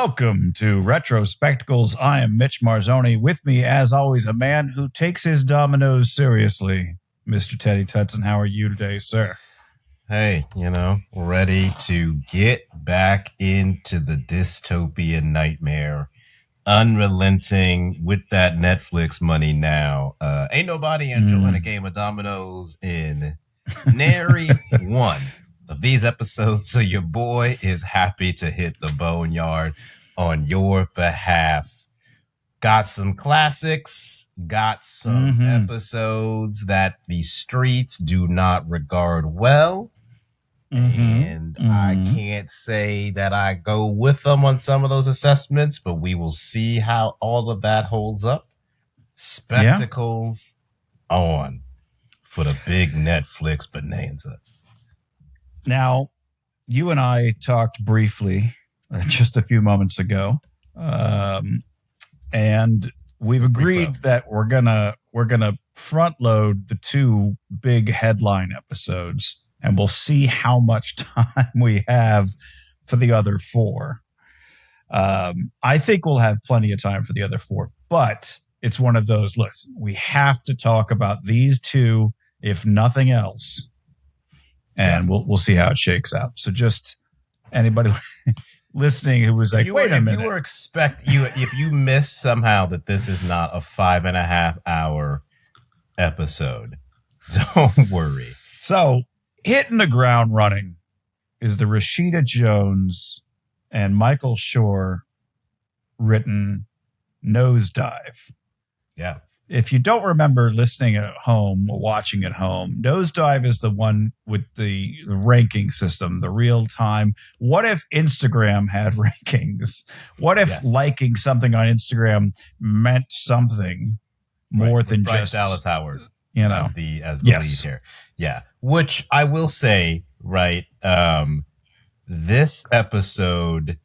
Welcome to Retro Spectacles. I am Mitch Marzoni. With me, as always, a man who takes his dominoes seriously, Mr. Teddy Tutson. How are you today, sir? Hey, ready to get back into the dystopian nightmare. Unrelenting with that Netflix money now. Ain't nobody enjoying a game of dominoes in nary one of these episodes, so your boy is happy to hit the boneyard on your behalf. Got some classics, got some episodes that the streets do not regard well, and I can't say that I go with them on some of those assessments, but we will see how all of that holds up. Spectacles on for the big Netflix bonanza. Now, you and I talked briefly just a few moments ago, and we've agreed that we're gonna front load the two big headline episodes, and we'll see how much time we have for the other four. I think we'll have plenty of time for the other four, but it's one of those. Listen, we have to talk about these two, if nothing else. And we'll see how it shakes out. So just anybody listening who was like, wait a minute. If you miss somehow that this is not a 5.5 hour episode, don't worry. So hitting the ground running is the Rashida Jones and Michael Shore written Nosedive. Yeah. If you don't remember listening at home or watching at home, Nosedive is the one with the ranking system, the real time. What if Instagram had rankings? What if liking something on Instagram meant something more than Bryce just Dallas Howard, as the lead here? Yeah. Which I will say, this episode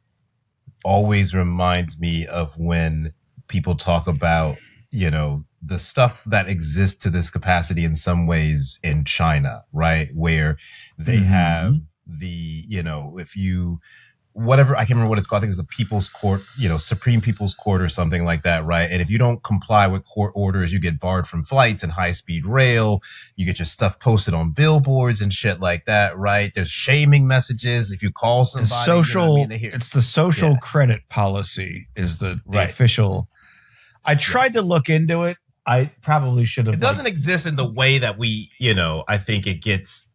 always reminds me of when people talk about, the stuff that exists to this capacity in some ways in China, right? Where they have the, if you, whatever, I can't remember what it's called. I think it's the People's Court, Supreme People's Court or something like that, right? And if you don't comply with court orders, you get barred from flights and high-speed rail. You get your stuff posted on billboards and shit like that, right? There's shaming messages. If you call somebody, it's the social credit policy is the official. I tried to look into it. I probably should have. It doesn't exist in the way that we, I think it gets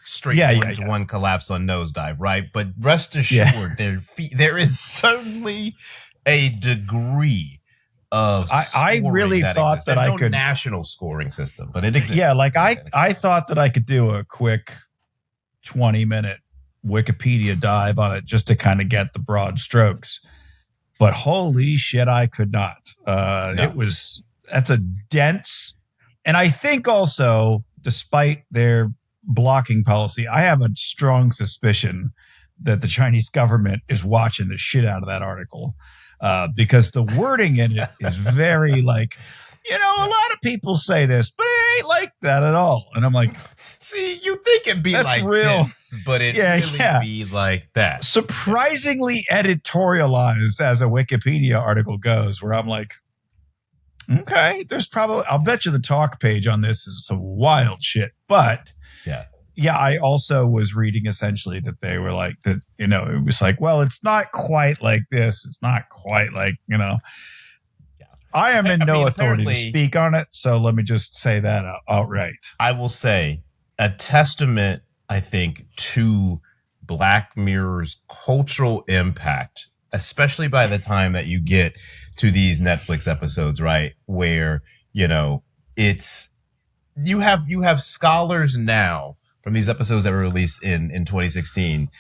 straight into one collapse on Nosedive, right? But rest assured, there is certainly a degree of. I really thought exists. that There's I no could national scoring system, but it exists. Yeah, I thought that I could do a quick 20-minute Wikipedia dive on it just to kind of get the broad strokes. But holy shit, I could not. That's a dense, and I think also, despite their blocking policy, I have a strong suspicion that the Chinese government is watching the shit out of that article, because the wording in it is very a lot of people say this, but it ain't like that at all. And I'm like, see, you think it'd be like real. This, but it really be like that. Surprisingly editorialized as a Wikipedia article goes, where I'm like, okay, there's probably, I'll bet you the talk page on this is some wild shit. But I also was reading essentially that they were like that, it was like, well, it's not quite like this. It's not quite like, I am in no authority to speak on it. So let me just say that outright. I will say a testament, I think, to Black Mirror's cultural impact, especially by the time that you get to these Netflix episodes, right? Where, it's, you have scholars now from these episodes that were released in 2016,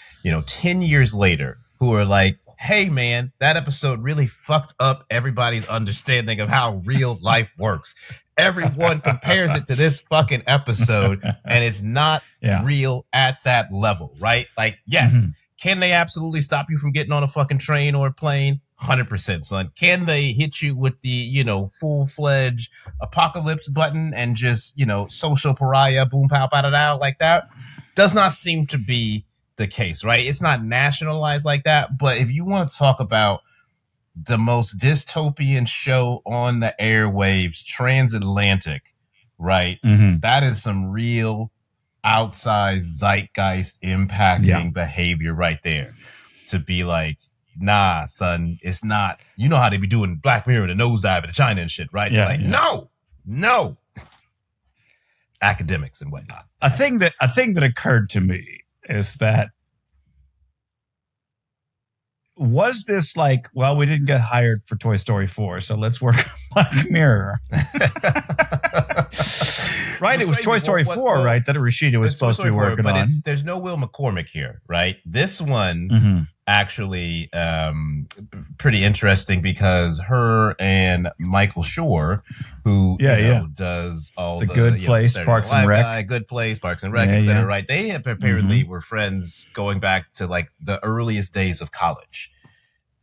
10 years later, who are like, hey man, that episode really fucked up everybody's understanding of how real life works. Everyone compares it to this fucking episode, and it's not real at that level, right? Like, yes, can they absolutely stop you from getting on a fucking train or a plane? 100%, son. Can they hit you with the, full-fledged apocalypse button and just, social pariah, boom, pow, pow, da, da, like that? Does not seem to be the case, right? It's not nationalized like that. But if you want to talk about the most dystopian show on the airwaves, transatlantic, right? That is some real outsized zeitgeist impacting behavior right there. To be like, nah, son, it's not. You know how they be doing Black Mirror and the Nosedive and China and shit, right? Yeah, like, no. Academics and whatnot. A thing that occurred to me is that, was this like, well, we didn't get hired for Toy Story 4, so let's work on Black Mirror. Right? It was Toy Story 4, right? That Rashida was supposed to be working on. But there's no Will McCormick here, right? This one actually pretty interesting because her and Michael Shore, who does all the Good Place, Parks and Rec, Good Place, Parks and Rec, etc. Right? They apparently were friends going back to like the earliest days of college,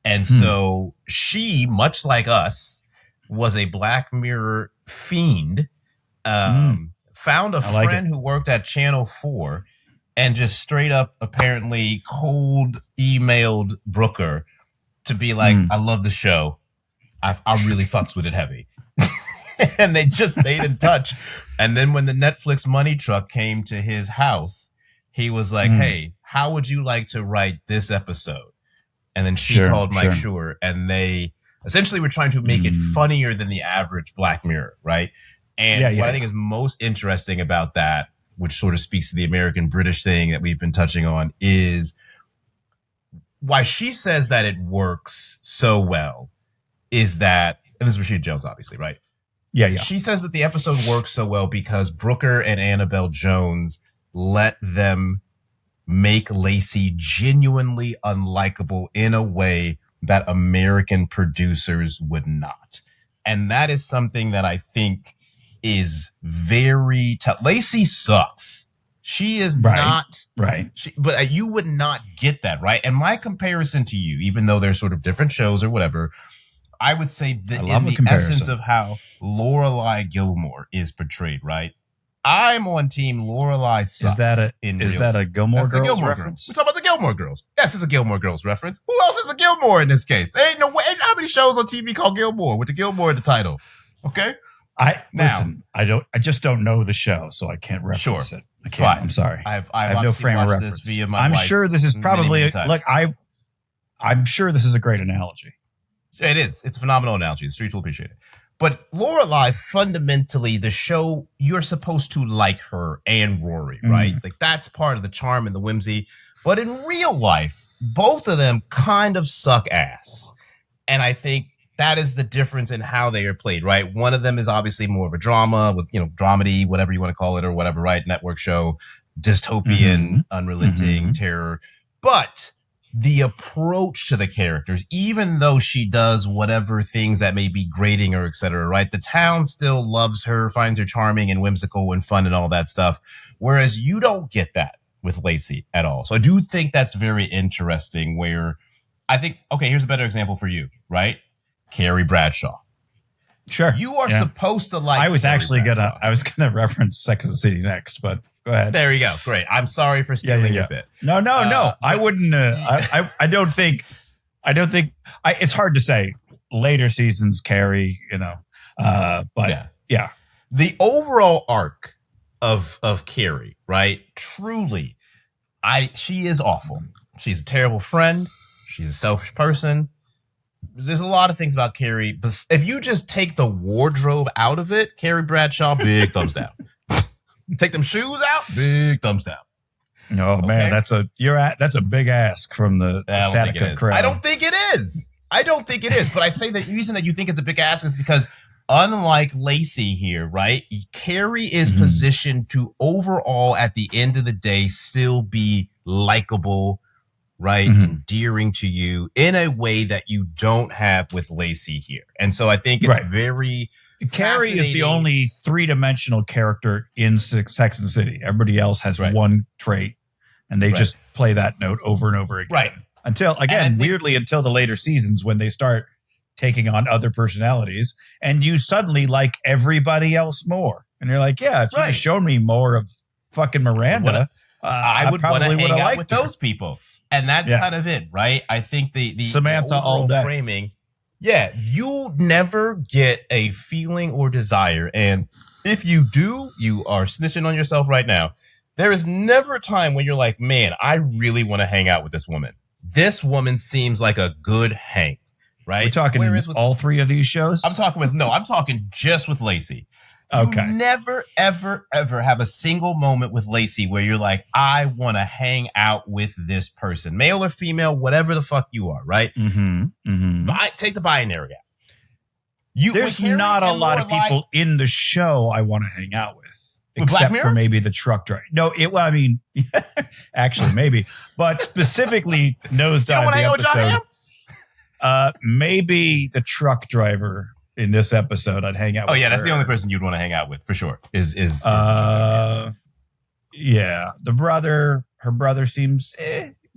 and so she, much like us, was a Black Mirror fiend. Found a friend who worked at Channel 4 and just straight up apparently cold emailed Brooker to be like, I love the show. I really fucks with it heavy. And they just stayed in touch. And then when the Netflix money truck came to his house, he was like, hey, how would you like to write this episode? And then she called Mike Schur, and they essentially were trying to make it funnier than the average Black Mirror, right? And what I think is most interesting about that, which sort of speaks to the American-British thing that we've been touching on, is why she says that it works so well is that, and this is Rashida Jones, obviously, right? Yeah. She says that the episode works so well because Brooker and Annabelle Jones let them make Lacey genuinely unlikable in a way that American producers would not. And that is something that I think is very tough. Lacey sucks. She is not right. But you would not get that, right? And my comparison to you, even though they're sort of different shows or whatever, I would say that in the essence of how Lorelai Gilmore is portrayed, right? I'm on team Lorelai sucks. Is that a Gilmore Girls reference? We're talking about the Gilmore Girls. Yes, it's a Gilmore Girls reference. Who else is a Gilmore in this case? Ain't no way. Ain't how many shows on TV called Gilmore with the Gilmore in the title? Okay. I just don't know the show, so I can't reference it. I can't. Fine. I'm sorry. I have no frame of reference. This via my I'm wife sure this is probably many I'm sure this is a great analogy. It is. It's a phenomenal analogy. The streets will appreciate it. But Lorelai, fundamentally, the show, you're supposed to like her and Rory, right? Like that's part of the charm and the whimsy. But in real life, both of them kind of suck ass. And I think that is the difference in how they are played, right? One of them is obviously more of a drama with, dramedy, whatever you want to call it or whatever, right? Network show, dystopian, unrelenting terror. But the approach to the characters, even though she does whatever things that may be grating or et cetera, right? The town still loves her, finds her charming and whimsical and fun and all that stuff. Whereas you don't get that with Lacey at all. So I do think that's very interesting where I think, okay, here's a better example for you, right? Carrie Bradshaw. Sure. You are supposed to like I was Carrie gonna reference Sex and the City next, but go ahead. There you go. Great. I'm sorry for stealing your bit. No. I wouldn't. I don't think. It's hard to say. Later seasons, Carrie. But yeah. The overall arc of Carrie, right? Truly, she is awful. She's a terrible friend. She's a selfish person. There's a lot of things about Carrie, but if you just take the wardrobe out of it, Carrie Bradshaw, big thumbs down. Take them shoes out, big thumbs down. Oh man, that's a big ask from the Satica crowd. I don't think it is. But I say the reason that you think it's a big ask is because unlike Lacey here, right? Carrie is positioned to overall, at the end of the day, still be likable, right? Endearing to you in a way that you don't have with Lacey here. And so I think it's very Carrie is the only three-dimensional character in Sex and the City. Everybody else has one trait, and they just play that note over and over again. Right. Until the later seasons when they start taking on other personalities, and you suddenly like everybody else more. And you're like, yeah, if you had shown me more of fucking Miranda, I would want to hang out with those people. And that's kind of it, right? I think the Samantha overall all day framing, Yeah, you never get a feeling or desire. And if you do, you are snitching on yourself right now. There is never a time when you're like, man, I really want to hang out with this woman. This woman seems like a good hang, right? We're talking with all three of these shows? I'm talking just with Lacey. Okay. You never, ever, ever have a single moment with Lacey where you're like, I want to hang out with this person, male or female, whatever the fuck you are, right? Take the binary out. There's not a lot of people in the show I want to hang out with. Except for maybe the truck driver. No, actually, maybe. But specifically, Nosedive, the episode. Maybe the truck driver in this episode I'd hang out with. Oh, yeah, that's the only person you'd want to hang out with, for sure, is the truck driver, yeah. Her brother seems,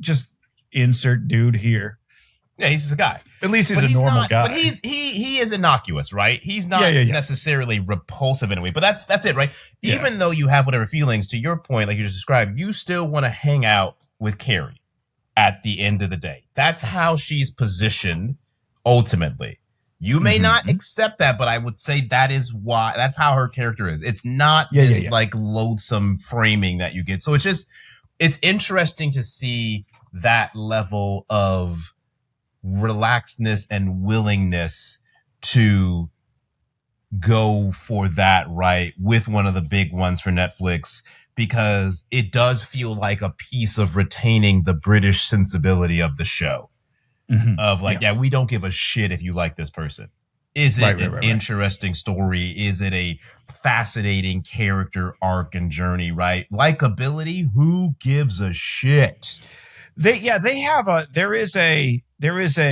just insert dude here. Yeah, he's just a guy. At least he's a normal guy. But he is innocuous, right? He's not necessarily repulsive in a way. But that's it, right? Yeah. Even though you have whatever feelings, to your point, like you just described, you still want to hang out with Carrie at the end of the day. That's how she's positioned ultimately. You may not accept that, but I would say that's how her character is. It's not this like loathsome framing that you get. So it's interesting to see that level of relaxedness and willingness to go for that, right, with one of the big ones for Netflix, because it does feel like a piece of retaining the British sensibility of the show. Of like, we don't give a shit if you like this person. Is it an interesting story? Is it a fascinating character arc and journey, right? Likability, who gives a shit? There is a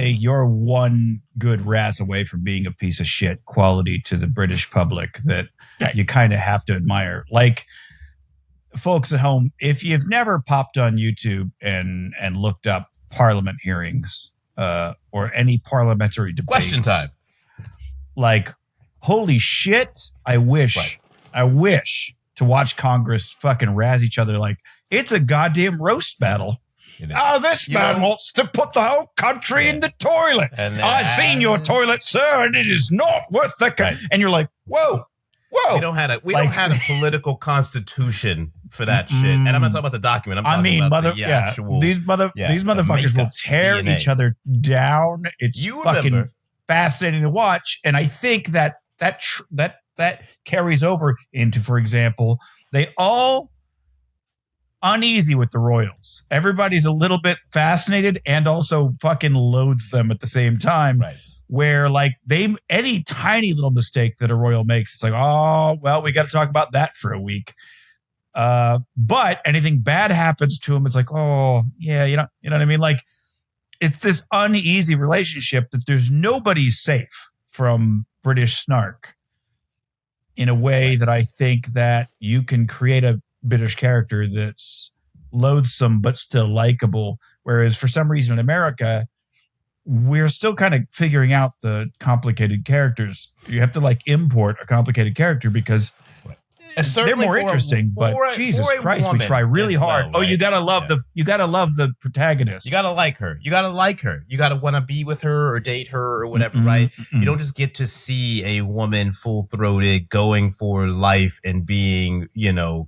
you're one good razz away from being a piece of shit quality to the British public that you kind of have to admire. Like, folks at home, if you've never popped on YouTube and looked up Parliament hearings or any parliamentary debates, question time. Like, holy shit! I wish to watch Congress fucking razz each other like it's a goddamn roast battle. This man wants to put the whole country in the toilet. I've seen your toilet, sir, and it is not worth the. And you're like, whoa. We don't have a political constitution for that shit. And I'm not talking about the document. I'm talking about the actual. These motherfuckers will tear DNA. Each other down. It's fucking fascinating to watch, and I think that carries over into, for example, they all uneasy with the royals. Everybody's a little bit fascinated and also fucking loathes them at the same time. Right. Where like any tiny little mistake that a royal makes, it's like, oh well, we got to talk about that for a week. But anything bad happens to him, it's like, oh yeah, you know what I mean? Like, it's this uneasy relationship that there's nobody safe from British snark in a way that I think that you can create a British character that's loathsome but still likable. Whereas for some reason in America, we're still kind of figuring out the complicated characters. You have to like import a complicated character because they're more interesting. But Jesus Christ, we try really hard. Well, right? Oh, you gotta love the protagonist. You gotta like her. You gotta like her. You gotta want to be with her or date her or whatever, right? You don't just get to see a woman full-throated going for life and being,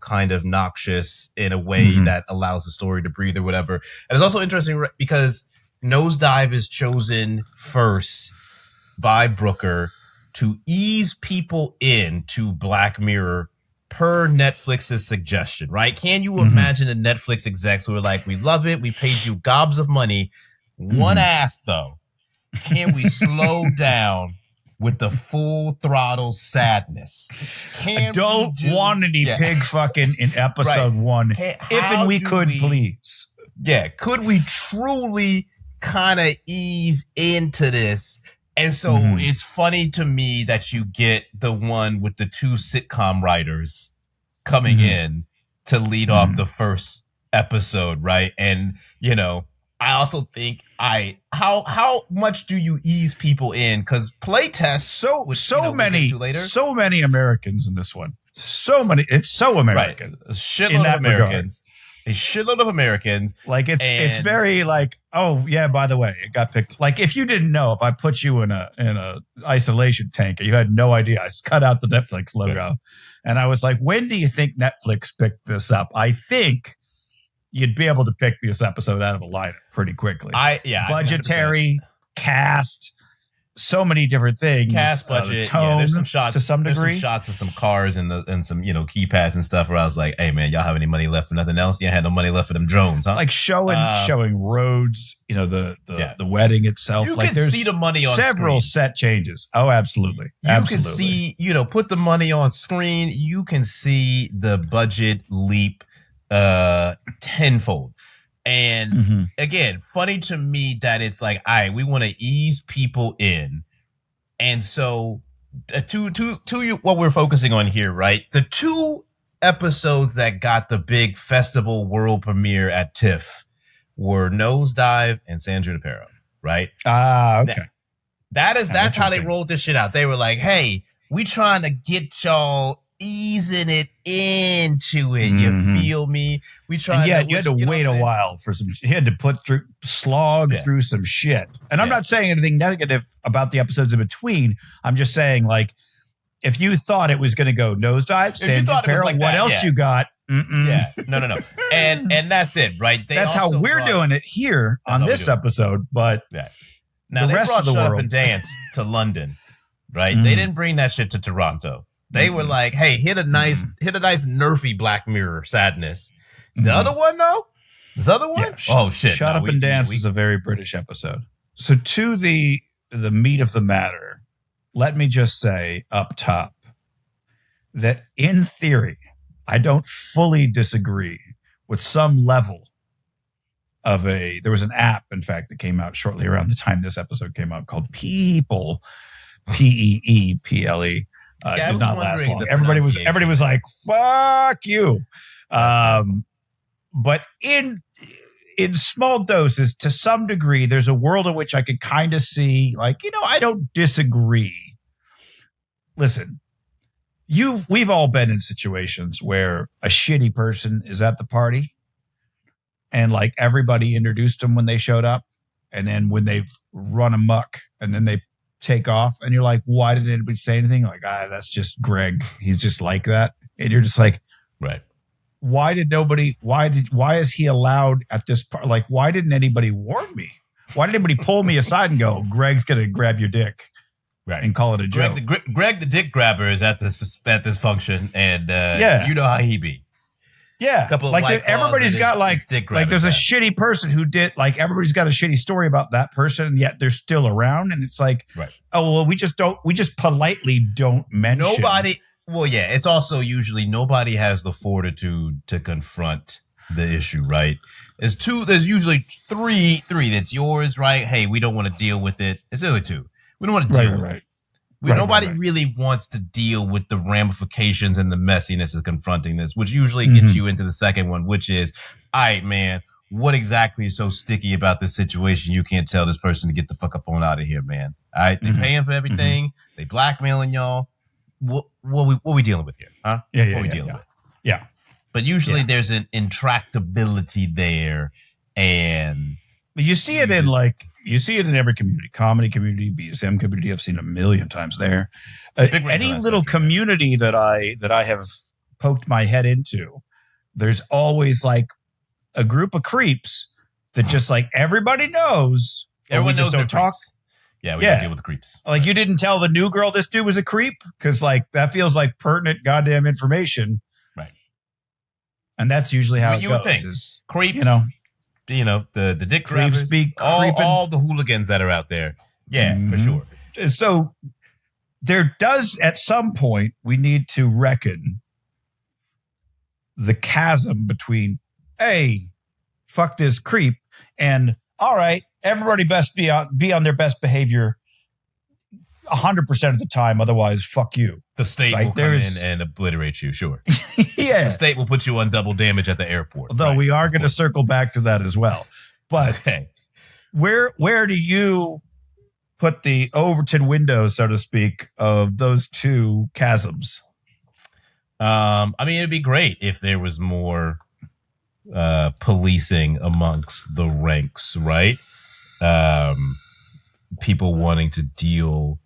kind of noxious in a way that allows the story to breathe or whatever. And it's also interesting because Nosedive is chosen first by Brooker to ease people into Black Mirror per Netflix's suggestion, right? Can you imagine the Netflix execs who are like, we love it, we paid you gobs of money. One ask though, can we slow down with the full throttle sadness? I don't want any pig fucking in episode one. We could, please. Yeah, could we truly kind of ease into this? And so it's funny to me that you get the one with the two sitcom writers coming in to lead off the first episode, right? And, I also think how much do you ease people in? Because playtests, so many Americans in this one. So many, it's so American. Right. A shitload of Americans. a shitload of Americans. Like it's very like, oh yeah, by the way, it got picked. Like if you didn't know, if I put you in a isolation tank and you had no idea, I just cut out the Netflix logo, and I was like, when do you think Netflix picked this up? I think you'd be able to pick this episode out of a lineup pretty quickly. Budgetary, cast, so many different things. Cast, budget, tone, there's some shots to some degree. There's some shots of some cars and some keypads and stuff where I was like, hey man, y'all have any money left for nothing else? You had no money left for them drones, huh? Like showing roads, the wedding itself. You like can see the money on several screen. Set changes. Oh, absolutely. You can see, put the money on screen. You can see the budget leap tenfold. And again, funny to me that it's like, all right, we want to ease people in. And so to what we're focusing on here, right? The two episodes that got the big festival world premiere at TIFF were Nosedive and San Junipero, right? Okay. That's how they rolled this shit out. They were like, hey, we trying to get y'all easing it into it. You feel me? We tried. Yeah, you had to wait a while for some. You had to slog through some shit. And I'm not saying anything negative about the episodes in between. I'm just saying, like, if you thought it was going to go Nosedive, San Junipero, like what else you got? Yeah, no, and that's it, right? That's how we're doing it here on this episode. But now the rest of the Shut world, Up and Dance to London, right? They didn't bring that shit to Toronto. They were like, hey, hit a nice nerfy Black Mirror sadness. The other one, though? This other one? Yeah, oh, shit. Shut Up and Dance is a very British episode. So to the meat of the matter, let me just say up top that in theory, I don't fully disagree with some level of there was an app, in fact, that came out shortly around the time this episode came out called People, Peeple. Did not last long. Everybody was like, "Fuck you," but in small doses, to some degree, there's a world in which I could kind of see, like, I don't disagree. Listen, we've all been in situations where a shitty person is at the party, and like everybody introduced them when they showed up, and then when they've run amok, and then they take off, and you're like, why didn't anybody say anything? Like, that's just Greg. He's just like that. And you're just like, right. Why is he allowed at this part? Like, why didn't anybody warn me? Why did anybody pull me aside and go, Greg's going to grab your dick, right, and call it a joke? Greg the dick grabber is at this function, and you know how he be. Yeah, everybody's got like there's a shitty person who did, like, everybody's got a shitty story about that person, and yet they're still around, and it's like, oh well, we just politely don't mention nobody. Well, yeah, it's also usually nobody has the fortitude to confront the issue, right? There's usually three that's yours, right? Hey, we don't want to deal with it. It's only two. We don't want to deal with it. Nobody really wants to deal with the ramifications and the messiness of confronting this, which usually gets you into the second one, which is, all right, man, what exactly is so sticky about this situation? You can't tell this person to get the fuck up on out of here, man. All right, they paying for everything. They blackmailing y'all. What we dealing with here, huh? What we dealing with? Yeah. But usually there's an intractability there, and you see it in every community, comedy community, BSM community. I've seen a million times there. Any little community that I have poked my head into, there's always like a group of creeps that just like everybody knows. Everyone knows don't talk. Creeps. Yeah, we gotta deal with the creeps. Like, you didn't tell the new girl this dude was a creep, because like that feels like pertinent goddamn information, right? And that's usually how it you goes. Would think. Is, creeps, the dick grabbers, all the hooligans that are out there. Yeah, for sure. So there does, at some point, we need to reckon the chasm between, hey, fuck this creep, and all right, everybody best be on their best behavior 100% of the time. Otherwise, fuck you. The state will come in and obliterate you, sure. Yeah. The state will put you on double damage at the airport. Although we are going to circle back to that as well. But where do you put the Overton window, so to speak, of those two chasms? I mean, it'd be great if there was more policing amongst the ranks, right? People wanting to deal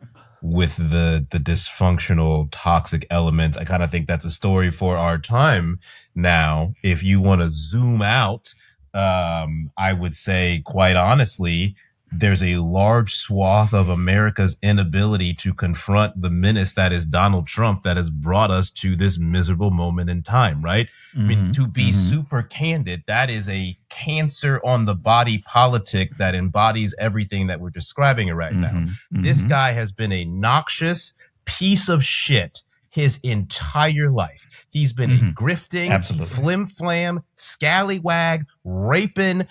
with the dysfunctional, toxic elements. I kind of think that's a story for our time now. If you want to zoom out, I would say, quite honestly, there's a large swath of America's inability to confront the menace that is Donald Trump that has brought us to this miserable moment in time, right? I mean, to be super candid, that is a cancer on the body politic that embodies everything that we're describing right now. This guy has been a noxious piece of shit his entire life. He's been a grifting, flim-flam, scallywag, raping.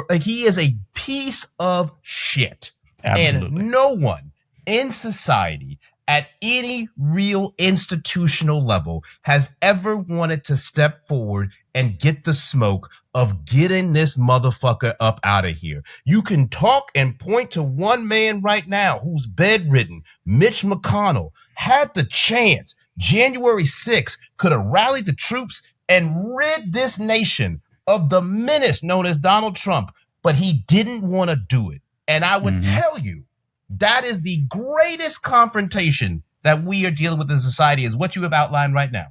Like, he is a piece of shit. Absolutely. And no one in society at any real institutional level has ever wanted to step forward and get the smoke of getting this motherfucker up out of here. You can talk and point to one man right now who's bedridden. Mitch McConnell had the chance. January 6th could have rallied the troops and rid this nation of the menace known as Donald Trump, but he didn't want to do it. And I would tell you, that is the greatest confrontation that we are dealing with in society, is what you have outlined right now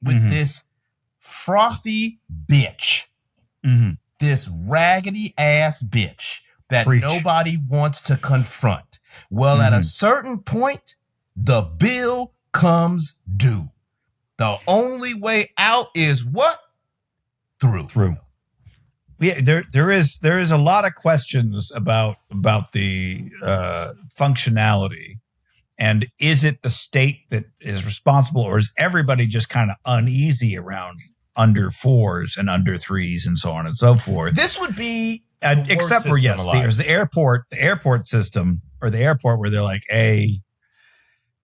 with this frothy bitch, this raggedy ass bitch that nobody wants to confront. Well, at a certain point, the bill comes due. The only way out is what? Through. Yeah, there is a lot of questions about the functionality, and is it the state that is responsible, or is everybody just kind of uneasy around under 4s and under 3s and so on and so forth? This would be except for there's the airport system, or the airport where they're like, hey,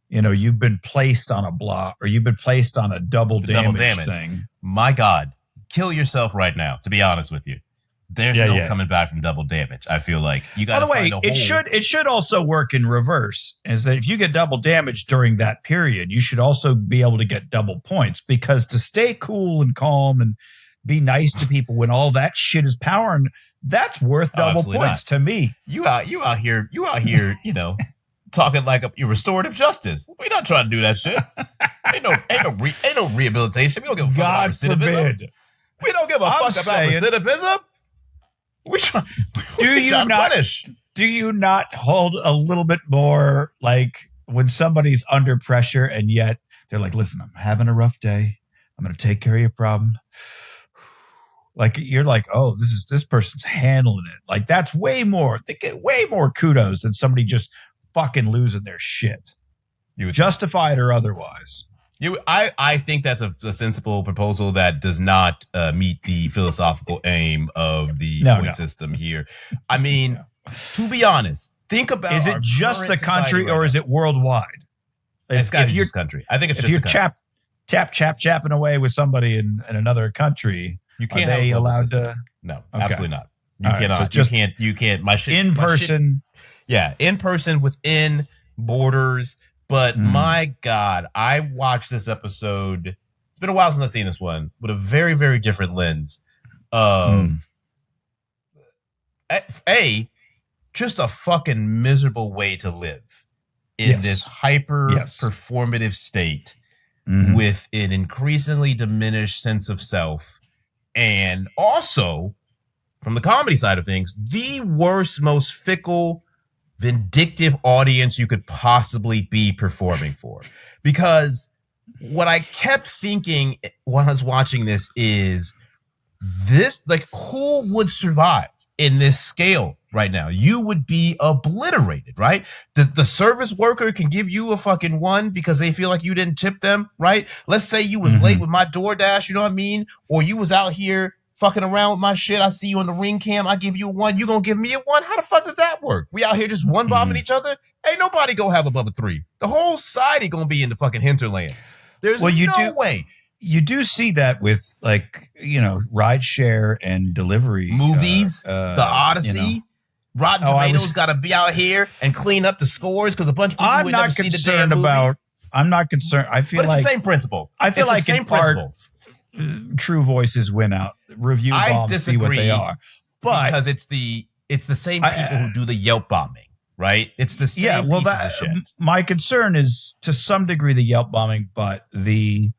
you know, you've been placed on a block, or you've been placed on a double damage thing. My God. Kill yourself right now, to be honest with you. There's no coming back from double damage. I feel like you got to find a hole. It should also work in reverse, is that if you get double damage during that period, you should also be able to get double points, because to stay cool and calm and be nice to people when all that shit is powering, that's worth double points to me. You out here, you know, talking like your restorative justice. We're not trying to do that shit. Ain't no rehabilitation. We don't give a fuck about recidivism. Forbid. We don't give a fuck about recidivism. Do you not hold a little bit more, like, when somebody's under pressure and yet they're like, listen, I'm having a rough day. I'm going to take care of your problem. Like, you're like, oh, this person's handling it. Like, that's way more. They get way more kudos than somebody just fucking losing their shit. You would justified or otherwise. I think that's a sensible proposal that does not meet the philosophical aim of the point system here. I mean, to be honest, think about, is it just the country or is it worldwide? It's got to be just country. I think it's just if you're chapping away with somebody in another country, you can't. Are they allowed to? No, absolutely not. You cannot. So you can't. My shit in person. In person within borders. But my God, I watched this episode. It's been a while since I've seen this one, with a very, very different lens of just a fucking miserable way to live in this hyper performative state with an increasingly diminished sense of self. And also, from the comedy side of things, the worst, most fickle, vindictive audience you could possibly be performing for. Because what I kept thinking while I was watching this is, this, like, who would survive in this scale right now? You would be obliterated, right? The service worker can give you a fucking 1 because they feel like you didn't tip them, right? Let's say you was late with my DoorDash, you know what I mean? Or you was out here fucking around with my shit. I see you on the ring cam. I give you a 1. You gonna give me a 1? How the fuck does that work? We out here just one bombing each other? Ain't nobody gonna have above a 3. The whole society gonna be in the fucking hinterlands. There's no way. You do see that with, like, you know, ride share and delivery movies, The Odyssey. You know. Rotten Tomatoes got to be out here and clean up the scores because a bunch of people would never see the damn movie. I'm not concerned. I feel but it's the same principle. I feel like in part, true voices win out review bombs be what they are. But because it's the same people who do the Yelp bombing, right? It's the same pieces of shit. My concern is to some degree the Yelp bombing, but the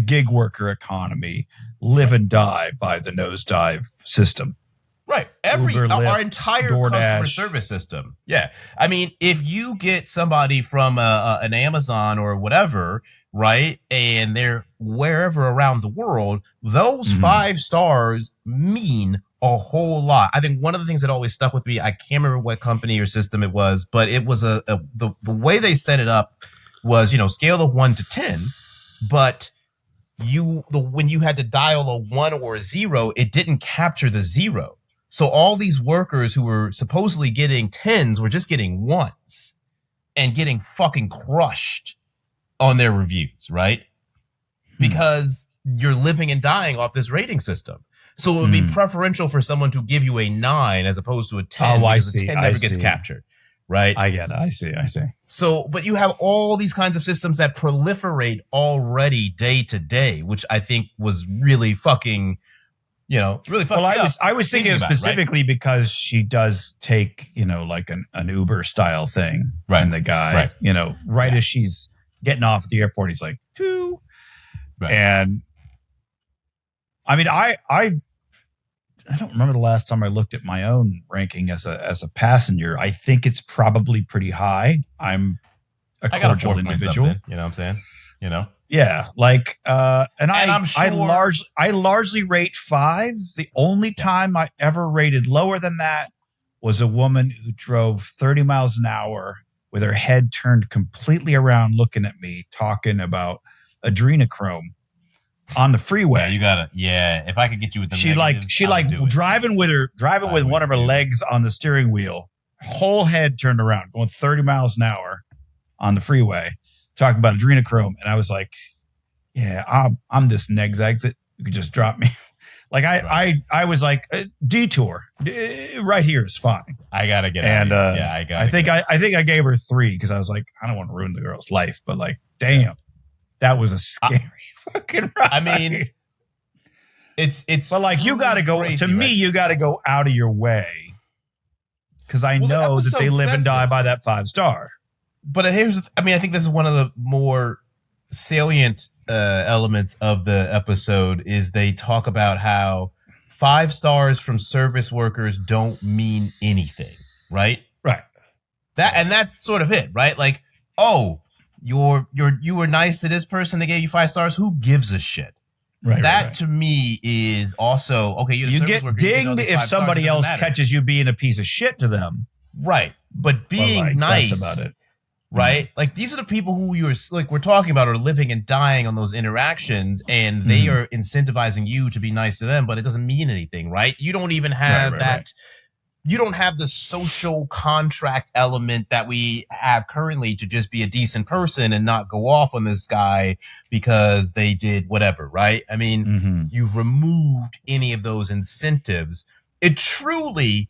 gig worker economy live and die by the Nosedive system. Right. Uber, our Lyft, entire DoorDash. customer service system. Yeah. I mean, if you get somebody from an Amazon or whatever, right, and they're wherever around the world, those 5 stars mean a whole lot. I think one of the things that always stuck with me, I can't remember what company or system it was, but it was the way they set it up was, scale of 1 to 10, but when you had to dial a 1 or a 0, it didn't capture the 0. So all these workers who were supposedly getting 10s were just getting 1s and getting fucking crushed on their reviews, right? Because you're living and dying off this rating system. So it would be preferential for someone to give you a 9 as opposed to a 10 because a 10 never gets captured, right? I get it. I see. So, but you have all these kinds of systems that proliferate already day to day, which I think was really fucking... really fucking I was thinking specifically because she does take, like an Uber style thing. Right. And the guy, as she's getting off at the airport, he's like, 2. Right. And I mean, I don't remember the last time I looked at my own ranking as a passenger. I think it's probably pretty high. I'm a cordial individual. You know what I'm saying? Yeah, like, and I'm sure I largely rate 5. The only time I ever rated lower than that was a woman who drove 30 miles an hour with her head turned completely around, looking at me, talking about adrenochrome on the freeway. Yeah, you gotta. Yeah, if I could get you with the driving with one of her legs on the steering wheel, whole head turned around, going 30 miles an hour on the freeway. Talking about adrenochrome, and I was like, "Yeah, I'm this next exit. You could just drop me." Like I was like, detour right here is fine. I gotta get out. And I got. I think I gave her 3 because I was like, I don't want to ruin the girl's life, but like, damn, that was a scary fucking ride. I mean, it's. But like, you got to go. To me, you got to go out of your way because I know that they live and die by that 5 star. But I think this is one of the more salient elements of the episode is they talk about how 5 stars from service workers don't mean anything, right? Right. That's sort of it, right? Like, oh, you were nice to this person, they gave you 5 stars. Who gives a shit? Right. That to me is also okay. You get dinged if somebody else catches you being a piece of shit to them, right? But being nice that's about it. Right? Like, these are the people who we're talking about are living and dying on those interactions, and they are incentivizing you to be nice to them, but it doesn't mean anything, right? You don't even have that. You don't have the social contract element that we have currently to just be a decent person and not go off on this guy because they did whatever, right? I mean, you've removed any of those incentives. It truly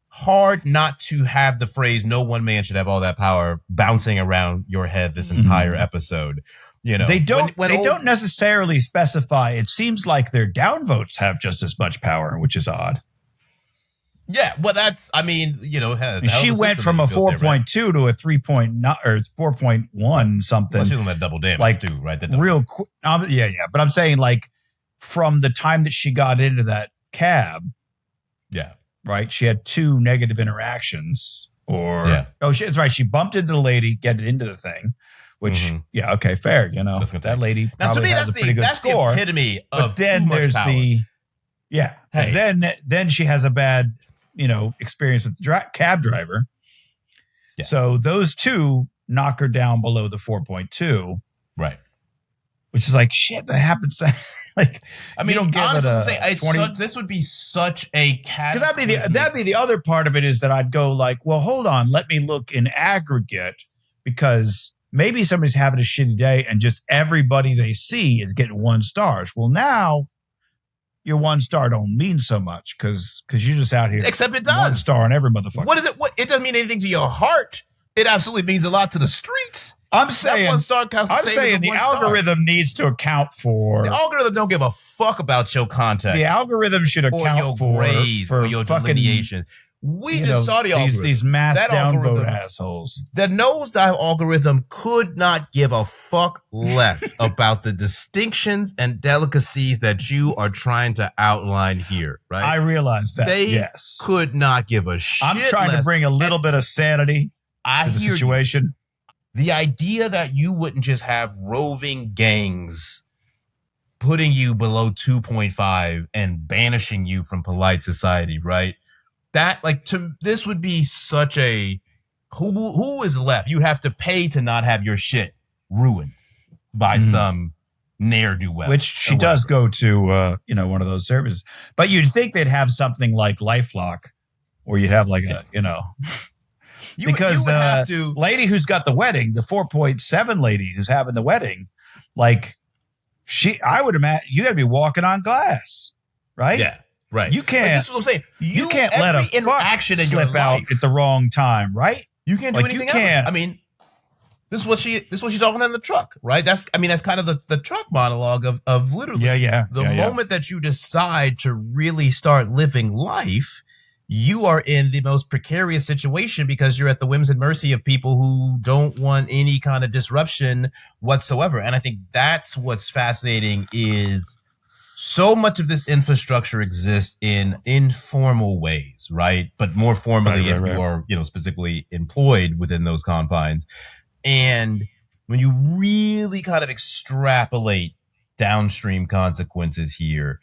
hard not to have the phrase "no one man should have all that power" bouncing around your head this entire episode. They don't necessarily specify. It seems like their downvotes have just as much power, which is odd. Yeah, well, she went from a 4.2 to a 3.9 or 4.1 something. Well, she's on that double damage, like, too, right? Real quick. Yeah. But I'm saying, like, from the time that she got into that cab, right? She had 2 negative interactions, it's right. She bumped into the lady, get into the thing, which okay, fair. That lady. Now, to me, has a pretty good score. The epitome of but then there's power. Then she has a bad experience with the cab driver. Yeah. So those 2 knock her down below the 4.2. Right. Which is like, shit, that happens. Like, I mean, you don't give honestly, it a 20. This would be such a Because that'd be the other part of it is that I'd go like, well, hold on, let me look in aggregate, because maybe somebody's having a shitty day and just everybody they see is getting 1 stars. Well, now your 1 star don't mean so much because you're just out here. Except it does. 1 star on every motherfucker. What is it? It doesn't mean anything to your heart. It absolutely means a lot to the streets. I'm saying, that 1 star counts. I'm saying the algorithm needs to account for. The algorithm don't give a fuck about your context. The algorithm should account your for grades for or your delineation. We just saw the algorithm. These mass downvote assholes. The Nosedive algorithm could not give a fuck less about the distinctions and delicacies that you are trying to outline here, right? I realize that. They could not give a shit. I'm trying to bring a little bit of sanity to the situation. The idea that you wouldn't just have roving gangs putting you below 2.5 and banishing you from polite society, right? That, like, this would be such a who is left? You have to pay to not have your shit ruined by some ne'er-do-well, which she does go to one of those services. But you'd think they'd have something like LifeLock, or you'd have like a because lady who's got the wedding, the 4.7 lady who's having the wedding, like I would imagine you got to be walking on glass, right? Yeah. Right. You can't. Like, this is what I'm saying. You can't let a interaction slip out at the wrong time, right? You can't do anything else. I mean, this is what she's talking in the truck, right? That's kind of the truck monologue of literally the moment that you decide to really start living life, you are in the most precarious situation because you're at the whims and mercy of people who don't want any kind of disruption whatsoever. And I think that's what's fascinating is so much of this infrastructure exists in informal ways, right? But more formally if you are, specifically employed within those confines. And when you really kind of extrapolate downstream consequences here,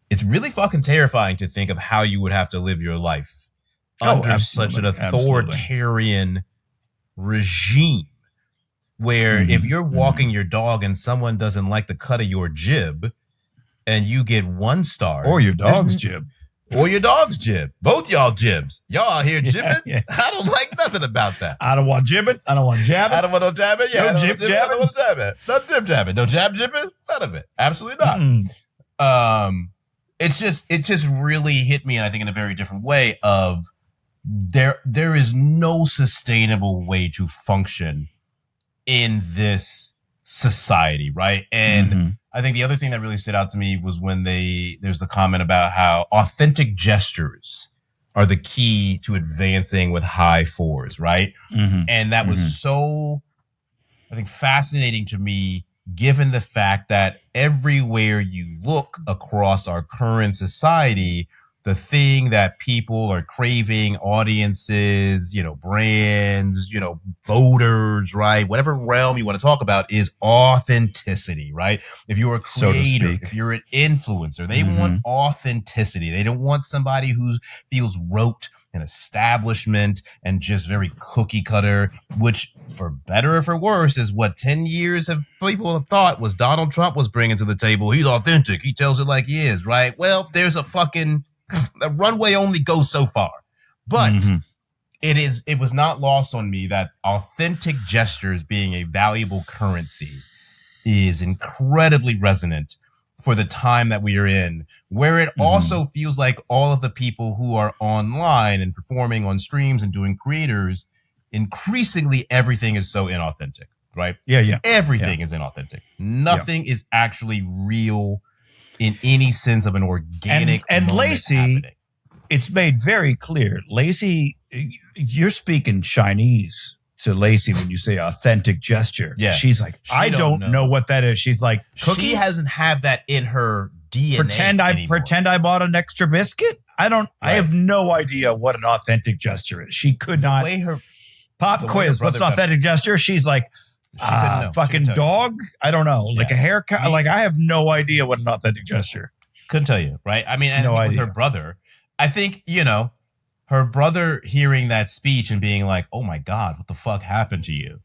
it's really fucking terrifying to think of how you would have to live your life under such an authoritarian regime. Where if you're walking your dog and someone doesn't like the cut of your jib, and you get 1 star. Or your dog's jib. Or your dog's jib. Both y'all jibs. Y'all out here jibbing? Yeah. I don't like nothing about that. I don't want jibbing. I don't want jabbing. I don't want no jabbing. Yeah, no jib jabbing. I don't want jabbing. No jib jabbing. No jab jibbing. None of it. Absolutely not. It just really hit me, and I think in a very different way of there is no sustainable way to function in this society, right? And I think the other thing that really stood out to me was when there's the comment about how authentic gestures are the key to advancing with high 4s, right? And that was so, I think, fascinating to me, given the fact that everywhere you look across our current society, the thing that people are craving, audiences, brands, voters, right? Whatever realm you want to talk about is authenticity, right? If you're a creator, if you're an influencer, they want authenticity. They don't want somebody who feels rote and establishment and just very cookie cutter, which for better or for worse is what 10 years of people have thought was Donald Trump was bringing to the table. He's authentic. He tells it like he is, right? Well, there's a runway only goes so far, but it was not lost on me that authentic gestures being a valuable currency is incredibly resonant for the time that we are in, where it also feels like all of the people who are online and performing on streams and doing creators, increasingly everything is so inauthentic, right? Everything is inauthentic. Nothing is actually real in any sense of an organic and Lacey happening. It's made very clear. Lacey, you're speaking Chinese to Lacey when you say authentic gesture. Yeah. She's like, I don't know what that is. She's like, cookies? She hasn't have that in her DNA Pretend I bought an extra biscuit? I have no idea what an authentic gesture is. She could not. Pop quiz. What's an authentic gesture? She's like, fucking dog? I don't know. Like a haircut? Like, I have no idea what an authentic gesture. Couldn't tell you, right? I mean, and with her brother, I think, her brother hearing that speech and being like, oh my God, what the fuck happened to you?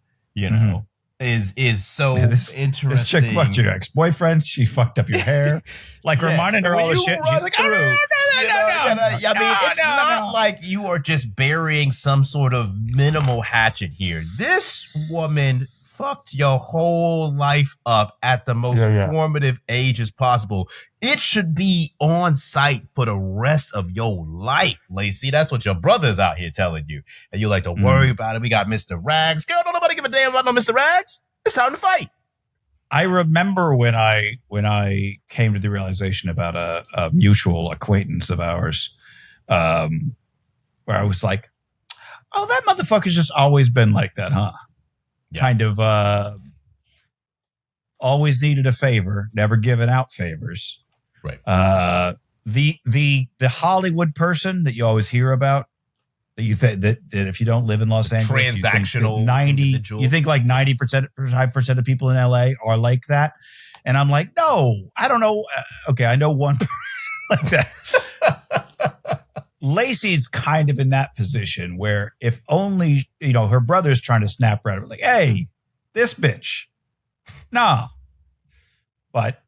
Is so interesting. This chick fucked your ex-boyfriend. She fucked up your hair. Like reminding her all the shit. She's like, no. It's not like you are just burying some sort of minimal hatchet here. This woman fucked your whole life up at the most formative ages possible. It should be on site for the rest of your life, Lacey. That's what your brother's out here telling you. And you like to worry about it. We got Mr. Rags. Girl, don't nobody give a damn about no Mr. Rags. It's time to fight. I remember when I came to the realization about a mutual acquaintance of ours, where I was like, oh, that motherfucker's just always been like that, huh? Yeah. Kind of always needed a favor, never given out favors. Right. The Hollywood person that you always hear about, that you think that if you don't live in Los Angeles, transactional you think like 90% of people in LA are like that. And I'm like, no, I don't know. Okay, I know one person like that. Lacey's kind of in that position where if only, her brother's trying to snap her out of it, like, hey, this bitch. Nah. But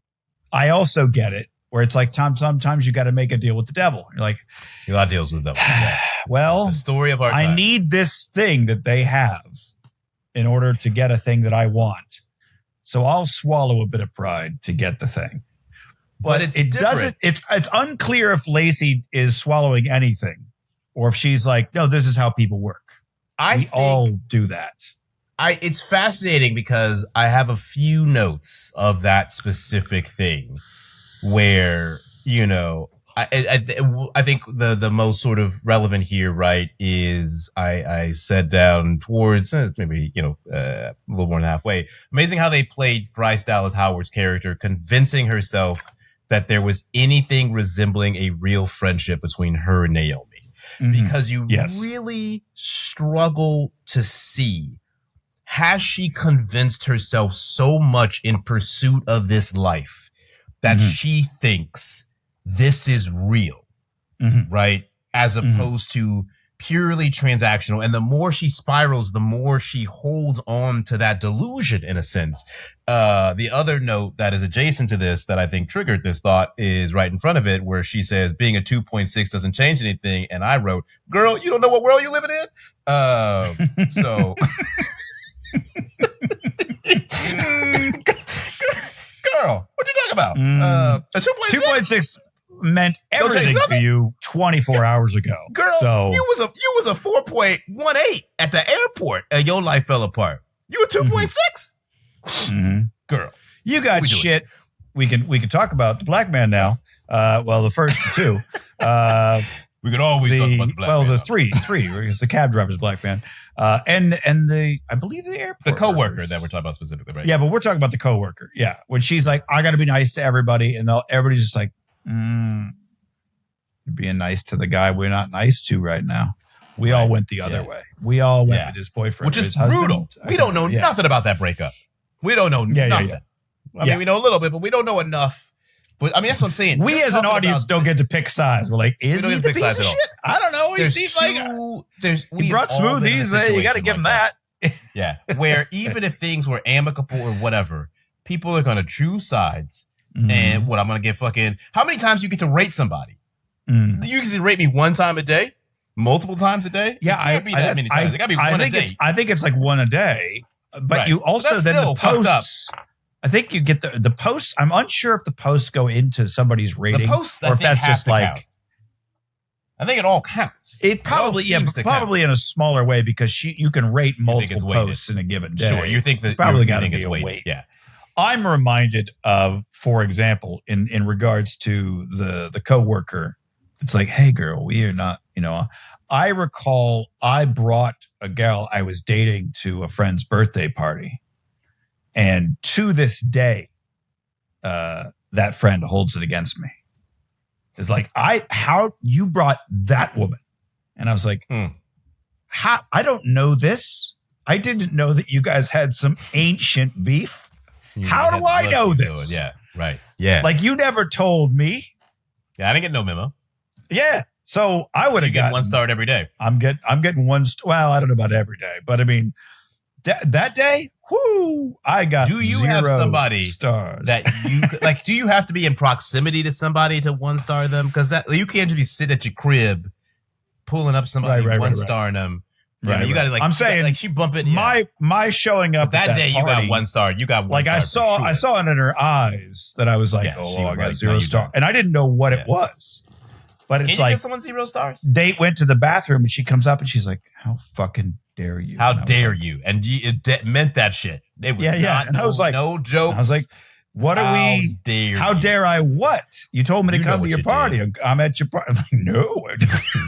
I also get it where it's like, sometimes you got to make a deal with the devil. You're like, a lot of deals with the devil. Yeah. Well, the story of our time. I need this thing that they have in order to get a thing that I want. So I'll swallow a bit of pride to get the thing. But it doesn't. It's unclear if Lacey is swallowing anything, or if she's like, no, this is how people work. We all do that. It's fascinating because I have a few notes of that specific thing, where I think the most sort of relevant here, right, is I said down towards maybe a little more than halfway. Amazing how they played Bryce Dallas Howard's character, convincing herself that there was anything resembling a real friendship between her and Naomi. Because you really struggle to see, has she convinced herself so much in pursuit of this life that she thinks this is real, right? As opposed to purely transactional. And the more she spirals, the more she holds on to that delusion, in a sense. The other note that is adjacent to this that I think triggered this thought is right in front of it, where she says, being a 2.6 doesn't change anything. And I wrote, girl, you don't know what world you're living in? So... Girl, what you talking about? A 2.6 meant everything to you 24 hours ago. Girl, so you was a 4.18 at the airport and your life fell apart. You a 2.6? Girl. You got shit. We can talk about the black man now. Well, the first two. We can always talk about the black man. Well, the three, because the cab driver's black man. And I believe the airport. The coworker that we're talking about specifically, right? Yeah, but we're talking about the coworker. Yeah. When she's like, I got to be nice to everybody. And everybody's just like, you're being nice to the guy we're not nice to right now. We all went the other way. We all went with his boyfriend. Which is brutal. We don't know nothing about that breakup. We don't know nothing. I mean, we know a little bit, but we don't know enough. But I mean, that's what I'm saying. We as an audience don't get to pick sides. We're like, is he the piece of shit? I don't know. He seems like he brought smoothies. You got to give him that. Yeah. Where even if things were amicable or whatever, people are going to choose sides. And I'm going to get fucking... How many times you get to rate somebody? You usually rate me one time a day? Multiple times a day? Yeah. It can't be that many times. It got to be one a day. I think it's like one a day. But you also then the posts... I think you get the posts. I'm unsure if the posts go into somebody's rating, the posts, or if that's just like. Count. I think it all counts. It probably, probably in a smaller way because you can rate multiple posts in a given day. Sure, you think that probably got to be a weight. Yeah, I'm reminded of, for example, in regards to the coworker. It's like, hey, girl, we are not. I recall I brought a gal I was dating to a friend's birthday party. And to this day, that friend holds it against me. It's like, how you brought that woman? And I was like, how? I don't know this. I didn't know that you guys had some ancient beef. How do I know this? Yeah, right. Yeah. Like, you never told me. Yeah, I didn't get no memo. Yeah. So I would have gotten 1 star every day. I'm getting one. Well, I don't know about every day, but I mean, that day, whoo! I got. Do you have somebody stars that you like? Do you have to be in proximity to somebody to 1 star them? Because that you can't just be sitting at your crib, pulling up somebody one starring them. Right. You got to like. I'm saying like she bump it. Yeah. My showing up that day, party, you got 1 star. You got 1 star. I saw it in her eyes that I was like, I got like, 0 star, and I didn't know what it was. But it's Can you give someone 0 stars? Date went to the bathroom and she comes up and she's like, "How fucking dare you? How dare you?" And it meant that shit. It was not. And I was like, no jokes. I was like, "What are we? How dare I? What? You told me to come to your party. I'm at your party." I'm like, "No,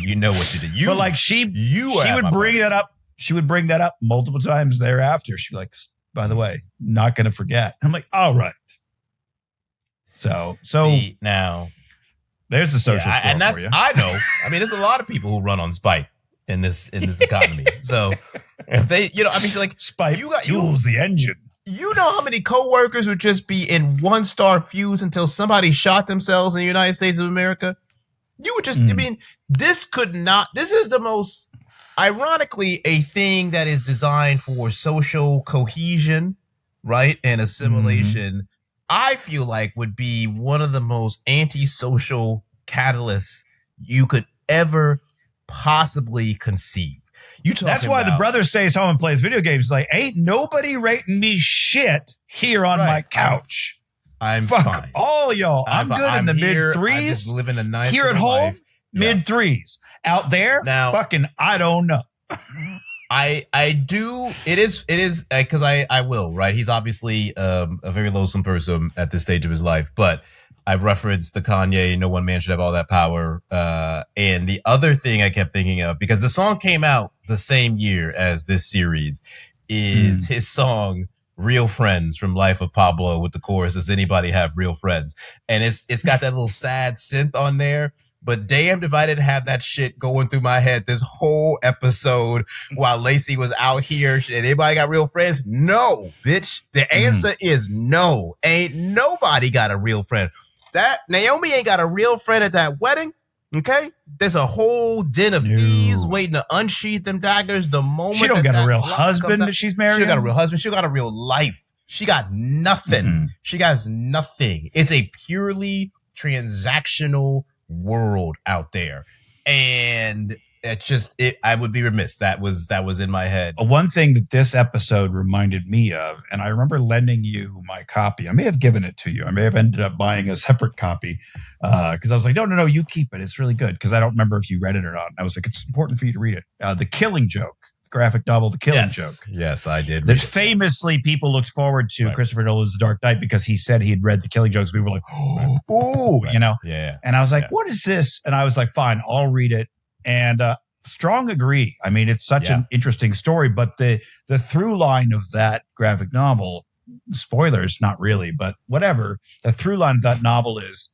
you know what you did." But like she would bring that up. She would bring that up multiple times thereafter. She'd be like, "By the way, not going to forget." I'm like, "All right." So see, now there's the social score and that's for you. I know. I mean, there's a lot of people who run on spite in this economy. So if they, like spite fuels the engine. You know how many coworkers would just be in 1-star feuds until somebody shot themselves in the United States of America? You would just, I mean, this is the most, ironically, a thing that is designed for social cohesion, right? And assimilation, I feel like would be one of the most antisocial catalysts you could ever possibly conceive. That's why the brother stays home and plays video games. Like, ain't nobody rating me shit here on my couch. I'm Fuck fine. all y'all. I'm good in the mid threes. Living a nice here at home, life. mid threes. Out there, now, fucking, I don't know. I do. It is because I will, right? He's obviously a very loathsome person at this stage of his life, but I've referenced the Kanye, no one man should have all that power. And the other thing I kept thinking of, because the song came out the same year as this series, is his song Real Friends from Life of Pablo with the chorus, "Does anybody have real friends?" And it's got that little sad synth on there. But damned if I didn't have that shit going through my head this whole episode while Lacey was out here. And anybody got real friends? No, bitch. The answer is no. Ain't nobody got a real friend. That Naomi ain't got a real friend at that wedding. Okay, there's a whole den of thieves waiting to unsheath them daggers the moment she don't got a real husband that she's married. She got a real husband. She got a real life. She got nothing. She got nothing. It's a purely transactional world out there, and it's just I would be remiss. That was in my head. One thing that this episode reminded me of, and I remember lending you my copy. I may have given it to you. I may have ended up buying a separate copy because I was like, no, you keep it. It's really good. Because I don't remember if you read it or not. I was like, it's important for you to read it. The Killing Joke, graphic novel, The Killing Joke. Yes, I did. That famously people looked forward to Christopher Nolan's The Dark Knight because he said he had read The Killing Jokes. We were like, oh, Yeah. And I was like, what is this? And I was like, fine, I'll read it. And strong agree. I mean, it's such an interesting story, but the through line of that graphic novel, spoilers, not really, but whatever, the through line of that novel is,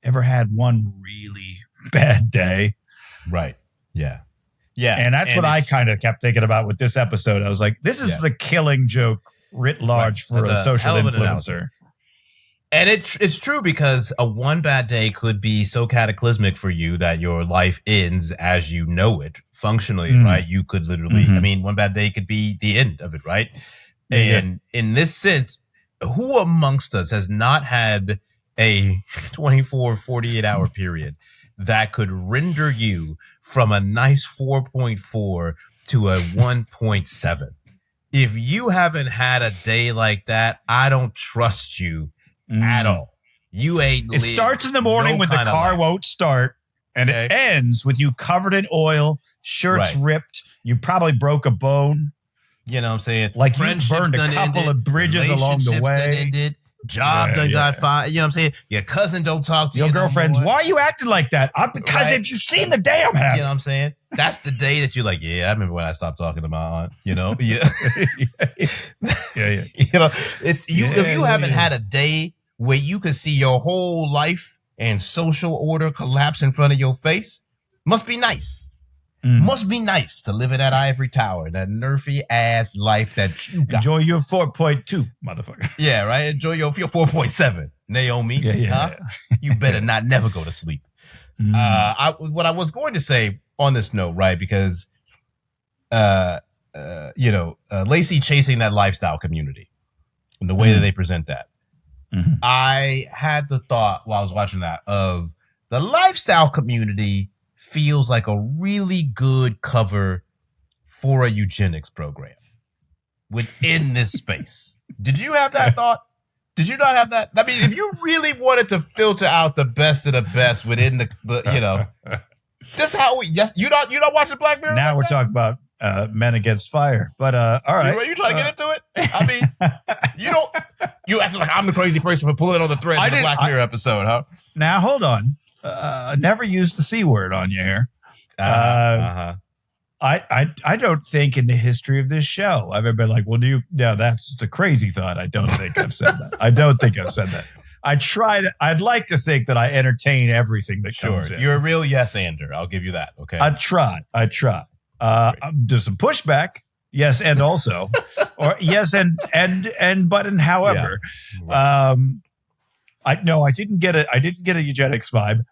ever had one really bad day? Right. Yeah. Yeah. And that's what I kind of kept thinking about with this episode. I was like, this is the Killing Joke writ large for a social influencer. And it's true, because a one bad day could be so cataclysmic for you that your life ends as you know it functionally, right? You could literally, I mean, one bad day could be the end of it, right? And in this sense, who amongst us has not had a 24, 48 hour period that could render you from a nice 4.4 to a 1.7? If you haven't had a day like that, I don't trust you at all. You ain't. It starts in the morning when the car won't start, and it ends with you covered in oil, shirts ripped. You probably broke a bone. You know what I'm saying? Like you burned a couple of bridges along the way. Job done got fired. You know what I'm saying? Your cousin don't talk to your you. girlfriend's. Why are you acting like that? Because have you seen the day I'm having? You know what I'm saying? That's the day that you're like, yeah, I remember when I stopped talking to my aunt. You know, yeah. You know, it's you. If you haven't had a day where you could see your whole life and social order collapse in front of your face, must be nice. Must be nice to live in that ivory tower, that nerfy ass life that you got. Enjoy your 4.2, motherfucker. Yeah, right. Enjoy your 4.7, Naomi. Yeah. You better not never go to sleep. What I was going to say on this note, right? Because, Lacey chasing that lifestyle community and the way that they present that. I had the thought while I was watching that of the lifestyle community feels like a really good cover for a eugenics program within this space. Did you have that thought? Did you not have that? I mean, if you really wanted to filter out the best of the best within the this how we, yes, you not watching Black Mirror? Now we're talking about Men Against Fire, but all right. You trying to get into it? I mean, you acting like I'm the crazy person for pulling on the threads in the Black Mirror episode, huh? Now hold on. Never used the C word on you here. I don't think in the history of this show I've ever been like, well, that's a crazy thought. I don't think I've said that. I don't think I've said that. I'd like to think that I entertain everything that comes in. You're a real yes-ander. I'll give you that. Okay. I try. There's some pushback. Yes, and also, or yes, and but and however, Yeah. I didn't get a eugenics vibe.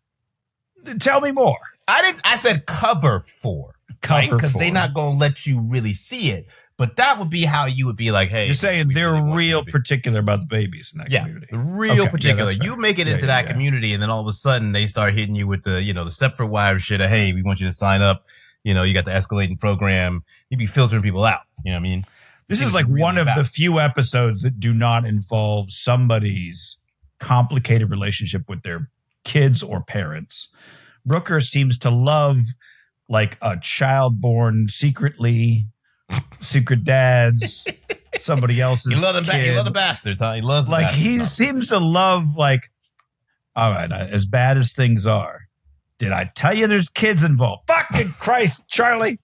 Tell me more. I said cover for. Because they're not going to let you really see it. But that would be how you would be like, hey. You're saying they're really real particular about the babies in that community. Real particular. You make it into that community, and then all of a sudden they start hitting you with the Stepford Wives shit of, hey, we want you to sign up. You got the escalating program. You'd be filtering people out. You know what I mean? This is like really one of the few episodes that do not involve somebody's complicated relationship with their kids or parents. Brooker seems to love like a child born secret dads, somebody else's He loves the bastards, huh? He loves the bastards. He seems to love all right, as bad as things are. Did I tell you there's kids involved? Fucking Christ, Charlie.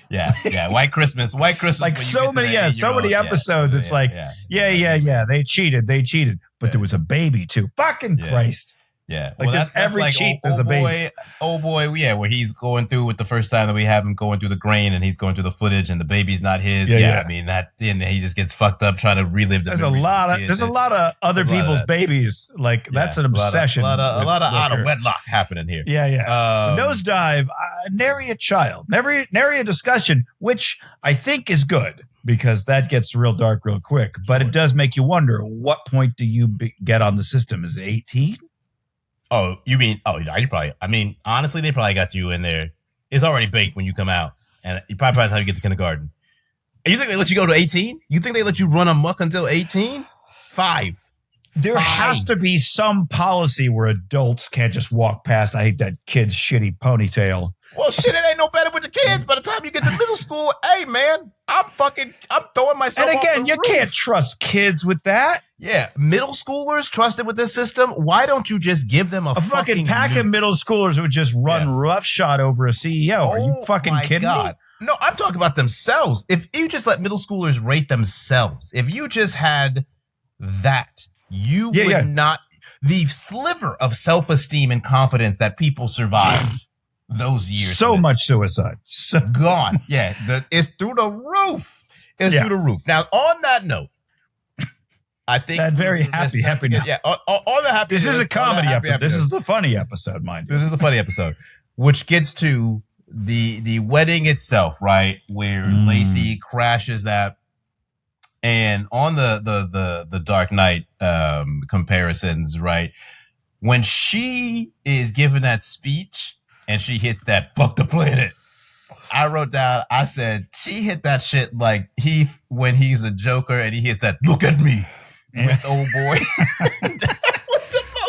Yeah. White Christmas. Like so many episodes. It's they cheated. But there was a baby too. Fucking Christ. Yeah. Like that's every cheat there's a baby. Where he's going through with the first time that we have him going through the grain and he's going through the footage and the baby's not his. I mean, and he just gets fucked up trying to relive the There's a lot of other people's babies. Like that's an obsession. A lot of out of wedlock happening here. Nosedive, nary a child, nary a discussion, which I think is good because that gets real dark real quick. But it does make you wonder, what point do you get on the system? Is it 18? Oh, you mean? Oh, you probably. I mean, honestly, they probably got you in there. It's already baked when you come out, and you probably by the time you get to kindergarten. And you think they let you go to 18? You think they let you run amok until 18? 5. There has to be some policy where adults can't just walk past. I hate that kid's shitty ponytail. Well, shit, it ain't no better with the kids. By the time you get to middle school, hey, man, I'm throwing myself And again, off the you roof. can't trust kids with that. Yeah, middle schoolers trusted with this system. Why don't you just give them a fucking pack of middle schoolers would just run roughshod over a CEO? Are you fucking kidding me? No, I'm talking about themselves. If you just let middle schoolers rate themselves, if you just had that, you would not, the sliver of self-esteem and confidence that people survive those years. So much suicide. Gone. Yeah, it's through the roof. It's through the roof. Now, on that note, I think that very happy note. Yeah, on the happy. This is a comedy episode. This is the funny episode, mind you. This is the funny episode, which gets to the wedding itself, right? Where Lacey crashes that, and on the Dark Knight comparisons, right? When she is giving that speech and she hits that "fuck the planet," I wrote down. I said she hit that shit like Heath when he's a Joker and he hits that "look at me" with old boy.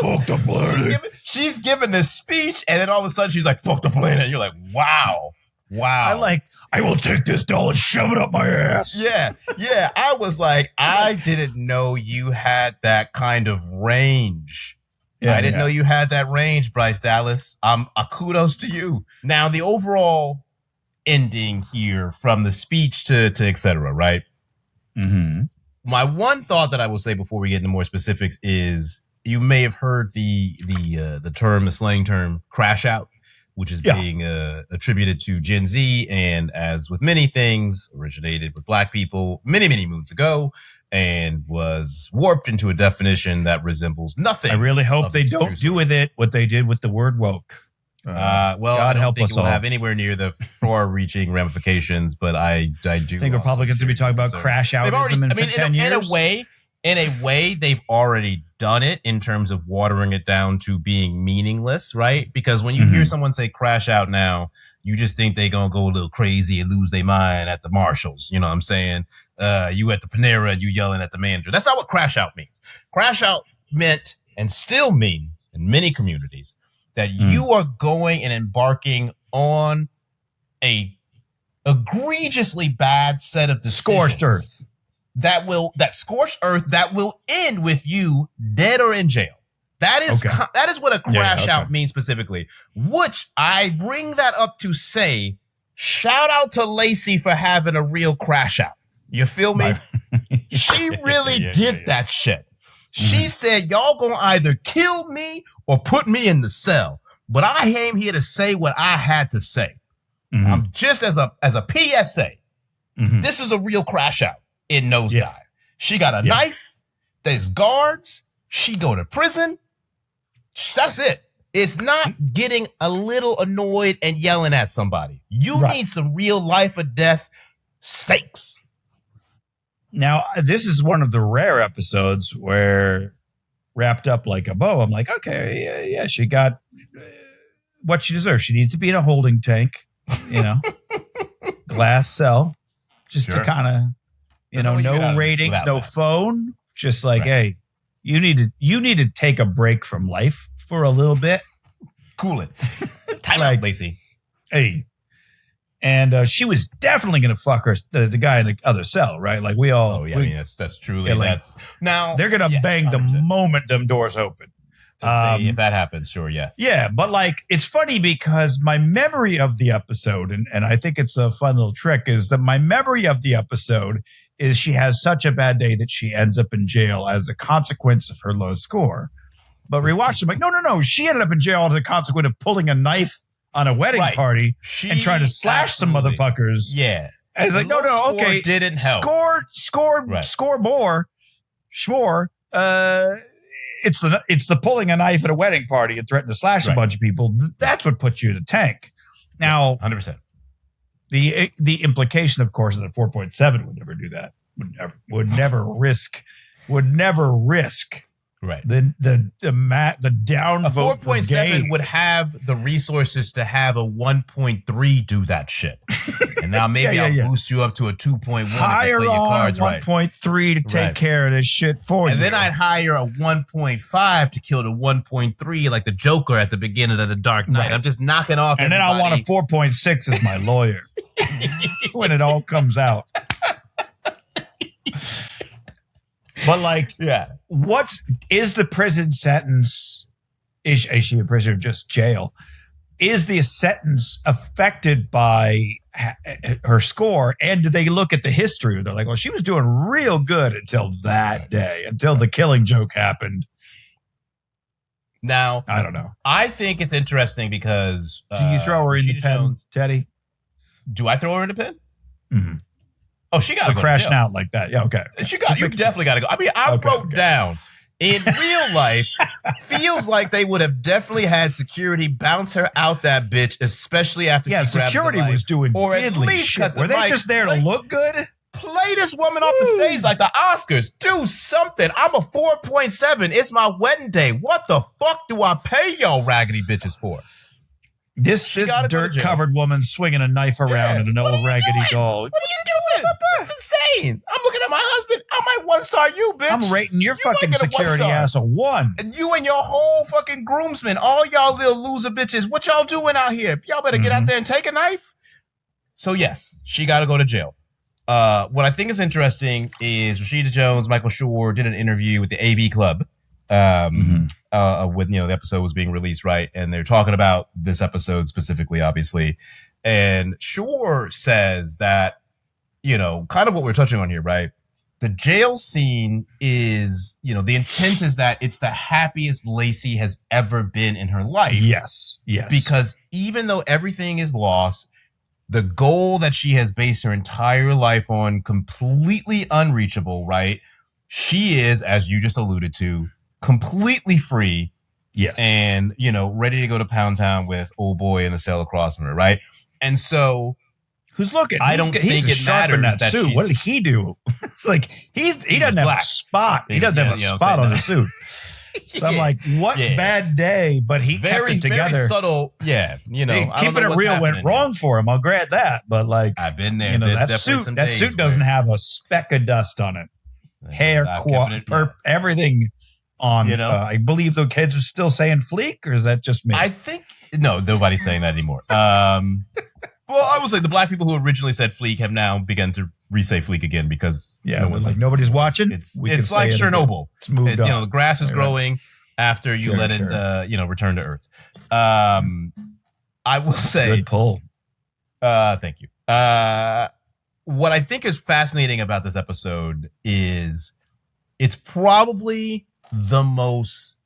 Fuck the planet. She's giving this speech, and then all of a sudden she's like, "Fuck the planet." You're like, wow. I will take this doll and shove it up my ass. Yeah. I was like, I didn't know you had that kind of range. I didn't know you had that range, Bryce Dallas. Kudos to you. Now, the overall ending here, from the speech to et cetera, right? Mm-hmm. My one thought that I will say before we get into more specifics is you may have heard the slang term "crash out," which is being attributed to Gen Z, and as with many things, originated with Black people many, many moons ago, and was warped into a definition that resembles nothing. I really hope they don't do with it what they did with the word woke. Well, God I don't help think us it will all. have anywhere near the far-reaching ramifications, but I do. I think Republicans will be talking about crash outism in 10 years. In a way, they've already done it in terms of watering it down to being meaningless, right? Because when you hear someone say crash out now, You just think they gonna go a little crazy and lose their mind at the Marshalls. You know what I'm saying? You at the Panera and you yelling at the manager. That's not what crash out means. Crash out meant and still means in many communities that you are going and embarking on a egregiously bad set of decisions. Scorched earth. That scorched earth that will end with you dead or in jail. That is what a crash out means specifically, which I bring that up to say, shout out to Lacey for having a real crash out. You feel me? She really did that shit. She said, y'all gonna either kill me or put me in the cell. But I came here to say what I had to say. I'm just as a PSA. This is a real crash out in Nosedive. Yeah. She got a knife. There's guards. She go to prison. That's it. It's not getting a little annoyed and yelling at somebody. You need some real life or death stakes. Now, this is one of the rare episodes where wrapped up like a bow. I'm like, okay, yeah, she got what she deserves. She needs to be in a holding tank, glass cell, just to kind of, no ratings, no phone, just like, hey, you need to take a break from life for a little bit. Cool it. Time out, Lacey. Hey. And she was definitely going to fuck the guy in the other cell, right? Like we all. Oh yeah, I mean that's truly that's now they're going to bang 100%. The moment them doors open. If that happens, sure, yes. Yeah, but like it's funny because my memory of the episode, and I think it's a fun little trick, is that my memory of the episode is she has such a bad day that she ends up in jail as a consequence of her low score. But rewatch them like, no, she ended up in jail as a consequence of pulling a knife on a wedding party and trying to slash some motherfuckers. Yeah. And it's like, no, okay. Didn't help. Score more. Sure. It's the pulling a knife at a wedding party and threatening to slash a bunch of people. That's what puts you in a tank. Now, 100%. The implication, of course, is that 4.7 would never do that. Would never risk. Right. The downvote. A 4.7 would have the resources to have a 1.3 do that shit. And now maybe I'll boost you up to a 2.1 hire if I play your cards 1.3 to take care of this shit for you. And then I'd hire a 1.5 to kill the 1.3 like the Joker at the beginning of The Dark Knight. I'm just knocking off and everybody. Then I want a 4.6 as my lawyer when it all comes out. But like, what is the prison sentence? Is she a prisoner of just jail? Is the sentence affected by her score? And do they look at the history? They're like, well, she was doing real good until that day, until the killing joke happened. Now, I don't know. I think it's interesting because do you throw her in the pen, Teddy? Do I throw her in the pen? Mm-hmm. Oh, she got to go crashing out like that. Yeah, okay. You definitely got to go. I mean, I wrote down in real life, feels like they would have definitely had security bounce her out that bitch, especially after she grabbed security the was doing or at least shit. Were they just there to look good? Play this woman off the stage like the Oscars. Do something. I'm a 4.7. It's my wedding day. What the fuck do I pay y'all raggedy bitches for? This dirt-covered woman swinging a knife around in an old raggedy doll. What are you doing? It's insane. I'm looking at my husband. I might one-star you, bitch. I'm rating your fucking security ass a 1. And you and your whole fucking groomsmen, all y'all little loser bitches, what y'all doing out here? Y'all better get out there and take a knife. So yes, she got to go to jail. What I think is interesting is Rashida Jones, Michael Schur did an interview with the AV Club. With the episode was being released, right? And they're talking about this episode specifically, obviously. And Shore says that, kind of what we're touching on here, right? The jail scene is, the intent is that it's the happiest Lacey has ever been in her life. Yes. Because even though everything is lost, the goal that she has based her entire life on completely unreachable, right? She is, as you just alluded to, completely free. Yes. And, ready to go to Pound Town with old boy in a cell across from her, right? And so who's looking? I don't think it matters that suit. What did he do? It's like he doesn't have a spot. He doesn't have a spot on the suit. So I'm like, what bad day? But he kept it together. Very subtle. Yeah. You know, keeping it real went wrong for him. I'll grant that. But like, I've been there. You know, that suit doesn't have a speck of dust on it. Hair, everything on. You know, I believe the kids are still saying fleek, or is that just me? I think no, nobody's saying that anymore. Well, I will say the black people who originally said fleek have now begun to re-say fleek again because nobody's watching. It's like Chernobyl. It's moved on. You know, the grass is growing after you let it, return to Earth. I will say, good pull. Thank you. What I think is fascinating about this episode is it's probably the most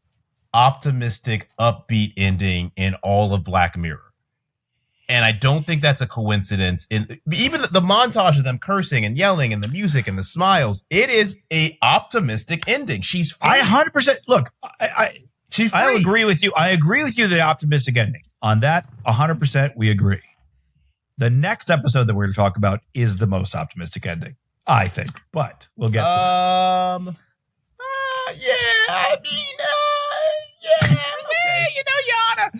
optimistic, upbeat ending in all of Black Mirror. And I don't think that's a coincidence. Even the montage of them cursing and yelling and the music and the smiles, it is a optimistic ending. She's free. I 100% look. I agree with you. I agree with you. The optimistic ending on that 100%. We agree. The next episode that we're going to talk about is the most optimistic ending, I think. But we'll get to it. You know, you oughta.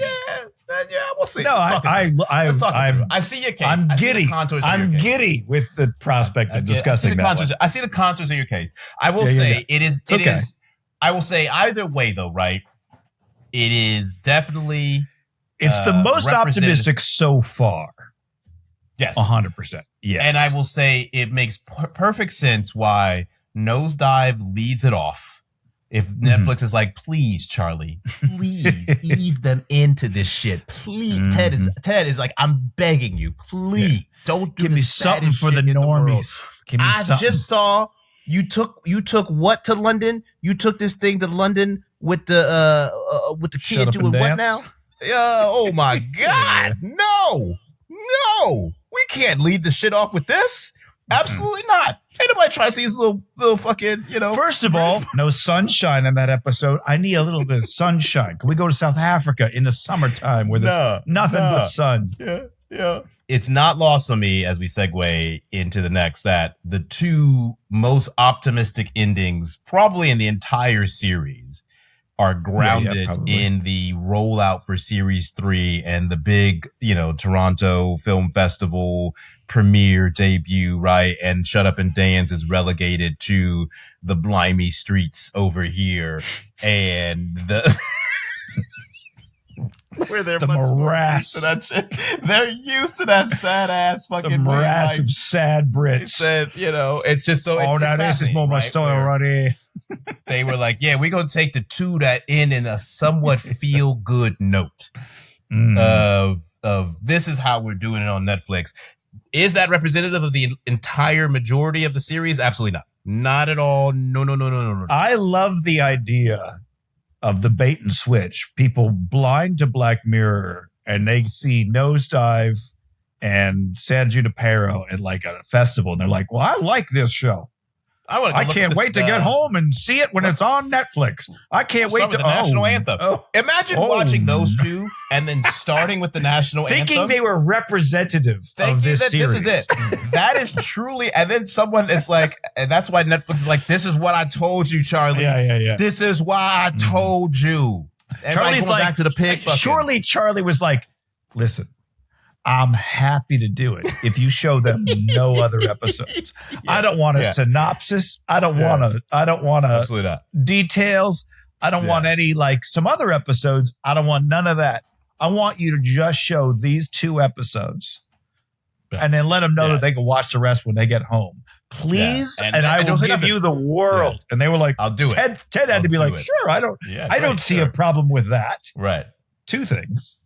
Yeah, we'll see. No, I see your case. I'm giddy. I'm giddy with the prospect of discussing that. I see the contours of your case. I will say it is. I will say either way, though, right? It is definitely. It's the most optimistic so far. Yes, 100%. Yes, and I will say it makes perfect sense why Nosedive leads it off. If Netflix is like, please, Charlie, please ease them into this shit. Please, Ted is like, I'm begging you, please don't give me something for the normies. I just saw you took what to London? You took this thing to London with the kid doing what now? Oh my God, no, we can't lead the shit off with this. Absolutely not. Ain't nobody trying to see his little fucking, First of all, no sunshine in that episode. I need a little bit of sunshine. Can we go to South Africa in the summertime where there's nothing but sun? Yeah. It's not lost on me as we segue into the next that the two most optimistic endings probably in the entire series are grounded in the rollout for series 3 and the big, Toronto Film Festival premiere debut, right? And Shut Up and Dance is relegated to the blimey streets over here. And where they're the morass. They're used to that sad ass fucking the morass of sad Brits. It's just so. Oh, now this is more my story already. They were like, yeah, we're going to take the two that end in a somewhat feel good note of this is how we're doing it on Netflix. Is that representative of the entire majority of the series? Absolutely not. Not at all. No. I love the idea of the bait and switch. People blind to Black Mirror and they see Nosedive and San Junipero at like a festival. And they're like, well, I like this show. I can't wait to get home and see it when it's on Netflix. I can't wait to the national anthem. Imagine watching those two and then starting with the national anthem. Thinking they were representative of this series. This is it. That is truly, and then someone is like, and that's why Netflix is like, this is what I told you, Charlie. Yeah. This is why I told you. Charlie's like, back to the pig. Surely Charlie was like, listen, I'm happy to do it if you show them no other episodes. I don't want a synopsis. I don't want Absolutely not. Details. I don't want any like some other episodes. I don't want none of that. I want you to just show these 2 episodes and then let them know that they can watch the rest when they get home. Please, and I will give you the world. And they were like, I'll do it. Ted had to be like, sure, I don't see a problem with that. Right. 2 things.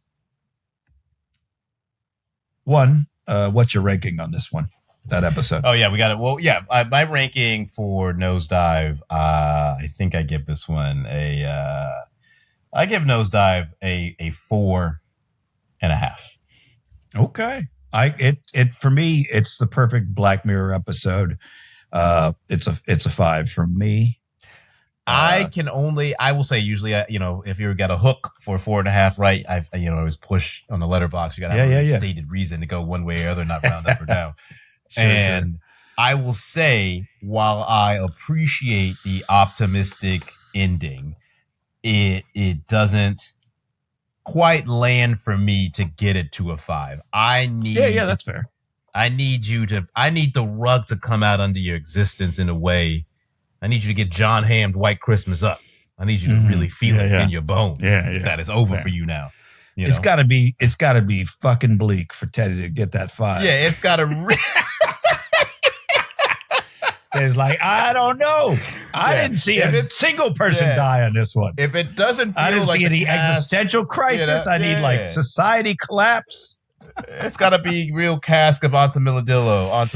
One, what's your ranking on this one, that episode? Oh, yeah, we got it. Well, yeah, my ranking for Nosedive, I think I give this one I give Nosedive a 4.5. Okay. For me, it's the perfect Black Mirror episode. It's a 5 from me. I will say usually, if you got a hook for 4.5, right? I always push on the letterbox. You got to have a stated reason to go one way or other, not round up or down. Sure. I will say, while I appreciate the optimistic ending, it doesn't quite land for me to get it to a 5. I need that's fair. I need the rug to come out under your existence in a way. I need you to get John Hamm'd White Christmas up. I need you to really feel it in your bones that it's over for you now. It's gotta be fucking bleak for Teddy to get that 5. Yeah, it's gotta It's like, I don't know. I didn't see a single person die on this one. If it doesn't feel I didn't like see any cast, existential crisis. I need like society collapse. It's got to be real cask of Armadillo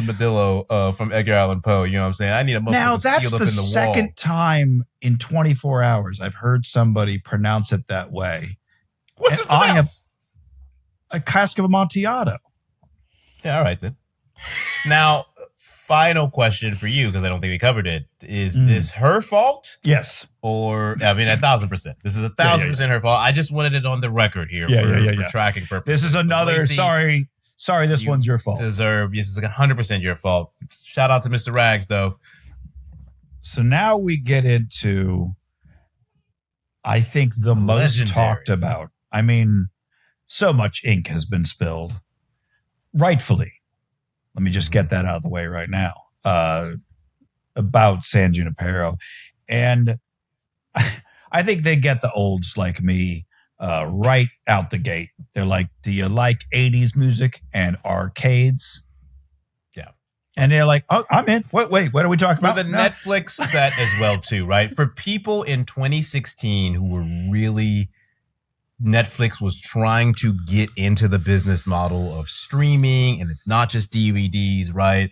from Edgar Allan Poe. You know what I'm saying? I need a motherfucker now that's sealed the up in the second wall. time in 24 hours I've heard somebody pronounce it that way. What's it pronounced? A cask of Amontillado. Yeah, all right then. Now, final question for you, because I don't think we covered it. Is this her fault? Yes. Or, I mean, 1,000%. This is 1,000% her fault. I just wanted it on the record here for tracking purposes. This is another, Lacey, sorry, this one's your fault. This is 100% your fault. Shout out to Mr. Rags, though. So now we get into, I think, the most talked about. I mean, so much ink has been spilled. Rightfully. Let me just get that out of the way right now. About San Junipero. And I think they get the olds like me right out the gate. They're like, do you like 80s music and arcades? Yeah. And they're like, oh, I'm in. Wait, what are we talking about? For the Netflix set as well, too, right? For people in 2016 who were really... Netflix was trying to get into the business model of streaming, and it's not just DVDs, right?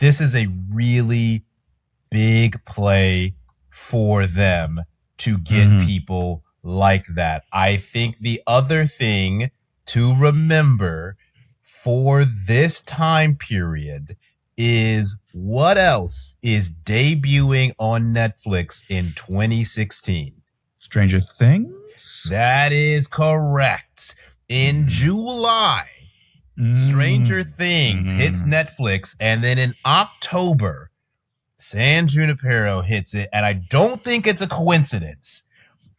This is a really big play for them to get people like that. I think the other thing to remember for this time period is what else is debuting on Netflix in 2016? Stranger Things? That is correct. In July, Stranger Things hits Netflix, and then in October, San Junipero hits it. And I don't think it's a coincidence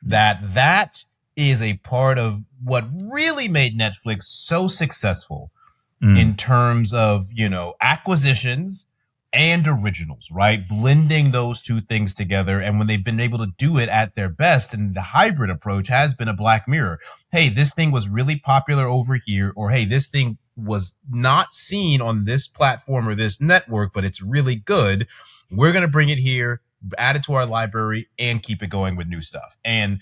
that is a part of what really made Netflix so successful in terms of, acquisitions and originals, right? Blending those two things together. And when they've been able to do it at their best, and the hybrid approach has been a Black Mirror. Hey, this thing was really popular over here, or hey, this thing was not seen on this platform or this network, but it's really good. We're going to bring it here, add it to our library, and keep it going with new stuff. And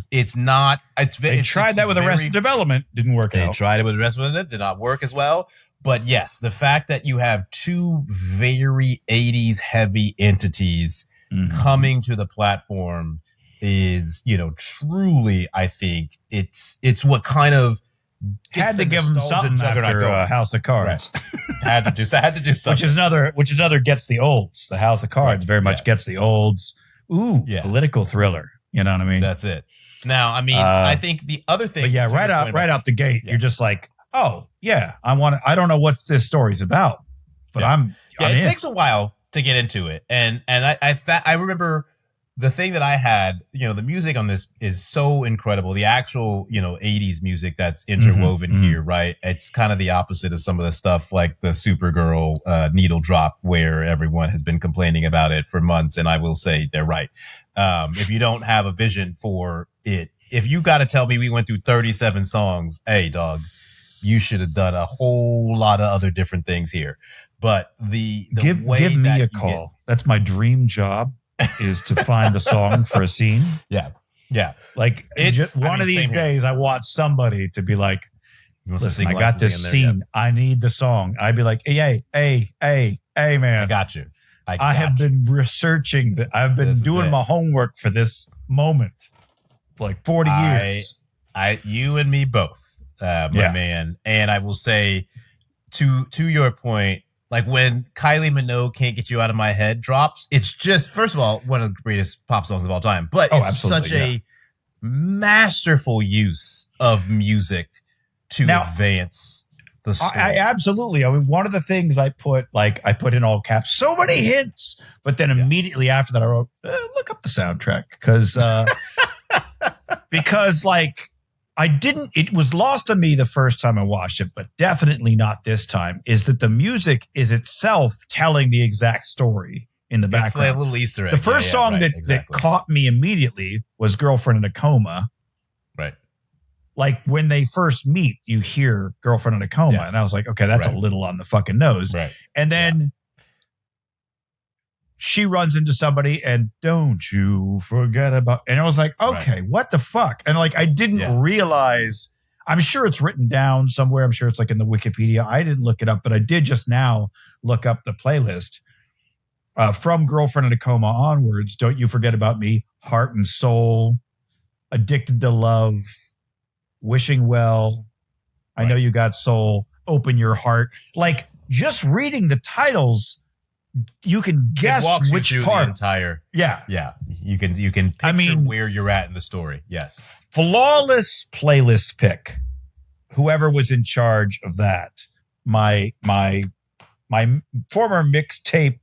it's not, they tried that with Arrested Development, didn't work out. They tried it with Arrested Development, did not work as well. But yes, the fact that you have two very 80s heavy entities coming to the platform is, truly, I think it's what kind of had to give them something after House of Cards. Right. had to do something. Which is another gets the olds. The House of Cards very much gets the olds. Political thriller. You know what I mean? That's it. Now, I mean, I think the other thing, but right out the gate, you're just like, oh yeah, I don't know what this story's about, but I'm it takes a while to get into it, and I remember the thing that I had, the music on this is so incredible. The actual 80s music that's interwoven here, right? It's kind of the opposite of some of the stuff like the Supergirl needle drop, where everyone has been complaining about it for months, and I will say they're right. If you don't have a vision for it, if you got to tell me we went through 37 songs, hey dog, you should have done a whole lot of other different things here. But the way give me a call. That's my dream job, is to find a song for a scene. Yeah. Like one of these days, I want somebody to be like, listen, I got this scene. I need the song. I'd be like, hey, man. I got you. I have been researching. I've been doing my homework for this moment for like 40 years. You and me both. My man. And I will say, to your point, like when Kylie Minogue Can't Get You Out of My Head drops, it's just, first of all, one of the greatest pop songs of all time, but it's such a masterful use of music to advance the story. I absolutely. I mean, one of the things I put in all caps, so many hints, but then immediately after that I wrote, look up the soundtrack, because because like it was lost on me the first time I watched it, but definitely not this time, is that the music is itself telling the exact story in the background. It's like a little Easter egg. The first song that caught me immediately was Girlfriend in a Coma. Right. Like when they first meet, you hear Girlfriend in a Coma. And I was like, okay, that's a little on the fucking nose. Right. And then she runs into somebody and don't you forget about, and I was like, okay, what the fuck? And like, I didn't realize, I'm sure it's written down somewhere. I'm sure it's like in the Wikipedia. I didn't look it up, but I did just now look up the playlist from Girlfriend in a Coma onwards. Don't You Forget About Me, Heart and Soul, Addicted to Love, Wishing Well, I Know You Got Soul, Open Your Heart. Like just reading the titles, you can guess which part. The entire, yeah. You can picture where you're at in the story. Yes. Flawless playlist pick. Whoever was in charge of that, my former mixtape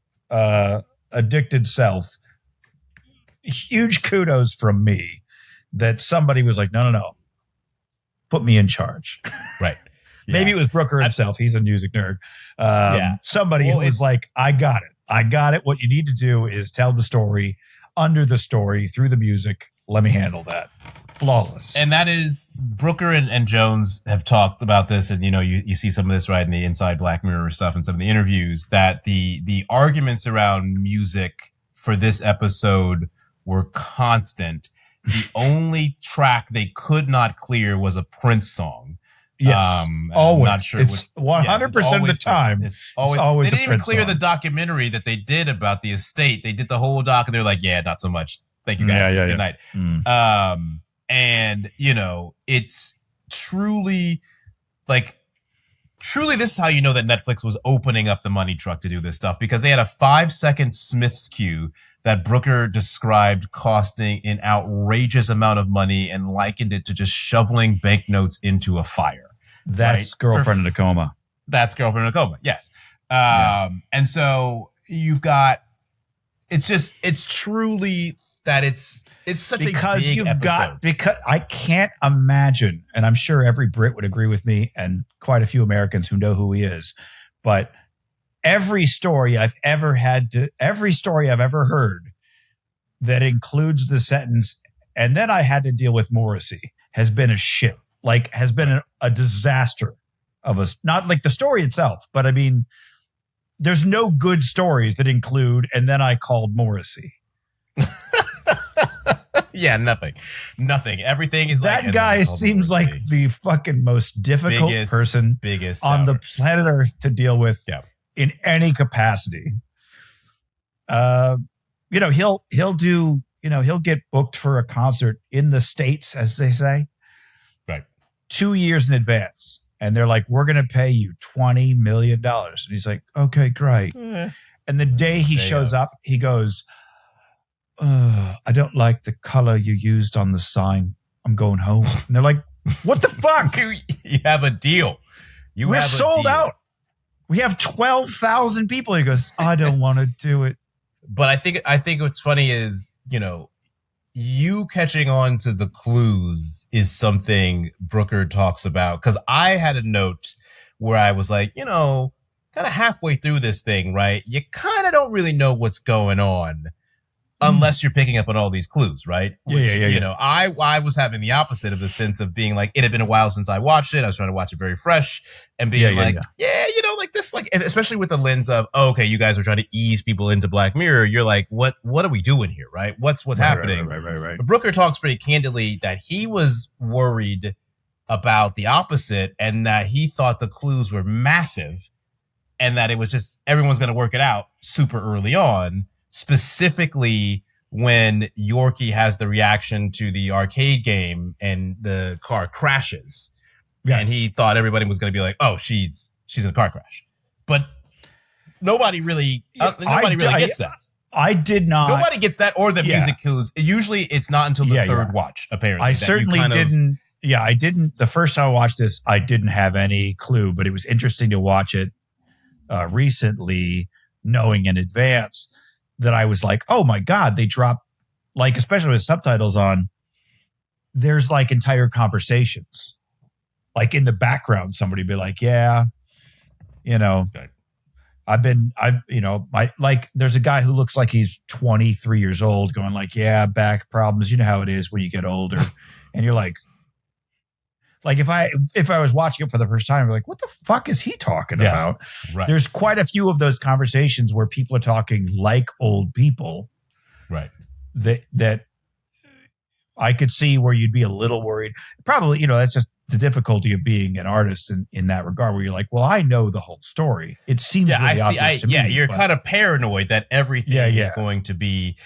addicted self. Huge kudos from me that somebody was like, no, put me in charge. Right. Maybe it was Brooker himself. He's a music nerd. Somebody who was like, I got it. What you need to do is tell the story, under the story, through the music. Let me handle that. Flawless. And that is, Brooker and Jones have talked about this, and you see some of this right in the Inside Black Mirror stuff and some of the interviews, that the arguments around music for this episode were constant. The only track they could not clear was a Prince song. Yes, always. Not sure. It's 100% of the time. It's always. They didn't even clear the documentary that they did about the estate. They did the whole doc, and they're like, "Yeah, not so much. Thank you guys. Good night." And it's truly, this is how you know that Netflix was opening up the money truck to do this stuff, because they had a 5-second Smiths cue that Brooker described costing an outrageous amount of money and likened it to just shoveling banknotes into a fire. That's Girlfriend in a Coma. That's Girlfriend in a Coma. Yes. And so you've got, it's truly that it's such a big episode. Because I can't imagine, and I'm sure every Brit would agree with me and quite a few Americans who know who he is, but every story I've ever heard that includes the sentence, and then I had to deal with Morrissey, has been a shit. Like, has been a disaster of us. Not like the story itself, but I mean, there's no good stories that include, and then I called Morrissey. Yeah, nothing. Everything is that guy seems like the fucking most difficult person on the planet Earth to deal with in any capacity. He'll do, he'll get booked for a concert in the States, as they say, right, 2 years in advance. And they're like, we're going to pay you $20 million. And he's like, okay, great. And the day he shows up, he goes, I don't like the color you used on the sign. I'm going home. And they're like, what the fuck? You have a deal. We're sold out. We have 12,000 people. He goes, I don't want to do it. But I think what's funny is, you catching on to the clues is something Brooker talks about. Because I had a note where I was like, kind of halfway through this thing, right? You kind of don't really know what's going on unless you're picking up on all these clues, right? Which, I was having the opposite of the sense of being like, it had been a while since I watched it. I was trying to watch it very fresh and being especially with the lens of, okay, you guys are trying to ease people into Black Mirror. You're like, what are we doing here, right? What's happening? Right. But Brooker talks pretty candidly that he was worried about the opposite, and that he thought the clues were massive, and that it was just everyone's going to work it out super early on. Specifically, when Yorkie has the reaction to the arcade game and the car crashes, and he thought everybody was going to be like, "Oh, she's in a car crash," but nobody really gets that. I did not. Nobody gets that, or the music clues. Usually, it's not until the third watch. Apparently, I certainly didn't. I didn't. The first time I watched this, I didn't have any clue, but it was interesting to watch it recently, knowing in advance that I was like, oh my God, they dropped, like, especially with subtitles on, there's like entire conversations. Like in the background, somebody be like, yeah, you know, there's a guy who looks like he's 23 years old going like, yeah, back problems. You know how it is when you get older. And you're like if I was watching it for the first time, I'm like, what the fuck is he talking about? Right. There's quite a few of those conversations where people are talking like old people. Right. That I could see where you'd be a little worried. Probably, that's just the difficulty of being an artist in that regard, where you're like, well, I know the whole story. It seems really obvious to me. You're kind of paranoid that everything is going to be,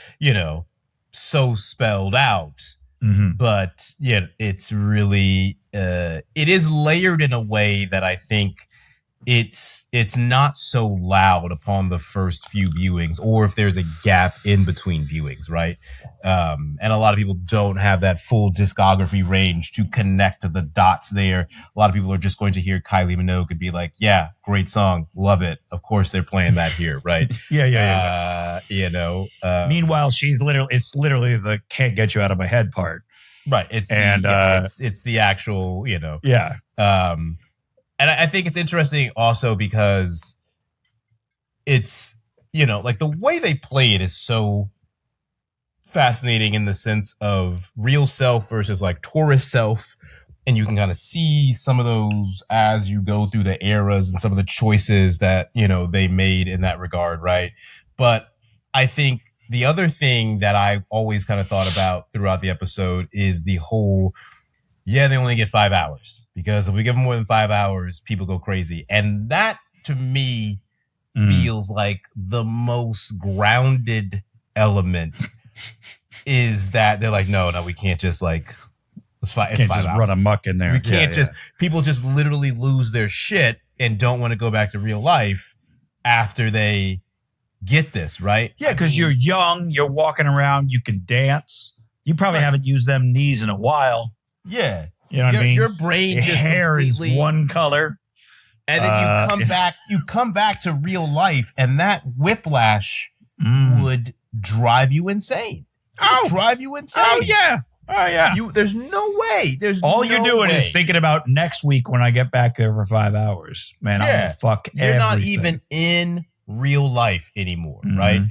so spelled out. Mm-hmm. But it's really it is layered in a way that I think it's not so loud upon the first few viewings, or if there's a gap in between viewings, right? And a lot of people don't have that full discography range to connect the dots there. A lot of people are just going to hear Kylie Minogue and be like, yeah, great song, love it. Of course they're playing that here, right? Yeah. Meanwhile, it's literally the can't get you out of my head part. Right. It's the actual, Yeah. And I think it's interesting also because it's, like the way they play it is so fascinating in the sense of real self versus like tourist self. And you can kind of see some of those as you go through the eras and some of the choices that, they made in that regard. Right. But I think the other thing that I always kind of thought about throughout the episode is the whole, they only get 5 hours, because if we give them more than 5 hours, people go crazy. And that to me feels like the most grounded element is that they're like, no, we can't just like, it's 5 hours. Run amok in there. We can't people just literally lose their shit and don't want to go back to real life after they get this, right? Yeah, because you're young, you're walking around, you can dance. You probably haven't used them knees in a while. Yeah. You know what I mean? Your brain just hair is one color. And then you come back to real life, and that whiplash would drive you insane. Drive you insane. Oh yeah. There's no way. You're doing is thinking about next week when I get back there for 5 hours. Man, I'm gonna fuck everything. You're not even in real life anymore, right?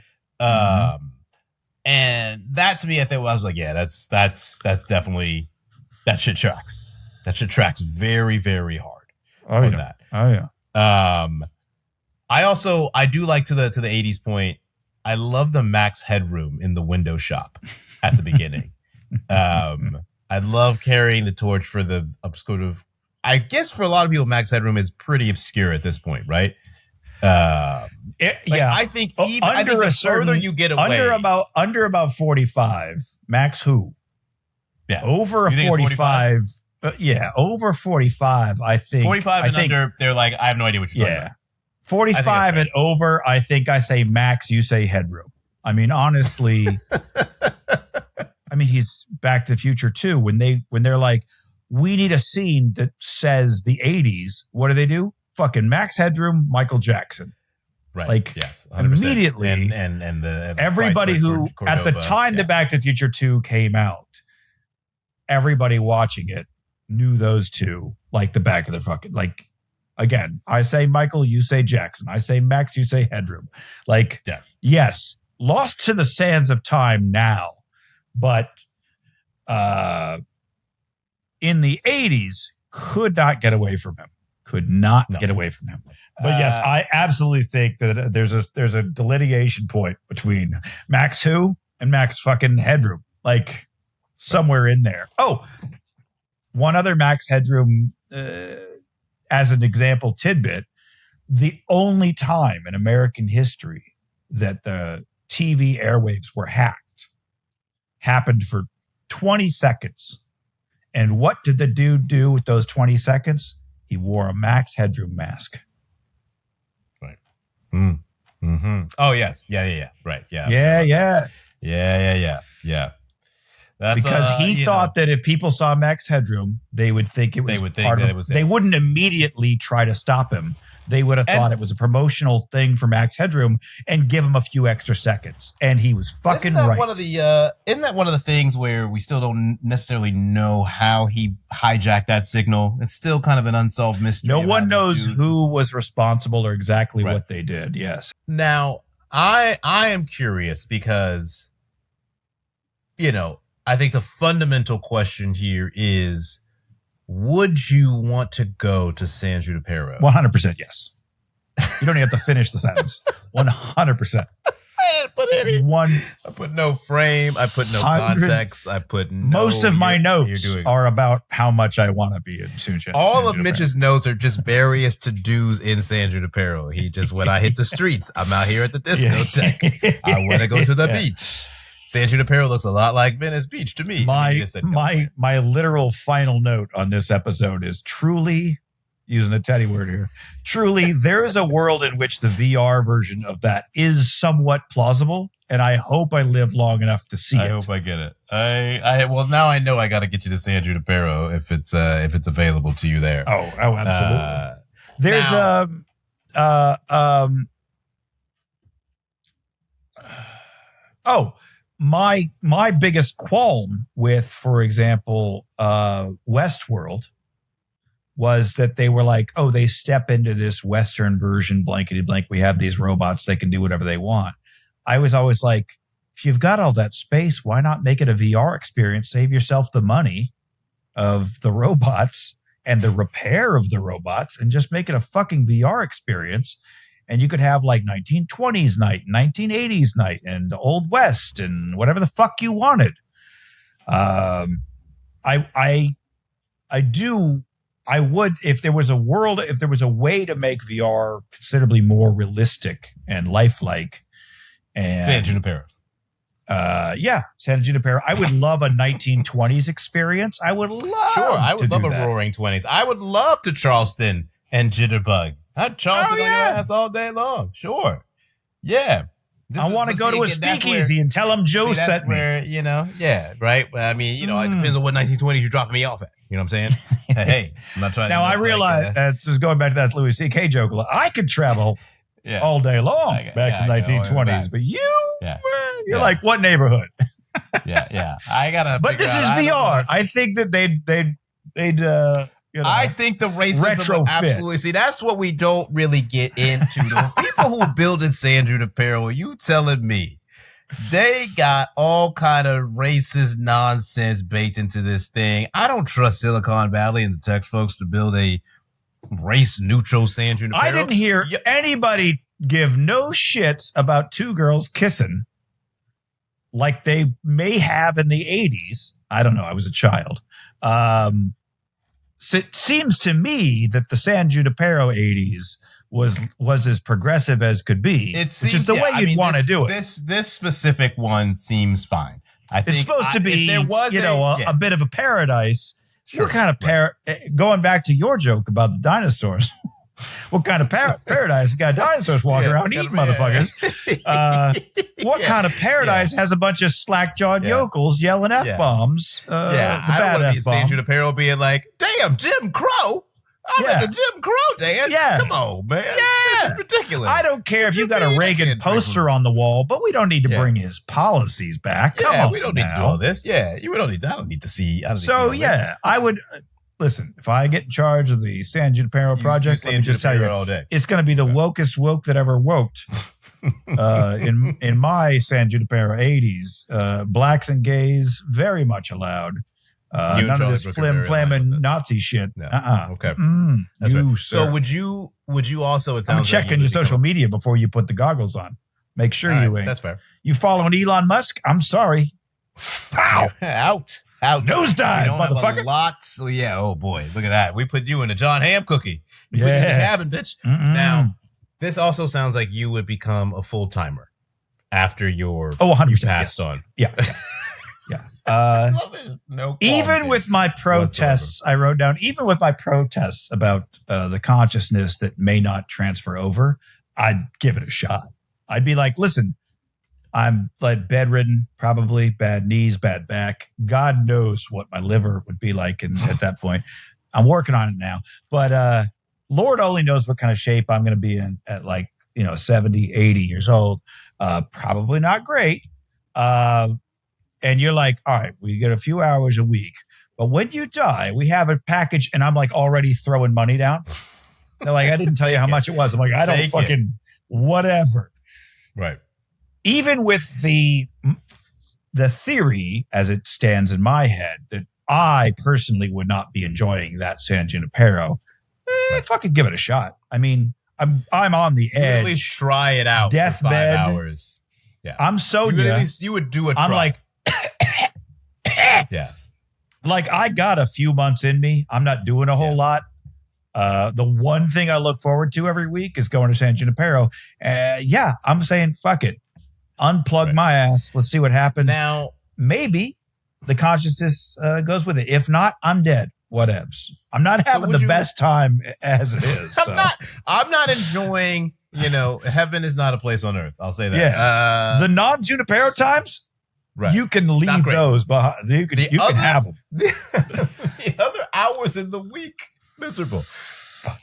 And that to me, I was like, yeah, that's definitely, that shit tracks. That shit tracks very, very hard on that. Oh yeah. I do like to the 80s point. I love the Max Headroom in the window shop at the beginning. I love carrying the torch for the obscure. I guess for a lot of people, Max Headroom is pretty obscure at this point, right? I think the further you get away, under about 45, Max who? Yeah, over a 45. Over 45. I think 45 and under. They're like, I have no idea what you're talking about. 45 and over. I think I say Max. You say Headroom. I mean, honestly, he's Back to the Future too. When they're like, we need a scene that says the 80s. What do? Fucking Max Headroom, Michael Jackson. Right. Like, yes, 100%. Immediately. And everybody who, at the time that Back to the Future 2 came out, everybody watching it knew those two like the back of their fucking, like, again, I say Michael, you say Jackson. I say Max, you say Headroom. Like, yes, lost to the sands of time now, but in the 80s, could not get away from him. Get away from him. But yes, I absolutely think that there's a delineation point between Max who and Max fucking Headroom. Like, somewhere in there. Oh, one other Max Headroom, as an example tidbit, the only time in American history that the TV airwaves were hacked happened for 20 seconds. And what did the dude do with those 20 seconds? He wore a Max Headroom mask. Right. Mm-hmm. Oh, yes. Yeah. Right. Yeah. Yeah. because he thought that if people saw Max Headroom, they would think it was part of it. They wouldn't immediately try to stop him. They would have thought it was a promotional thing for Max Headroom and give him a few extra seconds. And he was fucking right. Isn't that one of the things where we still don't necessarily know how he hijacked that signal? It's still kind of an unsolved mystery. No one knows who was responsible or exactly what they did. Yes. Now, I am curious because, I think the fundamental question here is, would you want to go to San Junipero? 100% yes. You don't even have to finish the sentence. 100%. I put no frame. I put no context. I put no... Most of my notes are about how much I want to be in San Junipero. All of Mitch's notes are just various to-dos in San Junipero. He just, when I hit the streets, I'm out here at the discotheque. I want to go to the beach. San Junipero looks a lot like Venice Beach to me. My literal final note on this episode is truly, using a Teddy word here, truly, there is a world in which the VR version of that is somewhat plausible, and I hope I live long enough to see it. I hope I get it. Well, now I know I got to get you to San Junipero if it's available to you there. Oh, absolutely. There's my biggest qualm with, for example, Westworld was that they were like, oh, they step into this Western version, blankety blank. We have these robots. They can do whatever they want. I was always like, if you've got all that space, why not make it a VR experience? Save yourself the money of the robots and the repair of the robots and just make it a fucking VR experience. And you could have like 1920s night, 1980s night, and the Old West, and whatever the fuck you wanted. I would, if there was a way to make VR considerably more realistic and lifelike. And San Junipero. San Junipero. I would love a 1920s experience. I would love. Sure, I would love a roaring 20s. I would love to Charleston and Jitterbug. I'd Charleston on your ass all day long. Sure. Yeah. I want to go to a speakeasy and tell them Joe sent me. Right? I mean, it depends on what 1920s you're dropping me off at. You know what I'm saying? Hey, I'm not trying to... Now, I realize, just going back to that Louis C.K. joke, I could travel all day long back to 1920s, but you're like, what neighborhood? I got to... But this is VR. I think that they'd I think the racism would absolutely see. That's what we don't really get into. The people who builded San Junipero, you telling me they got all kind of racist nonsense baked into this thing? I don't trust Silicon Valley and the tech folks to build a race neutral San Junipero. I didn't hear anybody give no shits about two girls kissing like they may have in the 80s. I don't know. I was a child. So it seems to me that the San Junipero 80s was as progressive as could be, which is the way you'd want to do it. This specific one seems fine. It's supposed to be, a bit of a paradise. Sure. What kind of going back to your joke about the dinosaurs? What kind of paradise? You got dinosaurs walking around eating motherfuckers. What kind of paradise has a bunch of slack-jawed yokels yelling F-bombs? I don't want to be in San Junipero being like, damn, Jim Crow. I'm at the Jim Crow dance. Yeah. Come on, man. Yeah. This is ridiculous. I don't care if you got a Reagan poster on the wall, but we don't need to bring his policies back. Come on, we don't need to do all this. Yeah, you don't need. I don't need to see. I would. Listen, if I get in charge of the San Junipero project, let me just tell you, it's going to be the wokest woke that ever woked. In my San Junipero 80s, blacks and gays very much allowed. None of this flim-flamming Nazi shit. Okay. That's right. So would you also, it sounds I'm checking your social media before you put the goggles on. Make sure you ain't. That's fair. You following Elon Musk? I'm sorry. Pow! Out. Nosedive, motherfucker. Lots. Oh boy, look at that. We put you in a John Hamm cookie. You put you in the cabin, bitch. Now, this also sounds like you would become a full-timer after your 100% passed on. Yeah. Even with my protests, I wrote down, even with my protests about the consciousness that may not transfer over, I'd give it a shot. I'd be like, listen, I'm like bedridden, probably bad knees, bad back. God knows what my liver would be like at that point. I'm working on it now. But Lord only knows what kind of shape I'm going to be in at 70, 80 years old. Probably not great. And you're like, all right, we get a few hours a week. But when you die, we have a package, and I'm like already throwing money down. They're like, I didn't tell you how much it was. I'm like, I don't fucking whatever. Right. Even with the theory as it stands in my head that I personally would not be enjoying that San Junipero, fucking give it a shot. I mean, I'm on the edge. At least try it out for 5 hours. Yeah. I'm Sonia. At least you would do a try. I'm like, yeah. Like I got a few months in me. I'm not doing a whole lot. The one thing I look forward to every week is going to San Junipero. I'm saying fuck it. Unplug my ass. Let's see what happens. Now, maybe the consciousness goes with it. If not, I'm dead. Whatevs. I'm not having the best time as it is. I'm not enjoying, heaven is not a place on earth. I'll say that. Yeah. The non-Junipero times, right. You can leave those behind. You can have them. The other hours in the week, miserable.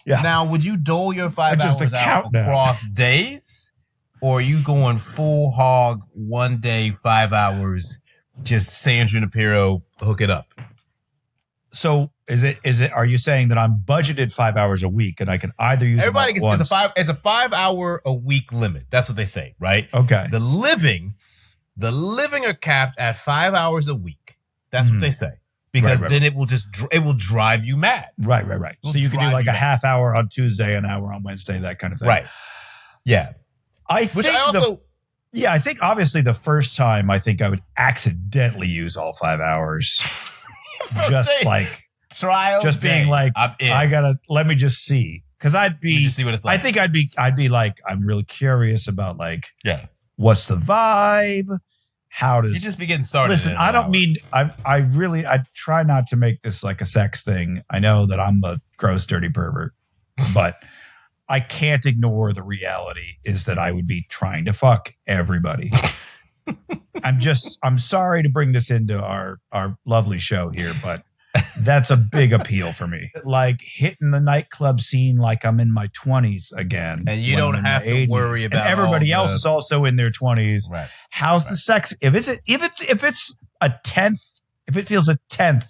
Yeah. Now, would you dole your 5 hours out across days? Or are you going full hog 1 day, 5 hours, just San Junipero, hook it up? So are you saying that I'm budgeted 5 hours a week and I can either use everybody gets it's a 5 hour a week limit. That's what they say, right? Okay. The living are capped at 5 hours a week. That's what they say. Because then it will drive you mad. Right. So you can do like a half hour on Tuesday, an hour on Wednesday, that kind of thing. Right. Yeah. I think obviously the first time I think I would accidentally use all 5 hours. Just like trial. Just day. Being like, I gotta let me just see. Because I'd be see what it's like. I think I'd be like, I'm really curious about what's the vibe? How does you just be getting started? Listen, I don't mean I try not to make this like a sex thing. I know that I'm a gross, dirty pervert, but I can't ignore the reality is that I would be trying to fuck everybody. I'm sorry to bring this into our lovely show here, but that's a big appeal for me. Like hitting the nightclub scene like I'm in my 20s again. And you don't have to worry about and everybody else is also in their 20s. Right. How's the sex? If it's a tenth, if it feels a tenth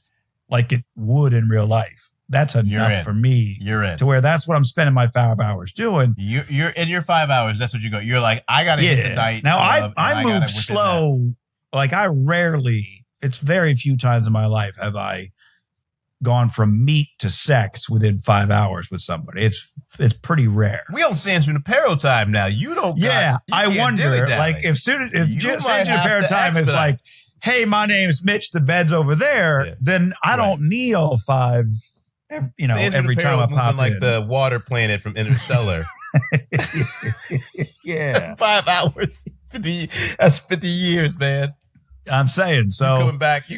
like it would in real life, that's enough for me. You're in. To where that's what I'm spending my 5 hours doing. You're in your 5 hours. That's what you go. You're like, I got to hit the night. Now, I move slow. Like it's very few times in my life have I gone from meat to sex within 5 hours with somebody. It's pretty rare. We on San Junipero time now. You don't. Yeah, I wonder. Like if San Junipero time is like, hey, my name's Mitch. The bed's over there. Yeah. Then I don't need all 5. Every time I pop like in. The water planet from Interstellar. Yeah. 5 hours. That's 50 years, man. I'm saying so. You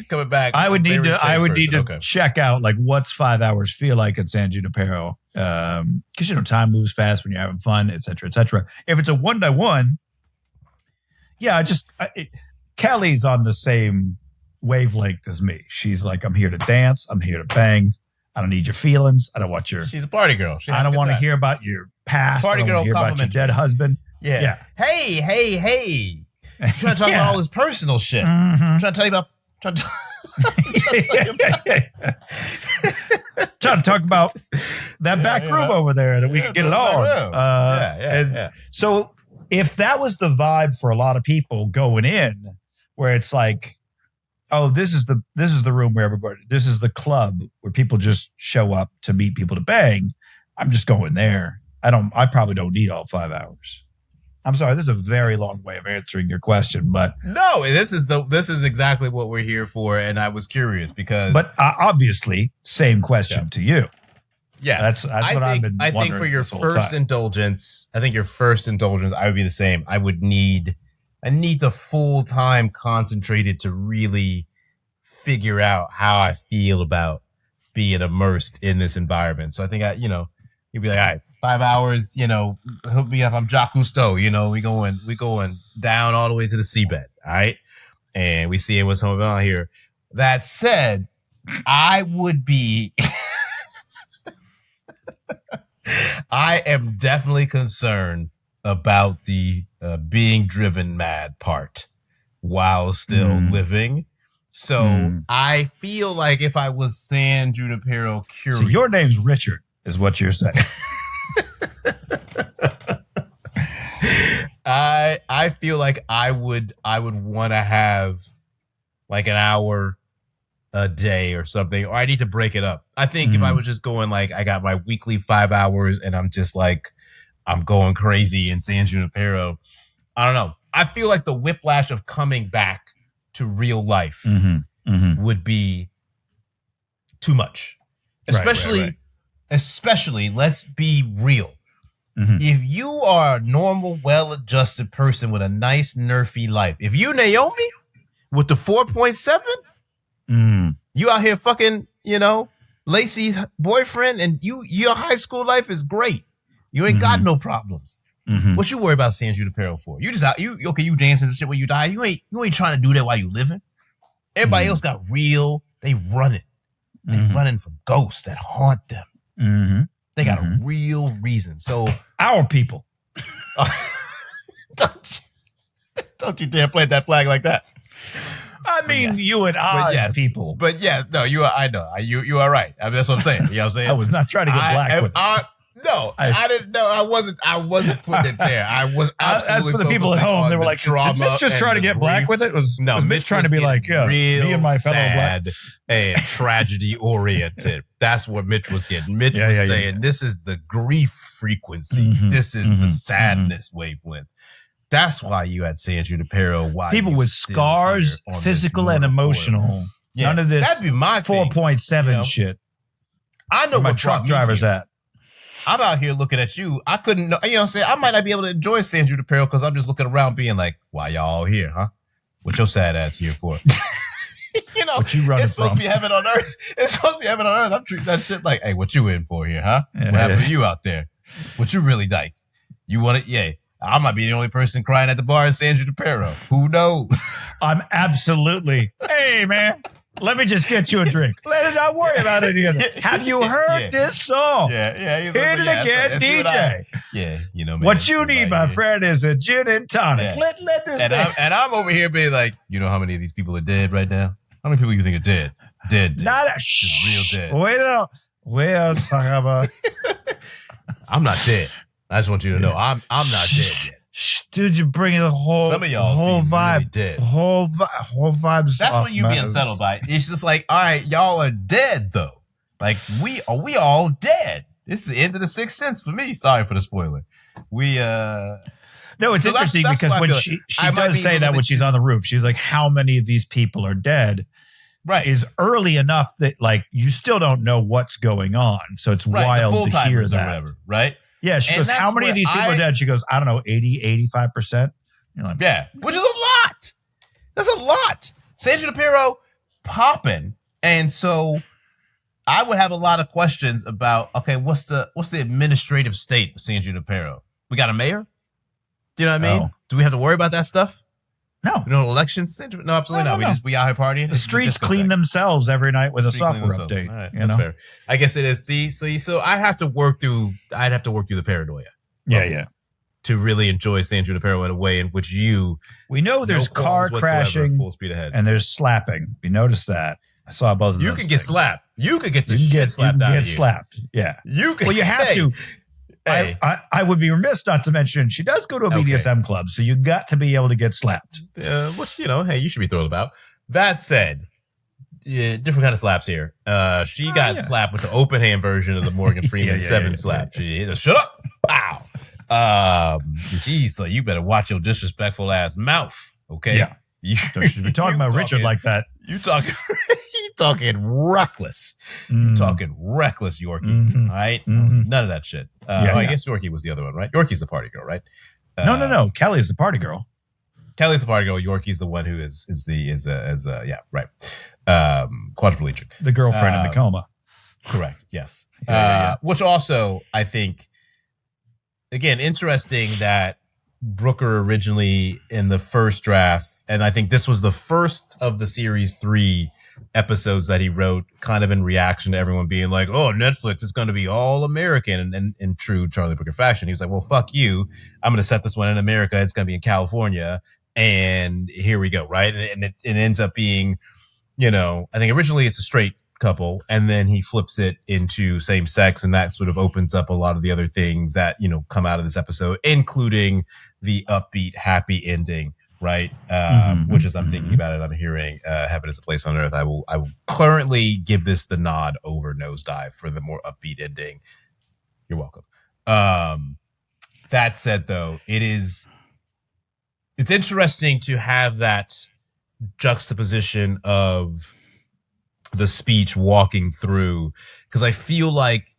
coming back? I would need to check out like what's 5 hours feel like at San Junipero, because time moves fast when you're having fun, et cetera, et cetera. If it's a 1-to-1, Kelly's on the same wavelength as me. She's like, I'm here to dance. I'm here to bang. I don't need your feelings. I don't want your. She's a party girl. I don't want to hear about your past. Party girl, hear about your dead husband. Yeah. Hey. I'm trying to talk about all this personal shit. Mm-hmm. I'm trying to tell you about. Trying to talk about that back room over there that we can get it on. So if that was the vibe for a lot of people going in, where it's like, oh, this is the room where this is the club where people just show up to meet people to bang. I'm just going there. I probably don't need all 5 hours. I'm sorry, this is a very long way of answering your question, but no, this is exactly what we're here for, and I was curious because. But obviously, same question to you. Yeah, that's what I've been wondering. I think for your first indulgence, I would be the same. I need the full time concentrated to really figure out how I feel about being immersed in this environment. So I think you'd be like, all right, 5 hours, hook me up. I'm Jacques Cousteau, we going down all the way to the seabed. All right. And we see what's going on here. That said, I would be, I am definitely concerned about the being driven mad part while still living. So I feel like if I was San Junipero curious. So your name's Richard, is what you're saying. I feel like I would want to have like an hour a day or something, or I need to break it up. I think if I was just going like I got my weekly 5 hours and I'm just like I'm going crazy in San Junipero, I don't know. I feel like the whiplash of coming back to real life would be too much. Especially, let's be real. If you are a normal, well-adjusted person with a nice, nerfy life, if you Naomi with the 4.7, you out here fucking, Lacey's boyfriend, and your high school life is great. You ain't got no problems. What you worry about San Junipero for? You just out, you dancing and shit when you die. You ain't trying to do that while you living. Everybody else got real. They running. They running from ghosts that haunt them. They got a real reason. So our people. Don't you dare plant that flag like that. I mean, yes. You and I people. But yeah, no, I know. You are right. I mean, that's what I'm saying. You know what I'm saying? I was not trying to get black with it. No, I didn't know. I wasn't putting it there. I was absolutely. As for the people at home, they were like, "Mitch just trying to get black with it." Was Mitch trying to be like, "Yeah, me and my fellow black," and tragedy oriented. That's what Mitch was getting. Mitch was saying, "This is the grief frequency. This is the sadness wavelength." That's why you had San Junipero. Why people with scars, physical and emotional. Yeah, none of this. That'd be my 4.7 shit. I know where my what truck driver's at. I'm out here looking at you. I couldn't know, I'm saying? I might not be able to enjoy San Junipero because I'm just looking around being like, why y'all all here, huh? What your sad ass here for? What you running it's supposed from? to be heaven on earth. It's supposed to be heaven on earth. I'm treating that shit like, hey, what you in for here, huh? What happened to you out there? What you really like? You want it? Yeah. I might be the only person crying at the bar in San Junipero. Who knows? I'm absolutely, hey, man. Let me just get you a drink. Let it not worry about it again. Have you heard this song? Yeah. Hit it again, DJ. What you need, my friend, is a gin and tonic. Yeah. Let this and I'm over here being like, you know how many of these people are dead right now? How many people you think are dead? Dead. Not a real dead. Wait a minute. I'm not dead. I just want you to know I'm not dead yet. Dude, you bring the whole some of y'all whole seem vibe, really dead. whole vibe. That's what you being settled by. It's just like, all right, y'all are dead though. Like we all dead. This is the end of the Sixth Sense for me. Sorry for the spoiler. No, it's interesting because when she does say that when she's on the roof, she's like, how many of these people are dead? Right. Is early enough that like you still don't know what's going on. So it's wild to hear that. Or whatever, right? Yeah, she goes, how many of these people are dead? She goes, I don't know, 80, 85%. You're like, yeah, which is a lot. That's a lot. San Junipero popping. And so I would have a lot of questions about, okay, what's the administrative state of San Junipero? We got a mayor? Do you know what I mean? Oh. Do we have to worry about that stuff? No. Elections? No, absolutely not. We out here partying. The streets clean themselves every night with a software update. All right, that's fair. I guess it is. So I'd have to work through the paranoia. Yeah. To really enjoy San Junipero in a way in which we know there's car crashing, full speed ahead, and there's slapping. We noticed that. I saw both of those. You can get slapped. You could get the shit slapped out of you. Get slapped. Yeah. You can. Well, you have to. Hey. I would be remiss not to mention she does go to a BDSM club, so you got to be able to get slapped. Which, hey, you should be thrilled about. That said, different kind of slaps here. She got slapped with the open hand version of the Morgan Freeman 7 slap. She shut up. Wow. Geez, so you better watch your disrespectful ass mouth. Okay. Yeah. You should be talking about Richard like that. You talking reckless. You're talking reckless, Yorkie. All right? None of that shit. I guess Yorkie was the other one, right? Yorkie's the party girl, right? No. Kelly's the party girl. Kelly's the party girl. Yorkie's the one who is right. Quadriplegic. The girlfriend in the coma. Correct. Yes. Yeah. Which also, I think, again, interesting that Brooker originally in the first draft, and I think this was the first of the series 3 episodes that he wrote kind of in reaction to everyone being like, oh, Netflix is going to be all American. And in true Charlie Brooker fashion, he was like, well, fuck you. I'm going to set this one in America. It's going to be in California. And here we go. Right. And it ends up being, I think originally it's a straight couple, and then he flips it into same sex. And that sort of opens up a lot of the other things that, come out of this episode, including the upbeat, happy ending. Right. Which as I'm thinking about it, I'm hearing Heaven is a Place on Earth. I will currently give this the nod over Nosedive for the more upbeat ending. You're welcome. That said, though, it's interesting to have that juxtaposition of the speech walking through, because I feel like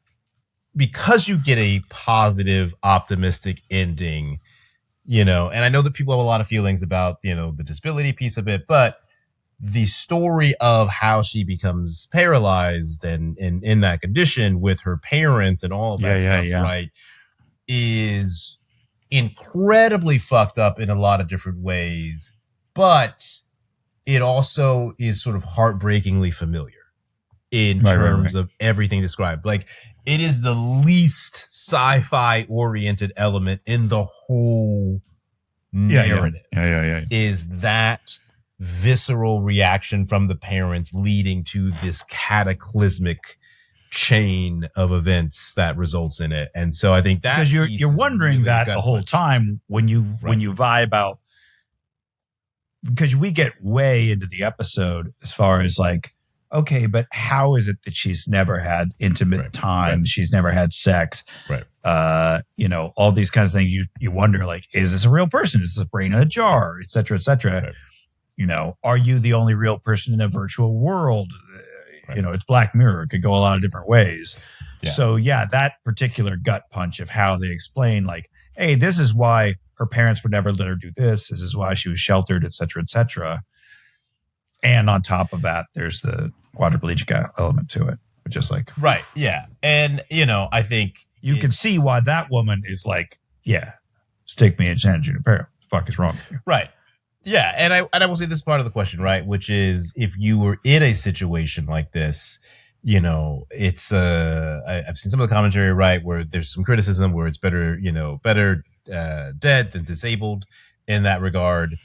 because you get a positive, optimistic ending, and I know that people have a lot of feelings about, the disability piece of it, but the story of how she becomes paralyzed and in that condition with her parents and all of that stuff, right, is incredibly fucked up in a lot of different ways, but it also is sort of heartbreakingly familiar in terms of everything described. Like, it is the least sci-fi oriented element in the whole narrative. Is that visceral reaction from the parents leading to this cataclysmic chain of events that results in it. And so I think that, because you're wondering really that the whole time when you vibe out, because we get way into the episode as far as like, okay, but how is it that she's never had intimate time? She's never had sex. All these kinds of things. You wonder, like, is this a real person? Is this a brain in a jar? Et cetera, et cetera. Are you the only real person in a virtual world? It's Black Mirror. It could go a lot of different ways. So that particular gut punch of how they explain, like, hey, this is why her parents would never let her do this. This is why she was sheltered, et cetera, et cetera. And on top of that, there's the quadriplegic element to it, which is like... Right, yeah. And, I think... You can see why that woman is like, yeah, stick me in San Junipero. What the fuck is wrong with you? Right. Yeah, and I will say this part of the question, right, which is, if you were in a situation like this, it's... I've seen some of the commentary, right, where there's some criticism where it's better dead than disabled in that regard.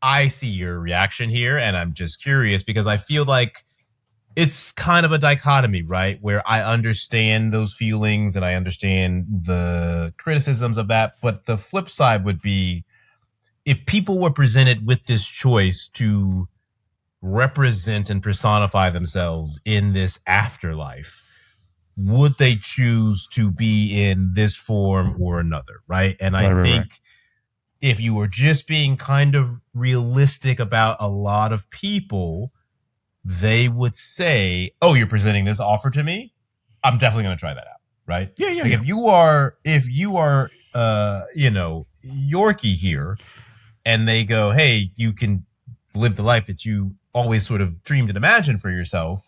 I see your reaction here, and I'm just curious because I feel like it's kind of a dichotomy, right? Where I understand those feelings and I understand the criticisms of that. But the flip side would be, if people were presented with this choice to represent and personify themselves in this afterlife, would they choose to be in this form or another, right? And I think if you were just being kind of realistic about a lot of people, they would say, oh, you're presenting this offer to me? I'm definitely going to try that out, right? Yeah. If you are, Yorkie here, and they go, hey, you can live the life that you always sort of dreamed and imagined for yourself,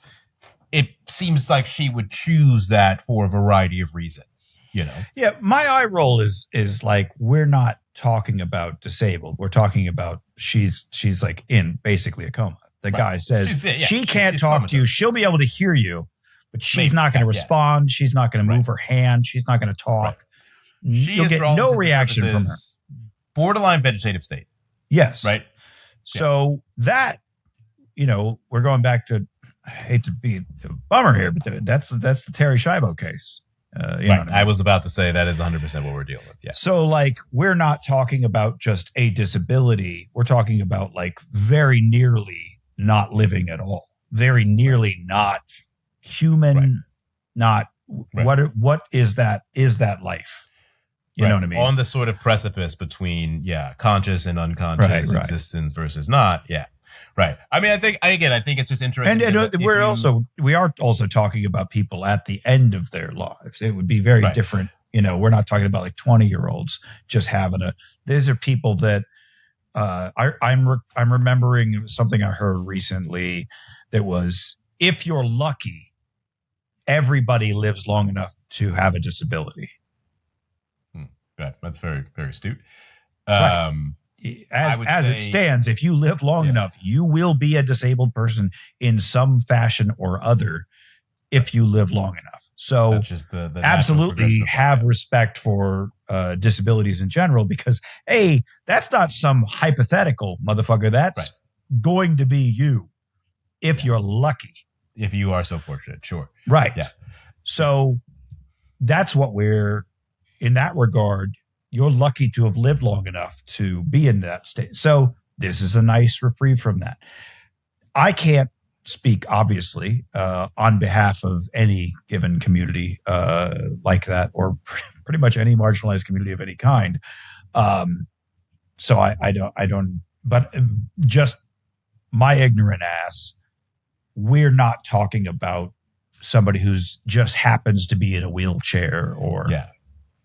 it seems like she would choose that for a variety of reasons, Yeah, my eye roll is like, we're not talking about disabled. We're talking about she's like in basically a coma. The guy says she can't talk to you. She'll be able to hear you, but she's not going to respond. She's not going to move her hand. She's not going to talk. You'll get no reaction from her. Borderline vegetative state. Yes. Right. So that, we're going back to, I hate to be a bummer here, but that's the Terry Schiavo case. I was about to say that is 100% what we're dealing with. Yeah. So like, we're not talking about just a disability. We're talking about like very nearly not living at all, very nearly not human, not what is that life? You know what I mean? On the sort of precipice between, conscious and unconscious existence versus not. Yeah. Right. I mean, I think it's just interesting. And we are also talking about people at the end of their lives. It would be very different. We're not talking about like 20-year-olds just having these are people that I'm remembering something I heard recently that was, if you're lucky, everybody lives long enough to have a disability. Right. That's very, very astute. Right. As it stands, if you live long enough, you will be a disabled person in some fashion or other if you live long enough. So that's just the absolutely have respect for disabilities in general, because, hey, that's not some hypothetical motherfucker. That's going to be you if you're lucky. If you are so fortunate, sure. Right. Yeah. So that's what we're, in that regard, you're lucky to have lived long enough to be in that state. So this is a nice reprieve from that. I can't speak, obviously, on behalf of any given community like that, or pretty much any marginalized community of any kind. So I don't, but just my ignorant ass, we're not talking about somebody who's just happens to be in a wheelchair or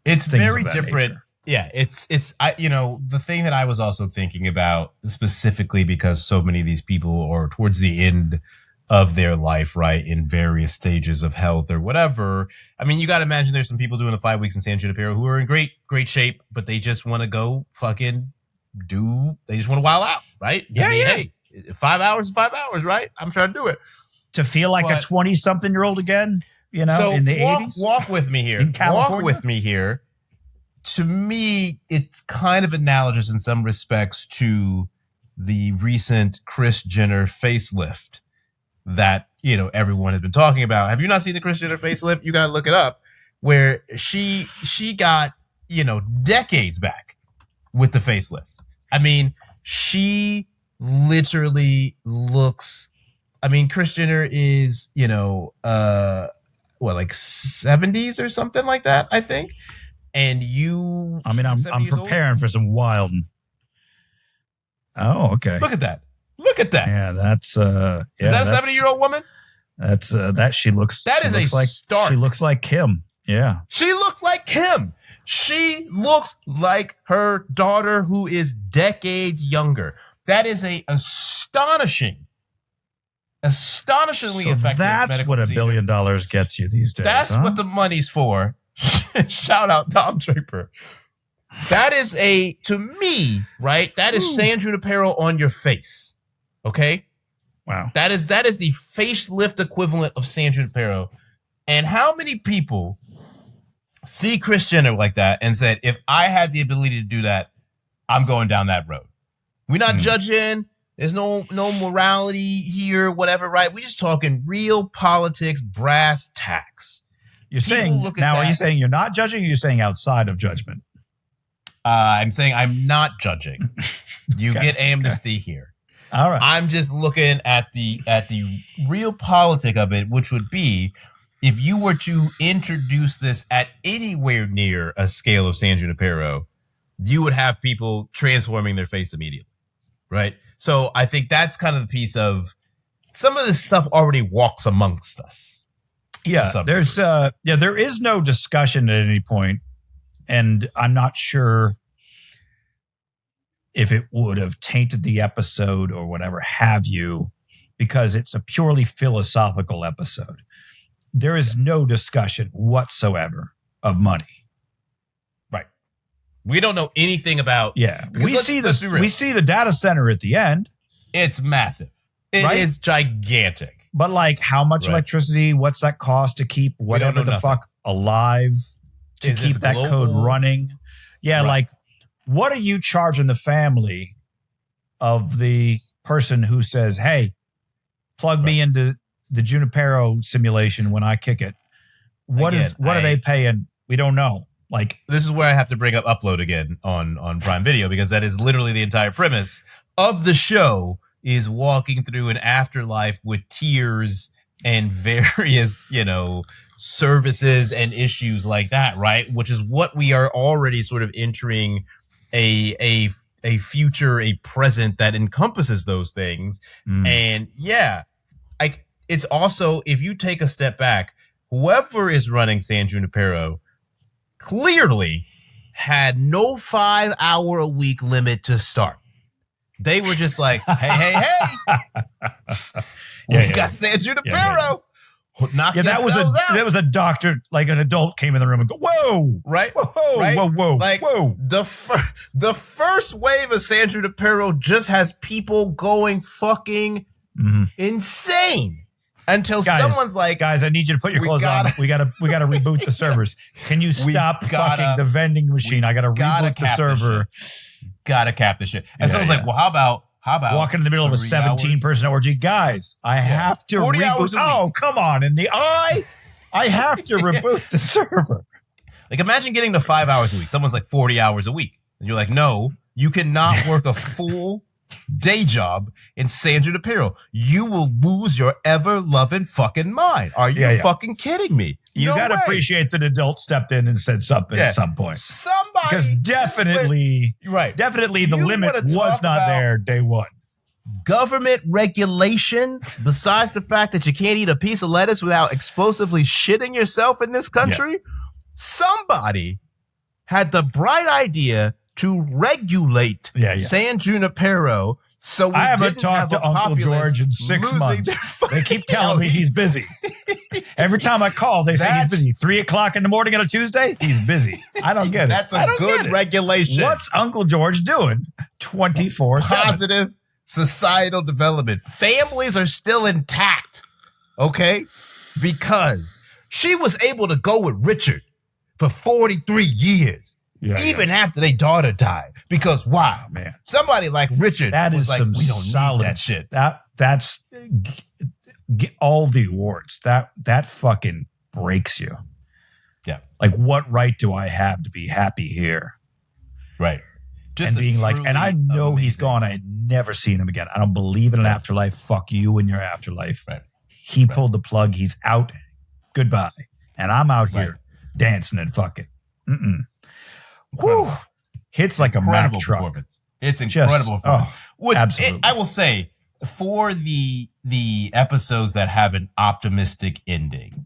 it's very different. Nature. Yeah, it's the thing that I was also thinking about, specifically because so many of these people are towards the end of their life, right, in various stages of health or whatever. I mean, you got to imagine there's some people doing the 5 weeks in San Junipero who are in great shape, but they just want to go they just want to wild out, right? Yeah, Hey, 5 hours, 5 hours, right? I'm trying to do it. To feel like a 20-something-year-old again, in the 80s? Walk with me here. In California? Walk with me here. To me, it's kind of analogous in some respects to the recent Kris Jenner facelift that, everyone has been talking about. Have you not seen the Kris Jenner facelift? You got to look it up, where she got, decades back with the facelift. I mean, she literally looks, Kris Jenner is, like 70s or something like that, I think. And I'm preparing for some wild. Oh, okay. Look at that. Yeah, that's is that a 70-year-old woman? That's that she looks. That is a stark. She looks like Kim. Yeah. She looks like Kim. She looks like her daughter, who is decades younger. That is a astonishingly effective. That's what $1 billion gets you these days. That's what the money's for. Shout out Tom Draper. That is to me, right? That is San Junipero on your face. Okay? Wow. That is the facelift equivalent of San Junipero. And how many people see Kris Jenner like that and said, if I had the ability to do that, I'm going down that road. We're not judging. There's no morality here, whatever, right? We're just talking real politics, brass tacks. You're saying now, are you saying you're not judging, or you're saying outside of judgment? I'm saying I'm not judging. You get amnesty here. All right. I'm just looking at the real politic of it, which would be if you were to introduce this at anywhere near a scale of San Junipero, you would have people transforming their face immediately, right? So I think that's kind of the piece of some of this stuff already walks amongst us. Yeah, there is no discussion at any point, and I'm not sure if it would have tainted the episode or whatever have you, because it's a purely philosophical episode. There is no discussion whatsoever of money. Right. We don't know anything about. Yeah, we see the data center at the end. It's massive. It is gigantic. But like, how much electricity? What's that cost to keep whatever the fuck alive? To keep that code running? Yeah, like, what are you charging the family of the person who says, "Hey, plug me into the Junipero simulation when I kick it"? What are they paying? We don't know. Like, this is where I have to bring up Upload again on Prime Video, because that is literally the entire premise of the show. Is walking through an afterlife with tears and various, services and issues like that, right? Which is what we are already sort of entering a future, a present that encompasses those things. And it's also, if you take a step back, whoever is running San Junipero clearly had no 5-hour-a-week limit to start. They were just like, hey. We got San Junipero. knock Yeah, that was a doctor, like an adult came in the room and go, whoa, right? whoa, right? whoa, like, whoa. The first wave of San Junipero just has people going fucking insane until someone's like, guys, I need you to put your clothes on. We gotta reboot the servers. Can you stop fucking the vending machine? I gotta reboot the server. Gotta cap this shit. And someone's like, well, how about walking in the middle of a 17-person orgy? Guys, I have to 40 reboot. hours a week. Oh, come on. In the eye, I have to reboot the server. Like, imagine getting to 5 hours a week. Someone's like 40 hours a week. And you're like, no, you cannot work a full day job in San Junipero. You will lose your ever-loving fucking mind. Are you fucking kidding me? You got to appreciate that an adult stepped in and said something at some point. Somebody. Because definitely the limit was not there day one. Government regulations, besides the fact that you can't eat a piece of lettuce without explosively shitting yourself in this country, somebody had the bright idea to regulate San Junipero. So I haven't talked to Uncle George in 6 months. They keep telling me he's busy. Every time I call, they say he's busy. 3:00 in the morning on a Tuesday, he's busy. I don't get it. That's a good regulation. What's Uncle George doing 24/7? Positive societal development. Families are still intact, okay? Because she was able to go with Richard for 43 years. Even after their daughter died. Because why? Oh, man. Somebody like Richard was like, we don't need that shit. That's get all the awards. That fucking breaks you. Yeah. Like, what right do I have to be happy here? Right. Just and being like, and I know he's gone. I never seen him again. I don't believe in an afterlife. Fuck you and your afterlife. Right. He pulled the plug. He's out. Goodbye. And I'm out here dancing and fucking. Whew. Hits like incredible a Mack truck. Performance. It's incredible. Which absolutely. I will say, for the episodes that have an optimistic ending,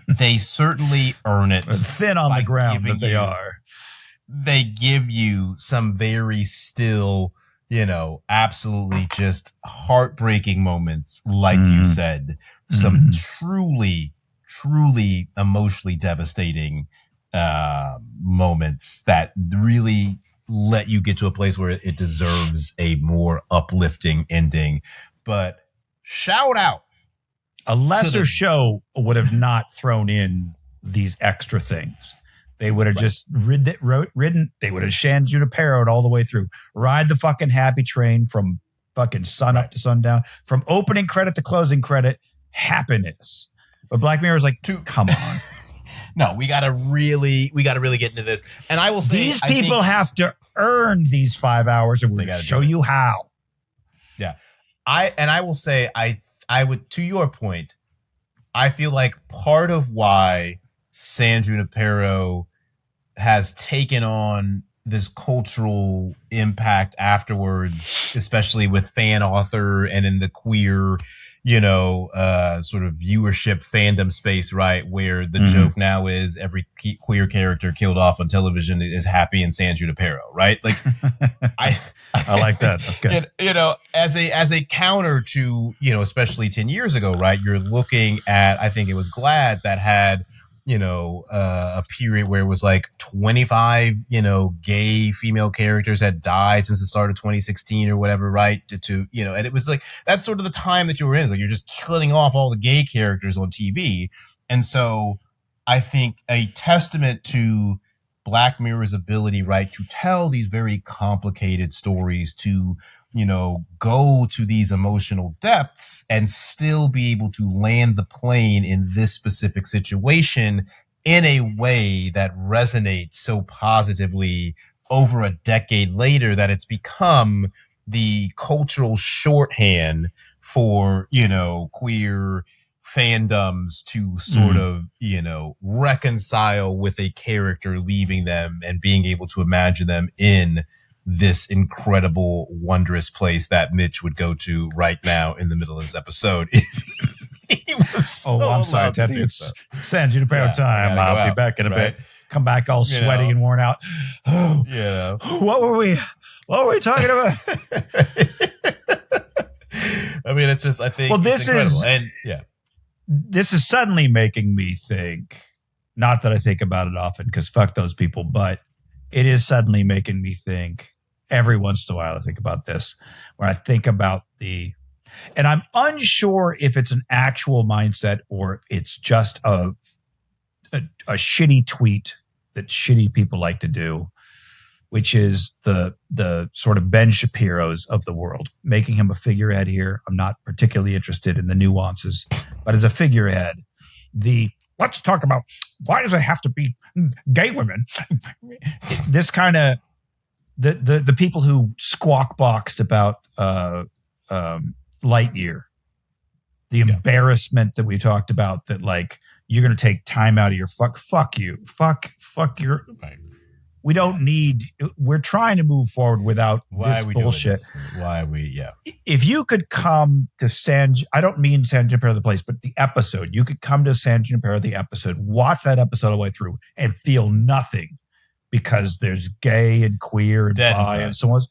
they certainly earn it. Thin on the ground that they are. They give you some very still, absolutely just heartbreaking moments, like you said. Some truly, truly emotionally devastating moments that really let you get to a place where it deserves a more uplifting ending. But shout out. A lesser show would have not thrown in these extra things. They would have just ridden. They would have San Junipero all the way through. Ride the fucking happy train from fucking sun up to sundown. From opening credit to closing credit, happiness. But Black Mirror is like, come on. No, we gotta really get into this. And I will say, these people have to earn these 5 hours, and we're going to show you how. Yeah, I will say, I would, to your point, I feel like part of why San Junipero has taken on this cultural impact afterwards, especially with fan author and in the queer, sort of viewership fandom space, right? Where the joke now is every queer character killed off on television is happy in San Junipero, right? Like, I like that. That's good. As a counter to, especially 10 years ago, right? You're looking at, I think it was Glad that had, a period where it was like 25, gay female characters had died since the start of 2016 or whatever, right? To and it was like, that's sort of the time that you were in. It's like, you're just killing off all the gay characters on TV. And so I think a testament to Black Mirror's ability, right, to tell these very complicated stories, to go to these emotional depths and still be able to land the plane in this specific situation in a way that resonates so positively over a decade later that it's become the cultural shorthand for, queer fandoms to sort of, reconcile with a character leaving them and being able to imagine them in this incredible, wondrous place that Mitch would go to right now in the middle of this episode. He was so I'm sorry, Teddy. It's San Junipero time. I'll be back in a bit. Come back all sweaty and worn out. What were we talking about? I mean, it's just, I think, well, this is, and this is suddenly making me think, not that I think about it often because fuck those people, but it is suddenly making me think every once in a while. I think about this when I think about and I'm unsure if it's an actual mindset or it's just a shitty tweet that shitty people like to do, which is the sort of Ben Shapiro's of the world, making him a figurehead here. I'm not particularly interested in the nuances, but as a figurehead, let's talk about why does it have to be gay women? This kind of the people who squawk boxed about Lightyear, the embarrassment that we talked about, that like you're going to take time out of your fuck you, fuck your. Right. We don't need. We're trying to move forward without this bullshit. Why are we? Yeah. If you could come to I don't mean San Junipero the place, but the episode. You could come to San Junipero the episode, watch that episode all the way through, and feel nothing because there's gay and queer and bi and so on.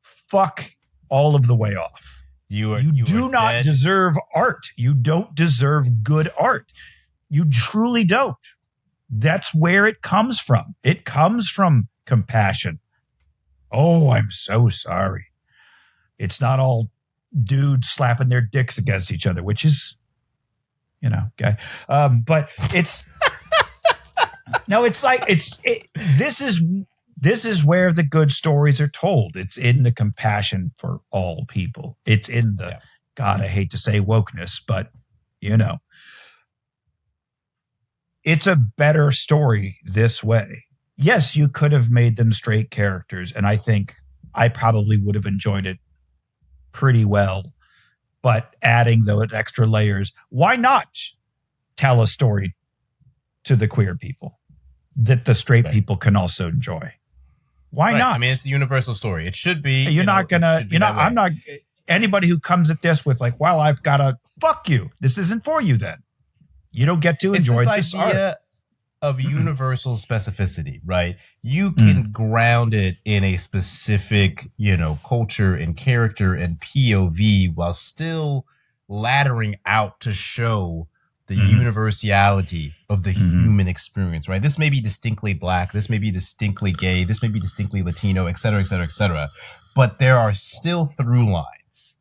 Fuck all of the way off. You do not deserve art. You don't deserve good art. You truly don't. That's where it comes from. It comes from compassion. Oh, I'm so sorry. It's not all dudes slapping their dicks against each other, which is, gay. But it's no. It's like this is where the good stories are told. It's in the compassion for all people. It's in the God. I hate to say wokeness, but it's a better story this way. Yes, you could have made them straight characters, and I think I probably would have enjoyed it pretty well. But adding those extra layers, why not tell a story to the queer people that the straight people can also enjoy? Why not? I mean, it's a universal story. It should be. I'm not. Anybody who comes at this with like, well, I've got to fuck you. This isn't for you then. You don't get to enjoy this idea of universal specificity, right? You can ground it in a specific, culture and character and POV while still laddering out to show the universality of the human experience, right? This may be distinctly Black, this may be distinctly gay, this may be distinctly Latino, et cetera, et cetera, et cetera. But there are still through lines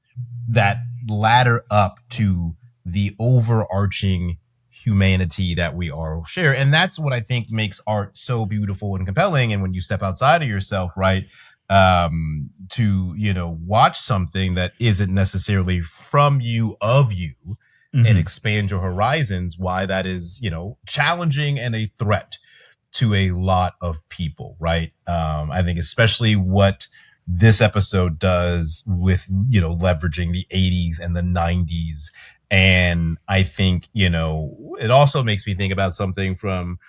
that ladder up to the overarching humanity that we all share. And that's what I think makes art so beautiful and compelling. And when you step outside of yourself, right, to, watch something that isn't necessarily from you, of you, and expand your horizons, why that is, challenging and a threat to a lot of people, right? I think especially what this episode does with, leveraging the 80s and the 90s. And I think, it also makes me think about something from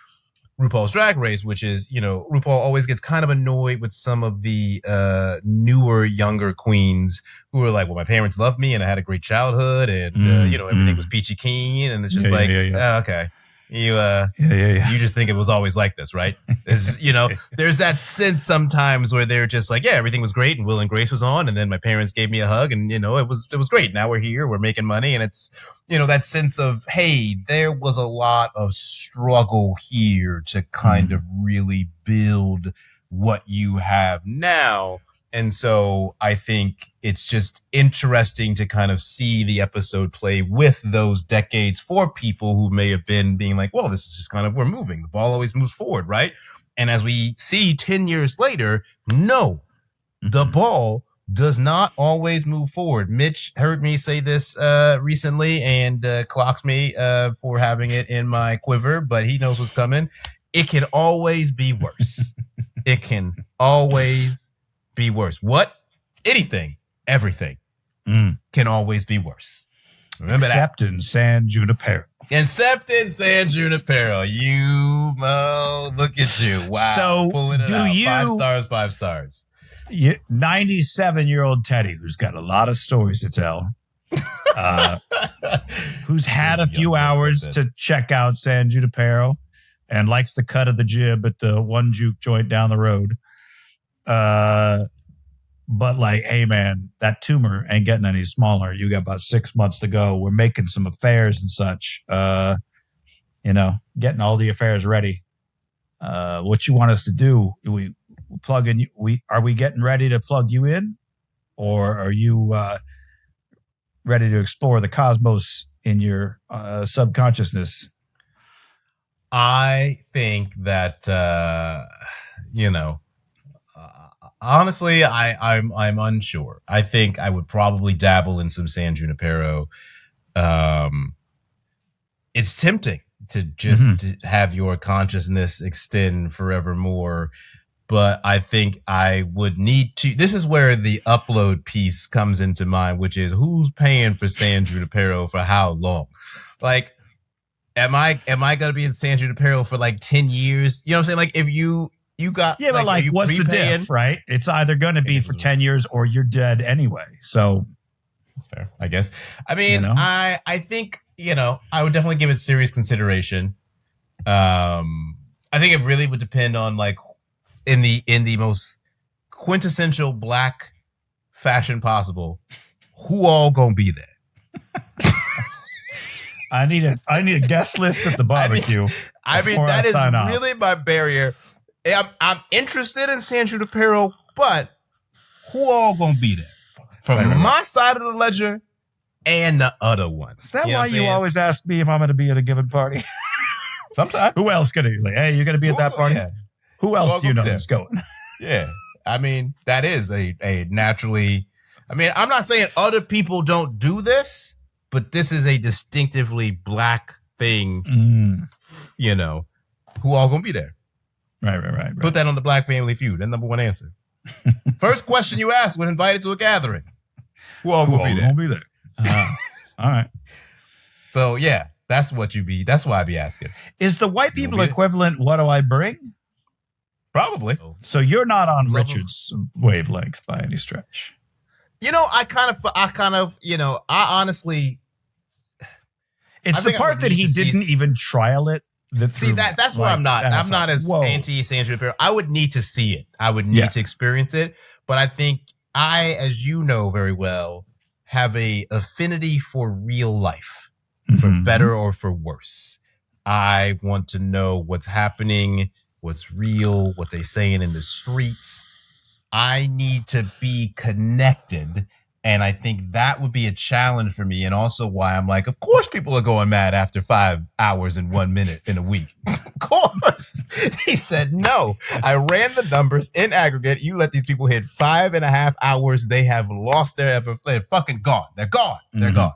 RuPaul's Drag Race, which is, RuPaul always gets kind of annoyed with some of the newer, younger queens who are like, well, my parents loved me and I had a great childhood and, everything was peachy keen. And it's just oh, okay. You just think it was always like this, right? There's that sense sometimes where they're just like, yeah, everything was great and Will and Grace was on, and then my parents gave me a hug, and it was great. Now we're here, we're making money, and it's that sense of, hey, there was a lot of struggle here to kind of really build what you have now. And so I think it's just interesting to kind of see the episode play with those decades for people who may have been being like, well, this is just kind of, we're moving. The ball always moves forward, right? And as we see 10 years later, no, the ball does not always move forward. Mitch heard me say this recently and clocked me for having it in my quiver, but he knows what's coming. It can always be worse. It can always be worse. What? Anything, everything can always be worse. Remember Except that. in San Junipero. Except in San Junipero. You, Mo, look at you. Wow. So pulling it out. 5 stars. 97-year-old Teddy, who's got a lot of stories to tell, who's had a few hours to check out San Junipero and likes the cut of the jib at the one juke joint down the road. But like, hey man, that tumor ain't getting any smaller. You got about 6 months to go. We're making some affairs and such. Getting all the affairs ready. What you want us to do? We plug in. Are we getting ready to plug you in, or are you ready to explore the cosmos in your subconsciousness? I think that honestly, I'm unsure. I think I would probably dabble in some San Junipero. It's tempting to just have your consciousness extend forevermore, but I think I would need to. This is where the upload piece comes into mind, which is who's paying for San Junipero for how long? Like, am I gonna be in San Junipero for like 10 years? You know what I'm saying? Like, if you got, yeah, but like what's the diff, right? It's either going to be for 10 years or you're dead anyway. So that's fair, I guess. I mean, I think, I would definitely give it serious consideration. I think it really would depend on, like, in the most quintessential Black fashion possible, who all gonna be there? I need a guest list at the barbecue. I mean that is really my barrier. I'm interested in San Junipero, but who all gonna be there? From my side of the ledger and the other ones. Is that why you always ask me if I'm going to be at a given party? Sometimes. Who else going to be? Like, hey, you're going to be at that party? Yeah. Who else do you know is going? Yeah. I mean, that is a naturally... I mean, I'm not saying other people don't do this, but this is a distinctively Black thing. Who all going to be there? Right. Put that on the Black Family Feud. That number one answer. First question you asked when invited to a gathering. Who all gonna be there? All right. So yeah, that's why I'd be asking. Is the white people equivalent? What do I bring? Probably. So you're not on Richard's wavelength by any stretch. I honestly. It's the part that he didn't even trial it. That's where I'm not. I'm not as anti San Junipero. I would need to see it. I would need to experience it. But I think as you know very well, have a affinity for real life, for better or for worse. I want to know what's happening, what's real, what they're saying in the streets. I need to be connected. And I think that would be a challenge for me. And also why I'm like, of course people are going mad after 5 hours and 1 minute in a week. Of course. He said, no, I ran the numbers in aggregate. You let these people hit 5.5 hours. They have lost they're fucking gone. They're gone. They're gone.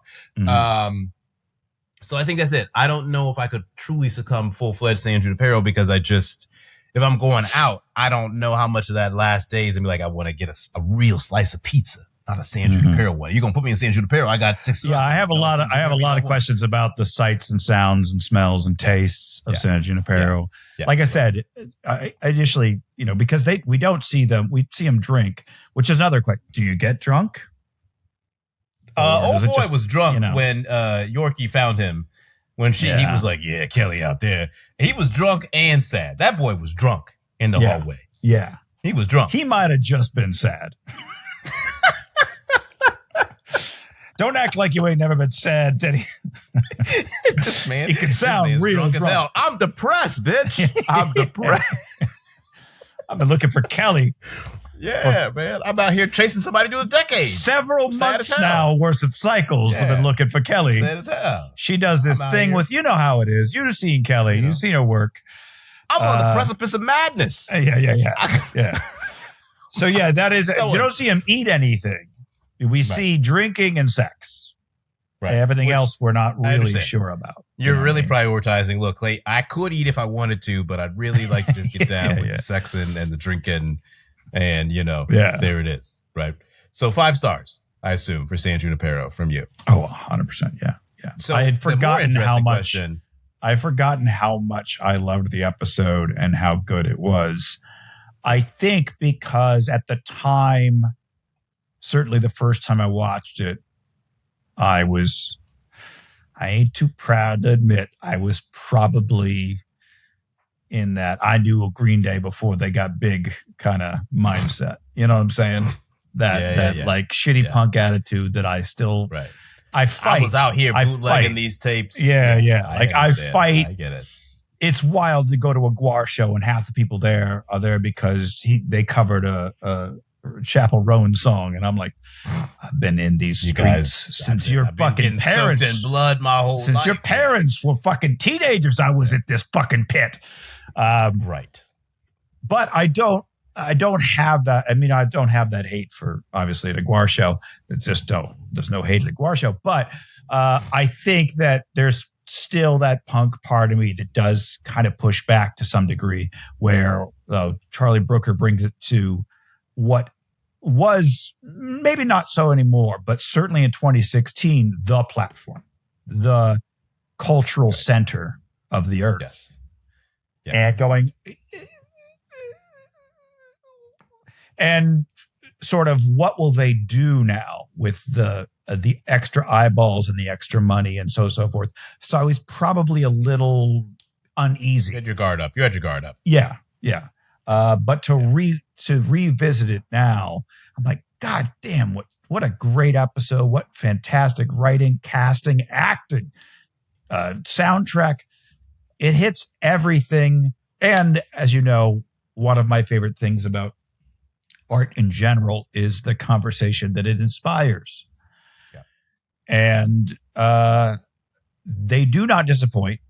So I think that's it. I don't know if I could truly succumb full-fledged San Junipero because if I'm going out, I don't know how much of that last day is going to be like, I want to get a real slice of pizza. Not a San Junipero one. You're gonna put me in San Junipero. I got 6 months. Yeah, I have a lot of questions about the sights and sounds and smells and tastes of San Junipero. Yeah. Like I said, I initially, because we don't see them. We see them drink, which is another question. Do you get drunk? Old boy was drunk when Yorkie found him. When he was like, "Yeah, Kelly out there." He was drunk and sad. That boy was drunk in the hallway. Yeah, he was drunk. He might have just been sad. Don't act like you ain't never been sad, Teddy. This man, he can sound real drunk as hell. I'm depressed, bitch. I'm depressed. I've been looking for Kelly. Yeah, man. I'm out here chasing somebody to a decade. Several months now worth of cycles have been looking for Kelly. Sad as hell. She does this thing with, how it is. You've seen Kelly. You've seen her work. I'm on the precipice of madness. Yeah. So, that is, you don't see him eat anything. We see drinking and sex. Right. Everything else we're not really sure about. You're really prioritizing. Look, Clay, I could eat if I wanted to, but I'd really like to just get down with the sex and the drinking. And, there it is. Right. So 5 stars, I assume, for San Junipero from you. Oh, 100%. Yeah. So I had forgotten how much. I've forgotten how much I loved the episode and how good it was. I think because at the time, certainly the first time I watched it, I ain't too proud to admit, I was probably in that I knew a Green Day before they got big kind of mindset. You know what I'm saying? that like shitty punk attitude that I still I fight. I was out here bootlegging these tapes. Yeah. Like I fight. I get it. It's wild to go to a Guar show and half the people there are there because they covered a Chapel Roan song, and I'm like, I've been in these streets since your fucking parents. In blood my whole life. Since your parents were fucking teenagers, I was at this fucking pit. Right. But I don't have that. I mean, I don't have that hate for obviously the Guar show. It's just there's no hate at the Guar show. But I think that there's still that punk part of me that does kind of push back to some degree, where Charlie Brooker brings it to what was maybe not so anymore, but certainly in 2016, the platform, the cultural center of the earth. Yes. And going and sort of what will they do now with the extra eyeballs and the extra money and so forth. So I was probably a little uneasy. You had your guard up. Yeah. But to revisit it now, I'm like, God damn, what a great episode. What fantastic writing, casting, acting, soundtrack. It hits everything. And as you know, one of my favorite things about art in general is the conversation that it inspires. Yeah. And they do not disappoint.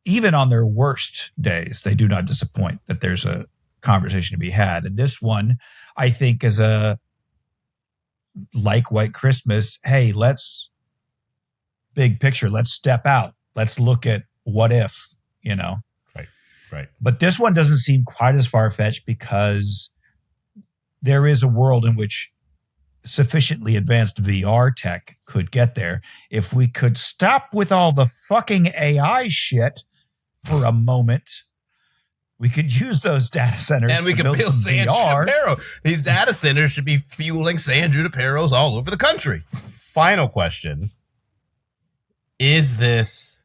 Even on their worst days, they do not disappoint that there's a conversation to be had. And this one, I think, is like White Christmas. Hey, big picture, let's step out. Let's look at what if, Right. But this one doesn't seem quite as far-fetched because there is a world in which sufficiently advanced VR tech could get there. If we could stop with all the fucking AI shit for a moment, we could use those data centers and we could build San Junipero. These data centers should be fueling San Juniperos all over the country. Final question. Is this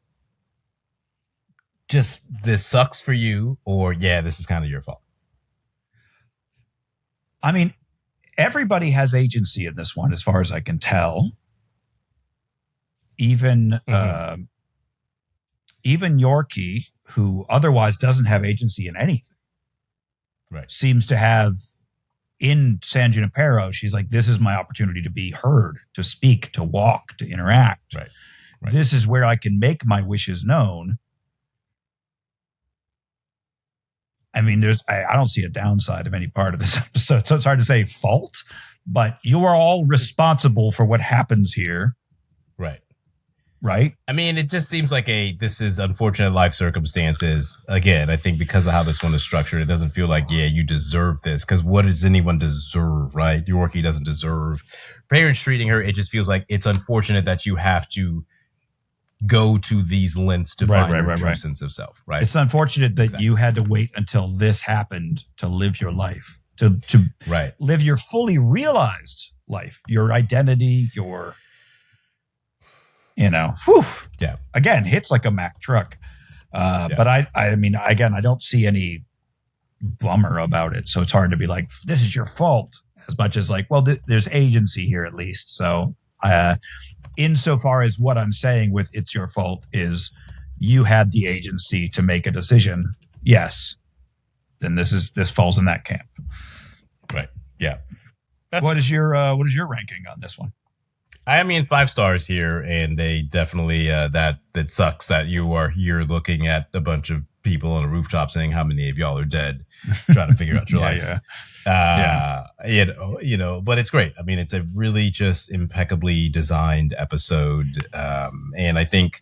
sucks for you, or this is kind of your fault? I mean, everybody has agency in this one, as far as I can tell. Even Yorkie, who otherwise doesn't have agency in anything, seems to have in San Junipero. She's like, this is my opportunity to be heard, to speak, to walk, to interact. Right. This is where I can make my wishes known. I mean, I don't see a downside of any part of this episode, so it's hard to say fault, but you are all responsible for what happens here. Right? I mean, it just seems like this is unfortunate life circumstances. Again, I think because of how this one is structured, it doesn't feel like, you deserve this. Because what does anyone deserve, right? Yorkie doesn't deserve parents treating her. It just feels like it's unfortunate that you have to go to these lengths to find your true sense of self, right? It's unfortunate that you had to wait until this happened to live your life, to live your fully realized life, your identity, your, again, hits like a Mack truck. But I mean, again, I don't see any bummer about it. So it's hard to be like, this is your fault, as much as like, well, there's agency here at least. So insofar as what I'm saying with it's your fault is you had the agency to make a decision. Yes. Then this falls in that camp. Right. Yeah. What is your ranking on this one? I mean, 5 stars here, and they definitely that sucks that you are here looking at a bunch of people on a rooftop saying how many of y'all are dead, trying to figure out your life. But it's great. I mean, it's a really just impeccably designed episode, and I think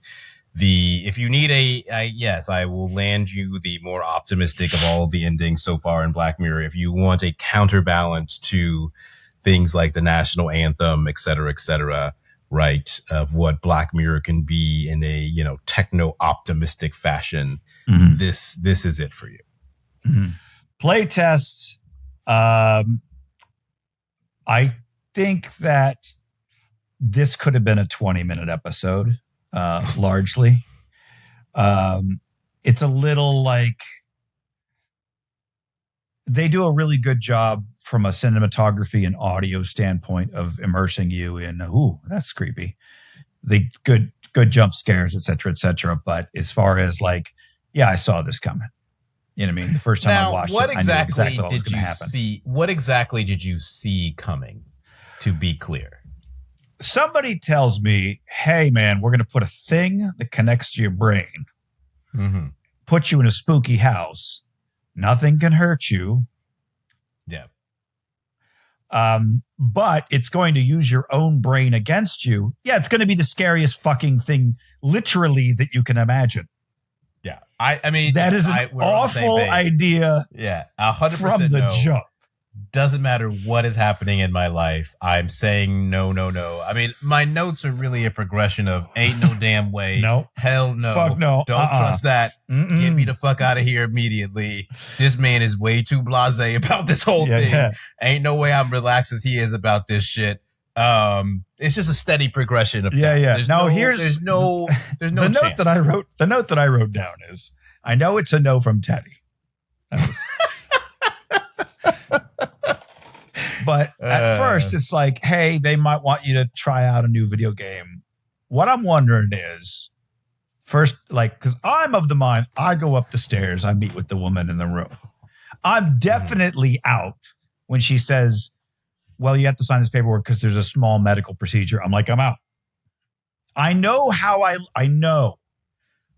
if you need I will land you the more optimistic of all of the endings so far in Black Mirror. If you want a counterbalance to things like the national anthem, et cetera, right, of what Black Mirror can be in a techno optimistic fashion, this is it for you. Playtest. I think that this could have been a 20-minute episode, largely. It's a little like they do a really good job from a cinematography and audio standpoint of immersing you in, ooh, that's creepy. The good jump scares, et cetera. But as far as like, yeah, I saw this coming. You know what I mean? The first time I watched it, I knew exactly what was going to happen. What exactly did you see coming, to be clear? Somebody tells me, hey, man, we're going to put a thing that connects to your brain, put you in a spooky house. Nothing can hurt you. Yeah. But it's going to use your own brain against you. Yeah, it's going to be the scariest fucking thing, literally, that you can imagine. Yeah. I mean, that is an awful idea. Yeah. 100% from the jump. Doesn't matter what is happening in my life. I'm saying no. I mean, my notes are really a progression of ain't no damn way. No. Hell no. Fuck no. Don't trust that. Get me the fuck out of here immediately. This man is way too blasé about this whole thing. Yeah. Ain't no way I'm relaxed as he is about this shit. It's just a steady progression of that. There's no the note that I wrote. The note that I wrote down is, I know it's a no from Teddy. That was But at first, it's like, hey, they might want you to try out a new video game. What I'm wondering is, first, like, because I'm of the mind, I go up the stairs, I meet with the woman in the room. I'm definitely out when she says, well, you have to sign this paperwork because there's a small medical procedure. I'm like, I'm out. I know how I know.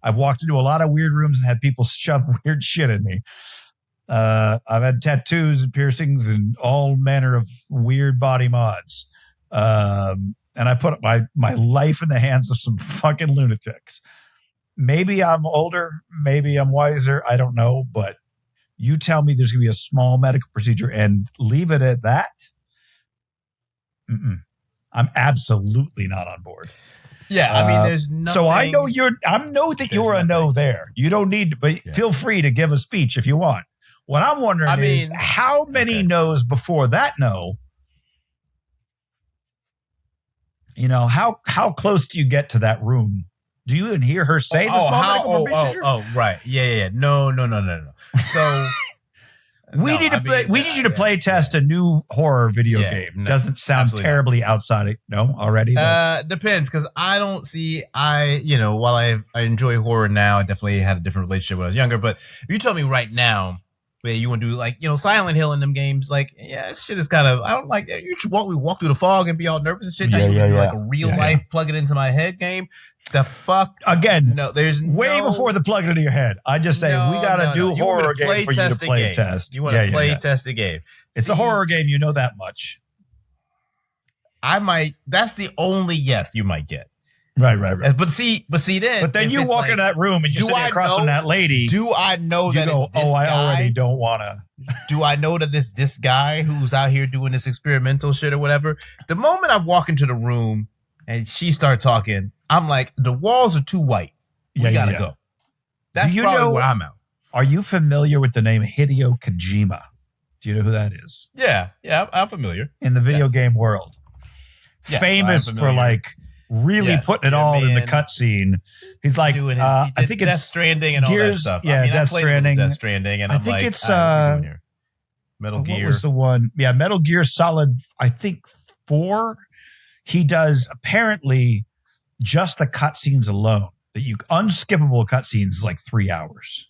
I've walked into a lot of weird rooms and had people shove weird shit in me. I've had tattoos and piercings and all manner of weird body mods. And I put my life in the hands of some fucking lunatics. Maybe I'm older. Maybe I'm wiser. I don't know. But you tell me there's going to be a small medical procedure and leave it at that. I'm absolutely not on board. Yeah, I mean, there's nothing. So I know you're a no there. You don't need to, but feel free to give a speech if you want. What I'm wondering is how many no's before that no? You know, how close do you get to that room? Do you even hear her say this? Right. Yeah. No. So we need you to play test a new horror video game. Doesn't sound terribly outside already. Depends, because I don't see while I enjoy horror now, I definitely had a different relationship when I was younger. But if you tell me right now, where you want to do like Silent Hill in them games, like this shit is kind of, I don't like that. You should walk through the fog and be all nervous and shit. Like a real life plug it into my head game. The fuck again? No, there's way before the plug it into your head. I just say we got a new horror game for you to play test. You want to play test a game? It's a horror game. You know that much. I might. That's the only yes you might get. Right. But then you walk in that room and you're sitting across from that lady. Do I know that it's this guy? I already don't want to. Do I know that it's this guy who's out here doing this experimental shit or whatever? The moment I walk into the room and she starts talking, I'm like, the walls are too white. We gotta go. That's probably where I'm at. Are you familiar with the name Hideo Kojima? Do you know who that is? Yeah, I'm familiar. In the video game world. Yes, famous for like really putting it all in the cutscene. He's like, I think it's Death Stranding and all that stuff. Yeah, Death Stranding. And I think it's Metal Gear. What was the one? Yeah, Metal Gear Solid, I think 4. He does apparently just the cutscenes alone. Unskippable cutscenes is like 3 hours.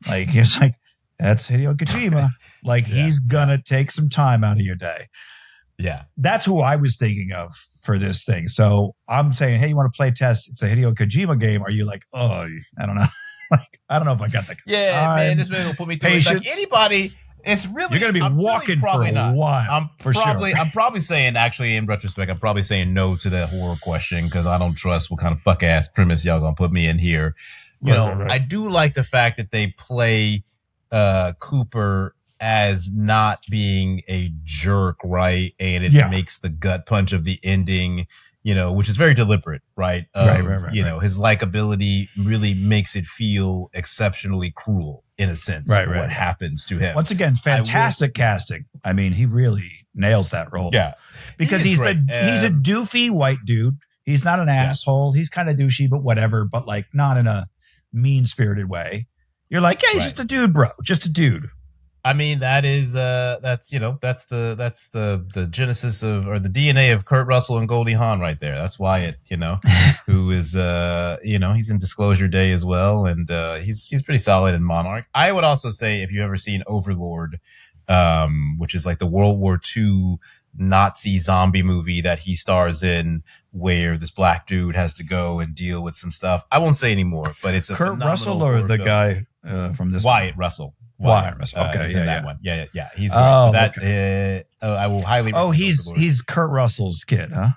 Like it's like, that's Hideo Kojima. Like he's gonna take some time out of your day. Yeah. That's who I was thinking of for this thing. So I'm saying, hey, you want to play test? It's a Hideo Kojima game. Are you like, oh, I don't know. Like, I don't know if I got that. Yeah, man, this man will put me through. It's like anybody, it's really, you're going to be walking for a while. I'm probably saying, actually, in retrospect, I'm probably saying no to the horror question because I don't trust what kind of fuck ass premise y'all going to put me in here. Right. I do like the fact that they play Cooper as not being a jerk, right? And it makes the gut punch of the ending, which is very deliberate, right? Right. His likability really makes it feel exceptionally cruel in a sense. What happens to him. Once again, fantastic casting. I mean, he really nails that role. Yeah. Because he's a doofy white dude. He's not an asshole. He's kind of douchey, but whatever, but like not in a mean-spirited way. You're like, yeah, he's just a dude, bro. Just a dude. I mean, that's the genesis of, or the DNA of Kurt Russell and Goldie Hawn right there. That's Wyatt, who is he's in Disclosure Day as well, and he's pretty solid in Monarch. I would also say, if you've ever seen Overlord, which is like the World War II Nazi zombie movie that he stars in, where this black dude has to go and deal with some stuff. I won't say anymore, but it's a Kurt Russell or the film. guy from this Wyatt Russell. Wyatt Russell. Okay, he's in that one. Yeah. He's that. Okay. I will highly. He's Kurt Russell's kid, huh?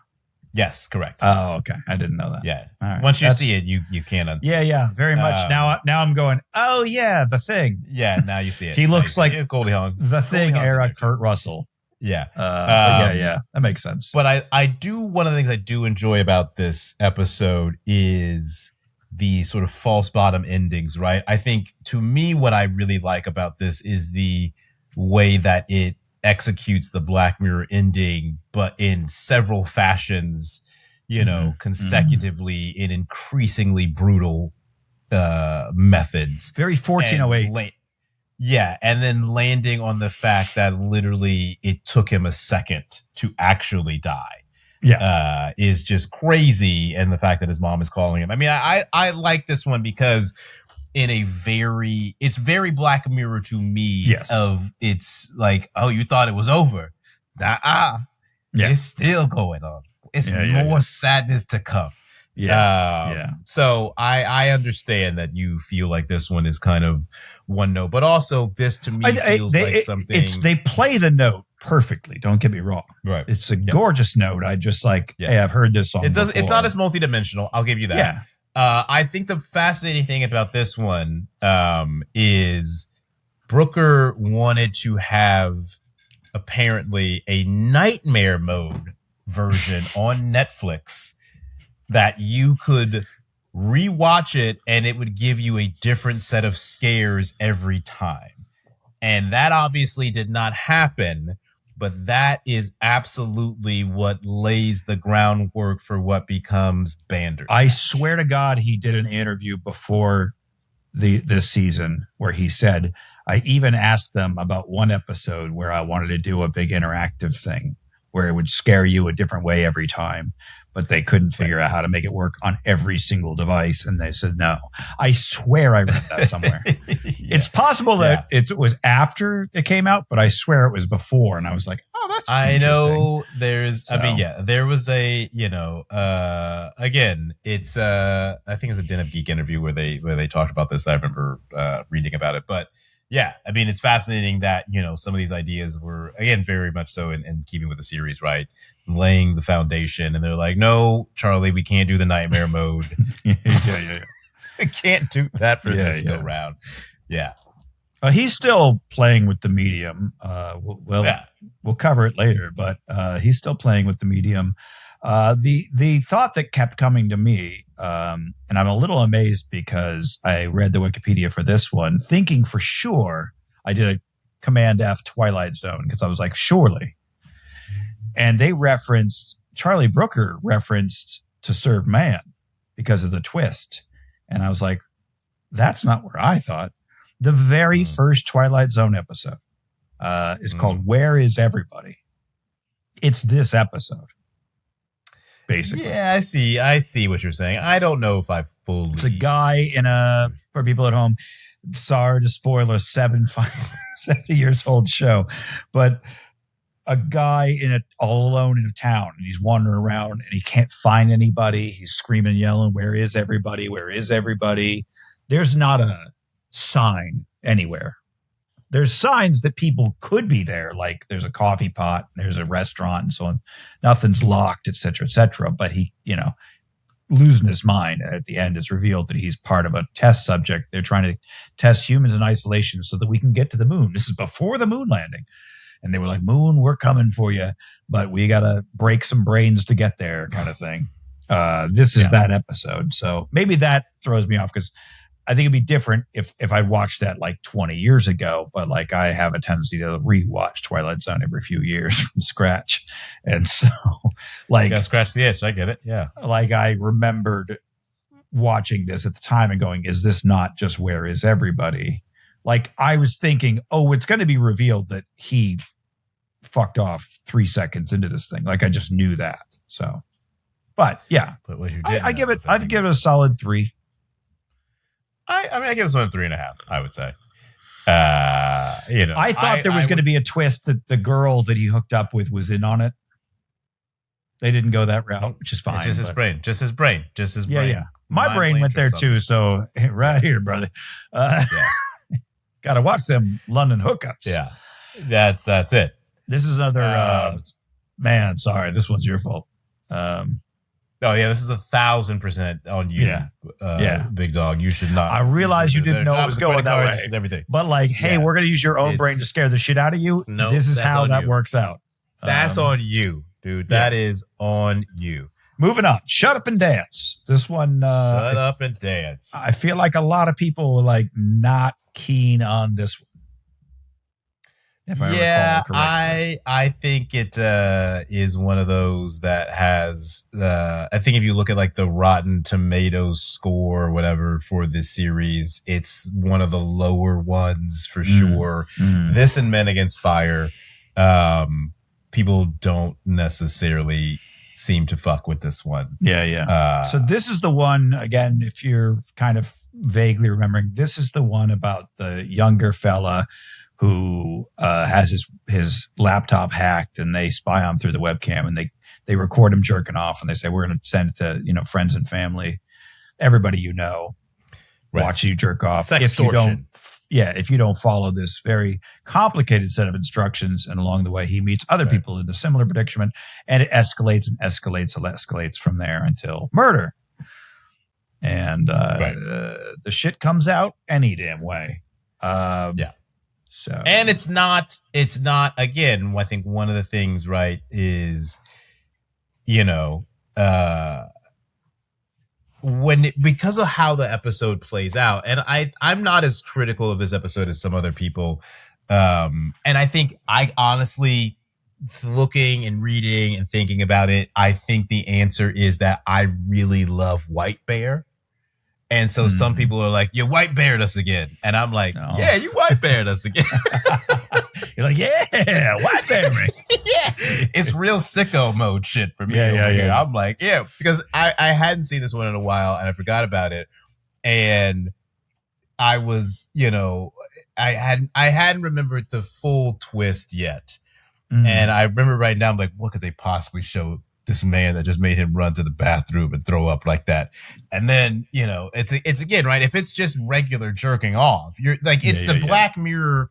Yes, correct. Oh, okay. I didn't know that. Yeah. Right. Once you see it, you can't unsee. Yeah, very much. Now I'm going, oh yeah, The Thing. Yeah, now you see it. He looks like Goldie Hawn. The Thing era Kurt Russell. Yeah. Yeah, that makes sense. But one of the things I do enjoy about this episode is the sort of false bottom endings, right? I think, to me, what I really like about this is the way that it executes the Black Mirror ending, but in several fashions, consecutively in increasingly brutal methods. Very 1408. Yeah, and then landing on the fact that literally it took him a second to actually die. Yeah, is just crazy. And the fact that his mom is calling him. I mean, I like this one because it's very Black Mirror to me. Yes. It's like, oh, you thought it was over. It's still going on. It's more sadness to come. So I understand that you feel like this one is kind of one note, but also this to me feels like something. They play the note perfectly. Don't get me wrong. Right. It's a gorgeous note. I just hey, I've heard this song. It's not as multidimensional. I'll give you that. Yeah. I think the fascinating thing about this one is Brooker wanted to have apparently a nightmare mode version on Netflix that you could rewatch it and it would give you a different set of scares every time. And that obviously did not happen, but that is absolutely what lays the groundwork for what becomes Bandersnatch. I swear to God, he did an interview before this season where he said, I even asked them about one episode where I wanted to do a big interactive thing where it would scare you a different way every time, but they couldn't figure out how to make it work on every single device. And they said, no. I swear I read that somewhere. It's possible that it was after it came out, but I swear it was before. And I was like, oh, that's interesting. know there was a, again, it's, I think it was a Den of Geek interview where they talked about this. I remember reading about it, but yeah, I mean, it's fascinating that, some of these ideas were, again, very much so in keeping with the series, right? Laying the foundation. And they're like, no, Charlie, we can't do the nightmare mode. Yeah. I can't do that for this go round. Yeah. He's still playing with the medium. We'll cover it later, but he's still playing with the medium. The thought that kept coming to me, and I'm a little amazed because I read the Wikipedia for this one, thinking for sure I did a Command F Twilight Zone because I was like, surely. And they Charlie Brooker referenced To Serve Man because of the twist. And I was like, that's not where I thought. The very first Twilight Zone episode is called Where Is Everybody? It's this episode. Basically. Yeah, I see what you're saying. I don't know if I fully. It's a guy for people at home, sorry to spoil a 70 years old show, but a guy all alone in a town, and he's wandering around and he can't find anybody. He's screaming and yelling, where is everybody? Where is everybody? There's not a sign anywhere. There's signs that people could be there, like there's a coffee pot, there's a restaurant, and so on. Nothing's locked, et cetera, but he, losing his mind. At the end, it's revealed that he's part of a test subject. They're trying to test humans in isolation so that we can get to the moon. This is before the moon landing. And they were like, moon, we're coming for you, but we got to break some brains to get there, kind of thing. This is that episode. So maybe that throws me off because I think it'd be different if I watched that like 20 years ago, but like I have a tendency to rewatch Twilight Zone every few years from scratch. And so like, you gotta scratch the itch. I get it. Yeah. Like I remembered watching this at the time and going, is this not just Where Is Everybody? Like I was thinking, oh, it's going to be revealed that he fucked off 3 seconds into this thing. Like I just knew that. So, but yeah, But what you did, I'd give it a solid 3. I give this one a 3.5. I would say. I thought there was going to be a twist that the girl that he hooked up with was in on it. They didn't go that route, which is fine. It's just his brain. Just his brain. Yeah. My brain went there too. So right here, brother. Got to watch them London hookups. Yeah, that's it. This is another. Man, sorry, this one's your fault. This is 1,000% on you. Big dog. You should not. I realize you didn't know it was going that way. And everything. But like, hey, we're going to use your own brain to scare the shut out of you. No, this is how that works out. That's on you, dude. That is on you. Moving on. Shut Up and Dance. This one. Shut Up and Dance. I feel like a lot of people were like not keen on this one. If I recall correctly. I think it is one of those that has. I think if you look at like the Rotten Tomatoes score or whatever for this series, it's one of the lower ones for sure. This and Men Against Fire, people don't necessarily seem to fuck with this one. So this is the one, again, if you're kind of vaguely remembering, this is the one about the younger fella who has his laptop hacked, and they spy on him through the webcam, and they record him jerking off, and they say, we're going to send it to friends and family, everybody watch you jerk off. Sextortion. If you don't follow this very complicated set of instructions, and along the way he meets other people in a similar predicament, and it escalates from there until murder. And the shit comes out any damn way. So, and it's not again, I think one of the things, right, is, because of how the episode plays out, and I'm not as critical of this episode as some other people. And I think I honestly, looking and reading and thinking about it, I think the answer is that I really love White Bear. And so some people are like, you white beared us again. And I'm like, yeah, you white beared us again. You're like, yeah, white bear me. Yeah. It's real sicko mode shit for me. Yeah. I'm like, yeah, because I hadn't seen this one in a while and I forgot about it. And I was, I hadn't remembered the full twist yet. And I remember right now, I'm like, what could they possibly show this man that just made him run to the bathroom and throw up like that? And then, it's again, right? If it's just regular jerking off, you're like, it's the Black Mirror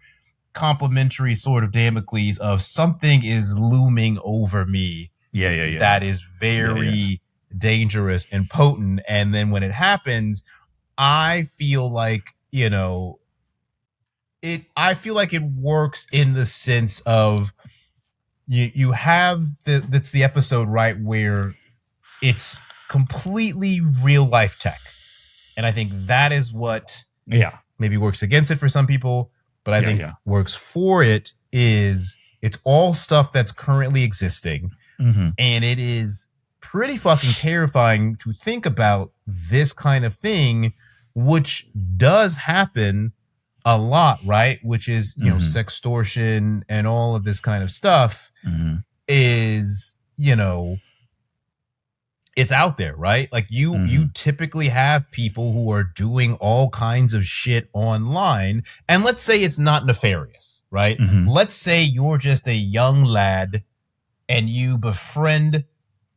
complimentary sort of Damocles of something is looming over me. That is very dangerous and potent. And then when it happens, I feel like, I feel like it works in the sense of, you have that's the episode, right, where it's completely real life tech. And I think that is what maybe works against it for some people, but I think works for it is it's all stuff that's currently existing. And it is pretty fucking terrifying to think about this kind of thing, which does happen a lot, right? Which is, sextortion and all of this kind of stuff is, it's out there, right? Like you typically have people who are doing all kinds of shit online. And let's say it's not nefarious, right? Let's say you're just a young lad and you befriend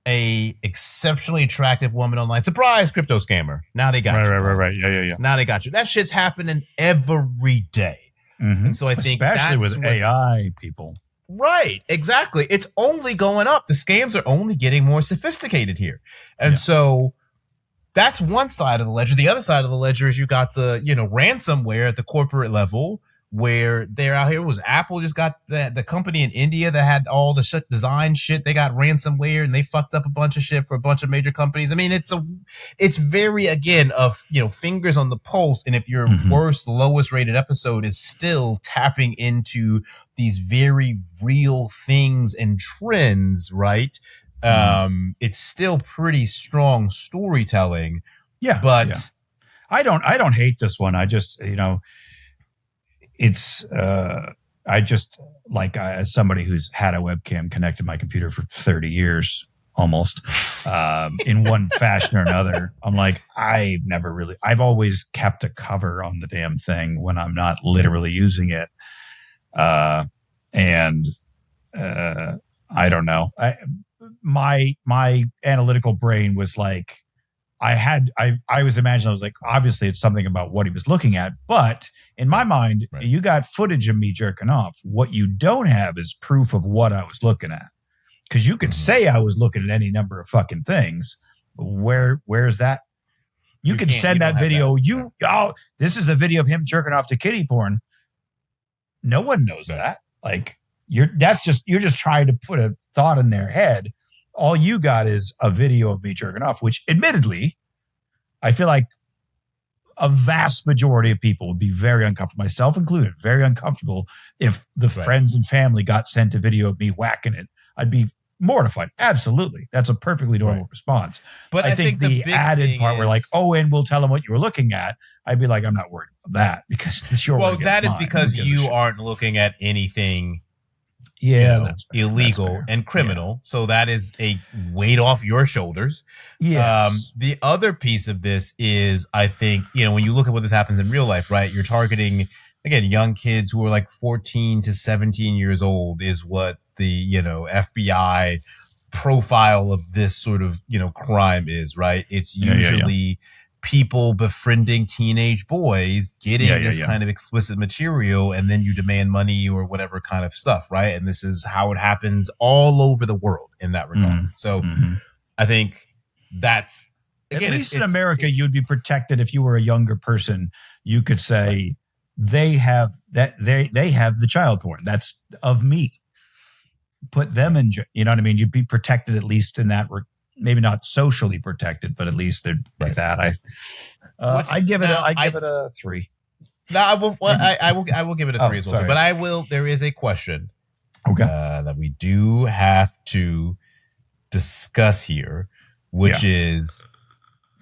a exceptionally attractive woman online. Surprise, crypto scammer. Now they got you. Right. Yeah. Now they got you. That shit's happening every day. And so I think especially with AI people. Right, exactly. It's only going up. The scams are only getting more sophisticated here. And so that's one side of the ledger. The other side of the ledger is you got the, ransomware at the corporate level, where they're out here. Was Apple just got the company in India that had all the design shit. They got ransomware and they fucked up a bunch of shit for a bunch of major companies. I mean, it's very, again, of, fingers on the pulse. And if your worst, lowest rated episode is still tapping into these very real things and trends, right? It's still pretty strong storytelling. Yeah. But I don't hate this one. I just, it's I just like as somebody who's had a webcam connected to my computer for 30 years almost in one fashion or another, I'm like, I've always kept a cover on the damn thing when I'm not literally using it. And I don't know. My analytical brain was like, I was imagining, I was like, obviously it's something about what he was looking at, but in my mind, you got footage of me jerking off. What you don't have is proof of what I was looking at. Because you could say I was looking at any number of fucking things. Where's that? You can send that video. This is a video of him jerking off to kiddie porn. No one knows that. Like you're just trying to put a thought in their head. All you got is a video of me jerking off, which admittedly, I feel like a vast majority of people would be very uncomfortable, myself included, very uncomfortable if the friends and family got sent a video of me whacking it. I'd be mortified. Absolutely. That's a perfectly normal response. But I think the added part where like, and we'll tell them what you were looking at, I'd be like, I'm not worried about that because it's your Well, that is because you aren't looking at anything that's illegal and criminal. So that is a weight off your shoulders. Yes. The other piece of this is, I think, when you look at what this happens in real life, right? You're targeting, again, young kids who are like 14 to 17 years old is what the, FBI profile of this sort of, crime is, right? It's usually people befriending teenage boys, getting this kind of explicit material, and then you demand money or whatever kind of stuff, right? And this is how it happens all over the world in that regard. So I think that's, again, at least in America, you'd be protected if you were a younger person. You could say they have the child porn. That's of me. Put them in, you know what I mean? You'd be protected at least in that. Maybe not socially protected, but at least they're like that. I give it a 3. No, I will give it a 3 as well. Sorry. But there is a question that we do have to discuss here, which is,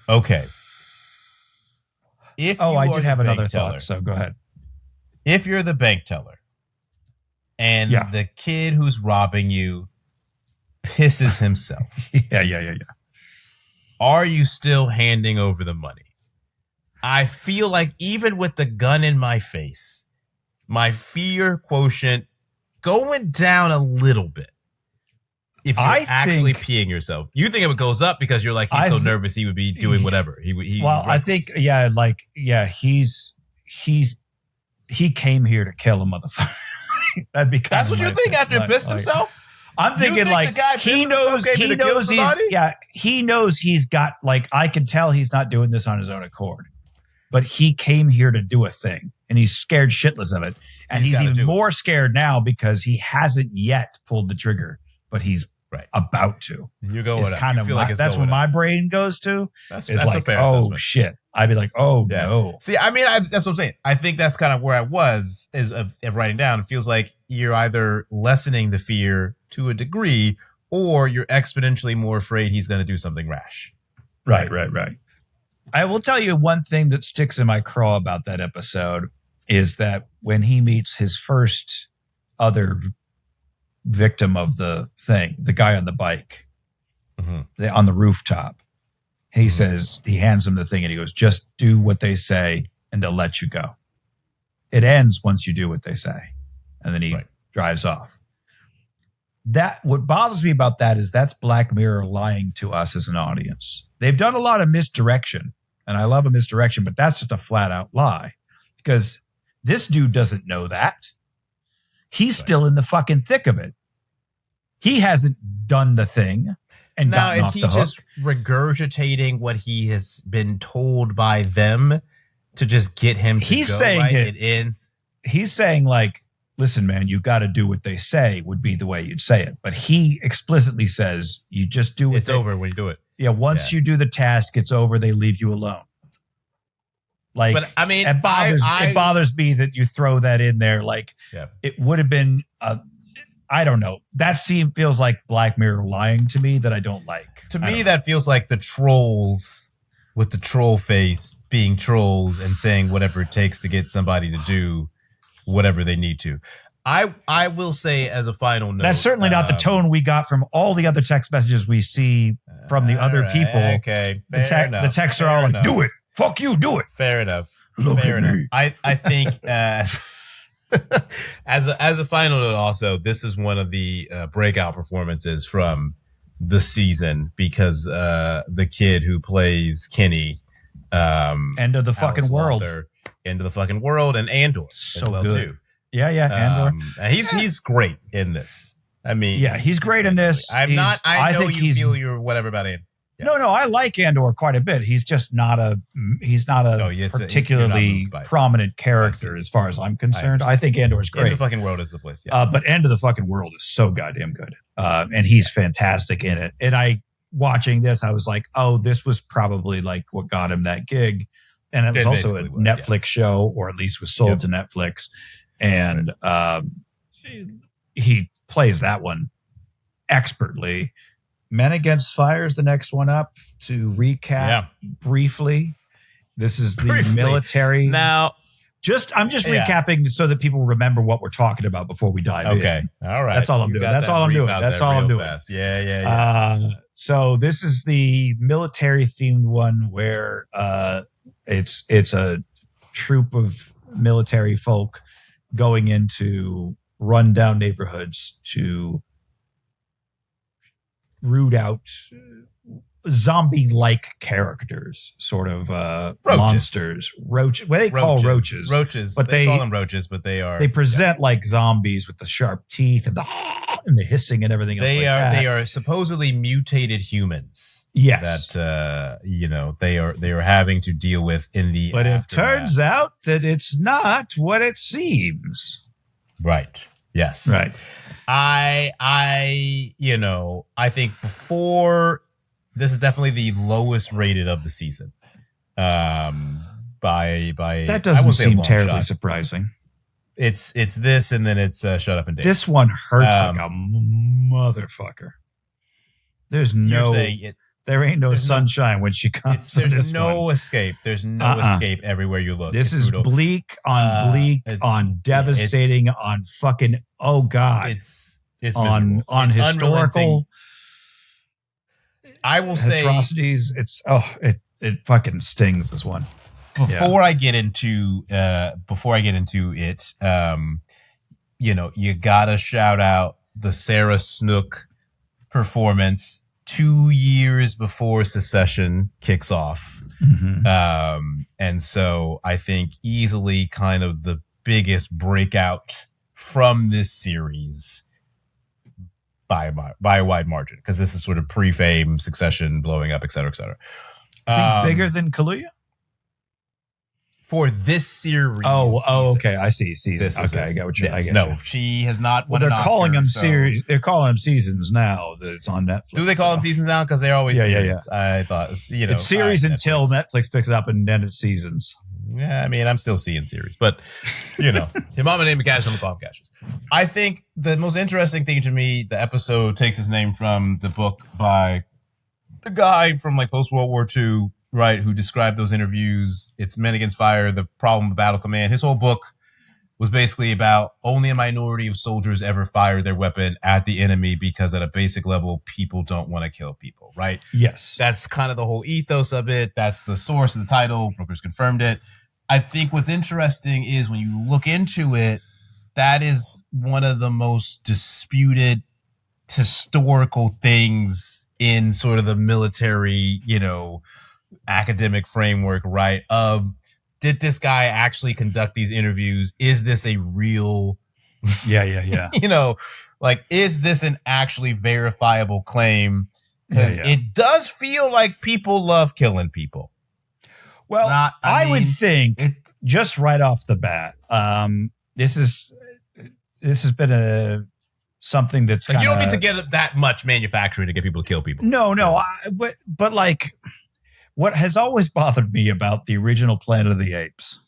okay. If I did have another thought, so go ahead. If you're the bank teller and the kid who's robbing you pisses himself. Yeah. Are you still handing over the money? I feel like even with the gun in my face, my fear quotient going down a little bit. If you're actually peeing yourself, you think it goes up because you're like, he's so nervous he would be doing whatever. I think, he came here to kill a motherfucker. That's what you think after he pissed himself? I'm thinking he knows he's got, like, I can tell he's not doing this on his own accord, but he came here to do a thing and he's scared shitless of it. And he's even more scared now because he hasn't yet pulled the trigger, but he's about to. You go with kind of that's what my brain goes to. That's like, a fair assessment. Shit. I'd be like, no. See, I mean, that's what I'm saying. I think that's kind of where I was of writing down. It feels like you're either lessening the fear to a degree or you're exponentially more afraid he's going to do something rash. Right. I will tell you one thing that sticks in my craw about that episode is that when he meets his first other victim of the thing, the guy on the bike, on the rooftop, he says, he hands him the thing and he goes, just do what they say and they'll let you go. It ends once you do what they say. And then he drives off. What bothers me about that is that's Black Mirror lying to us as an audience. They've done a lot of misdirection, and I love a misdirection, but that's just a flat out lie because this dude doesn't know that. He's still in the fucking thick of it. He hasn't done the thing and gotten off the hook. Now, is he just regurgitating what he has been told by them to just get him to go right? It ends. He's saying, like, listen, man, you got to do what they say would be the way you'd say it. But he explicitly says, you just do it. It's over when you do it. Yeah, once you do the task, it's over. They leave you alone. Like, but, I mean, it bothers me that you throw that in there. Like, it would have been, I don't know. That scene feels like Black Mirror lying to me that I don't like. To me, that feels like the trolls with the troll face being trolls and saying whatever it takes to get somebody to do whatever they need to. I will say as a final note, that's certainly not the tone we got from all the other text messages we see from the other people. Okay, the texts are all like, "Do it, fuck you, do it." Fair enough. Look Fair at enough. me. I think as a final note, also this is one of the breakout performances from the season because the kid who plays Kenny, End of the fucking world, End of the fucking world, and Andor so as well good. too. Yeah, Andor. He's great in this. I mean, yeah, he's great in this. I know you feel your whatever about Andor. Yeah. No, I like Andor quite a bit. He's just not a particularly prominent character as far as I'm concerned. I think Andor's great. End of the fucking world is the place. Yeah. But End of the fucking world is so goddamn good. And he's fantastic in it. And watching this, I was like, oh, this was probably like what got him that gig. And it was also a Netflix show, or at least was sold to Netflix. And he plays that one expertly. Men Against Fire is the next one up. To recap briefly, this is the military. Now, I'm just recapping so that people remember what we're talking about before we dive in. Okay, all right. That's all I'm doing. That's all I'm doing. That's all I'm doing. Fast. Yeah. So this is the military themed one where it's a troop of military folk going into rundown neighborhoods to root out zombie-like characters, sort of monsters, roaches. Well, they call roaches, but they call them roaches. But they present like zombies with the sharp teeth and the hissing and everything. They are supposedly mutated humans. Yes, that they are having to deal with in the. But aftermath. It turns out that it's not what it seems. Right. Yes. Right. I think before this is definitely the lowest rated of the season. By that doesn't seem terribly surprising. It's this, and then it's Shut Up and Dance. This one hurts like a motherfucker. There ain't no sunshine when she comes. There's no escape. There's no escape everywhere you look. This is brutal. bleak, on devastating, on fucking God. It's on historical. I will say atrocities. It fucking stings, this one. Before I get into it, you gotta shout out the Sarah Snook performance 2 years before Secession kicks off. Mm-hmm. And so I think easily kind of the biggest breakout from this series by a wide margin, because this is sort of pre-fame, Succession blowing up, et cetera, et cetera. Think bigger than Kaluuya? For this series. Okay. I see. Seasons. Okay, I get what you're saying. No, she has not. Well, they're calling them series. They're calling them seasons now that it's on Netflix. Do they call them seasons now? Because they're always series. Yeah. I thought it's series until Netflix picks it up, and then it's seasons. Yeah, I mean, I'm still seeing series, but your mama named me Cash, I'm gonna call him Cashes. I think the most interesting thing to me, the episode takes its name from the book by the guy from like post World War II. Right, who described those interviews. It's Men Against Fire, the problem of battle command. His whole book was basically about only a minority of soldiers ever fire their weapon at the enemy because at a basic level, people don't want to kill people, right? Yes. That's kind of the whole ethos of it. That's the source of the title. Brooker's confirmed it. I think what's interesting is when you look into it, that is one of the most disputed historical things in sort of the military, academic framework, right? Did this guy actually conduct these interviews? Is this a real yeah is this an actually verifiable claim? Because it does feel like people love killing people. Well, I would think just right off the bat, this has been something that's like, you don't need to get that much manufacturing to get people to kill people. No, but like, what has always bothered me about the original Planet of the Apes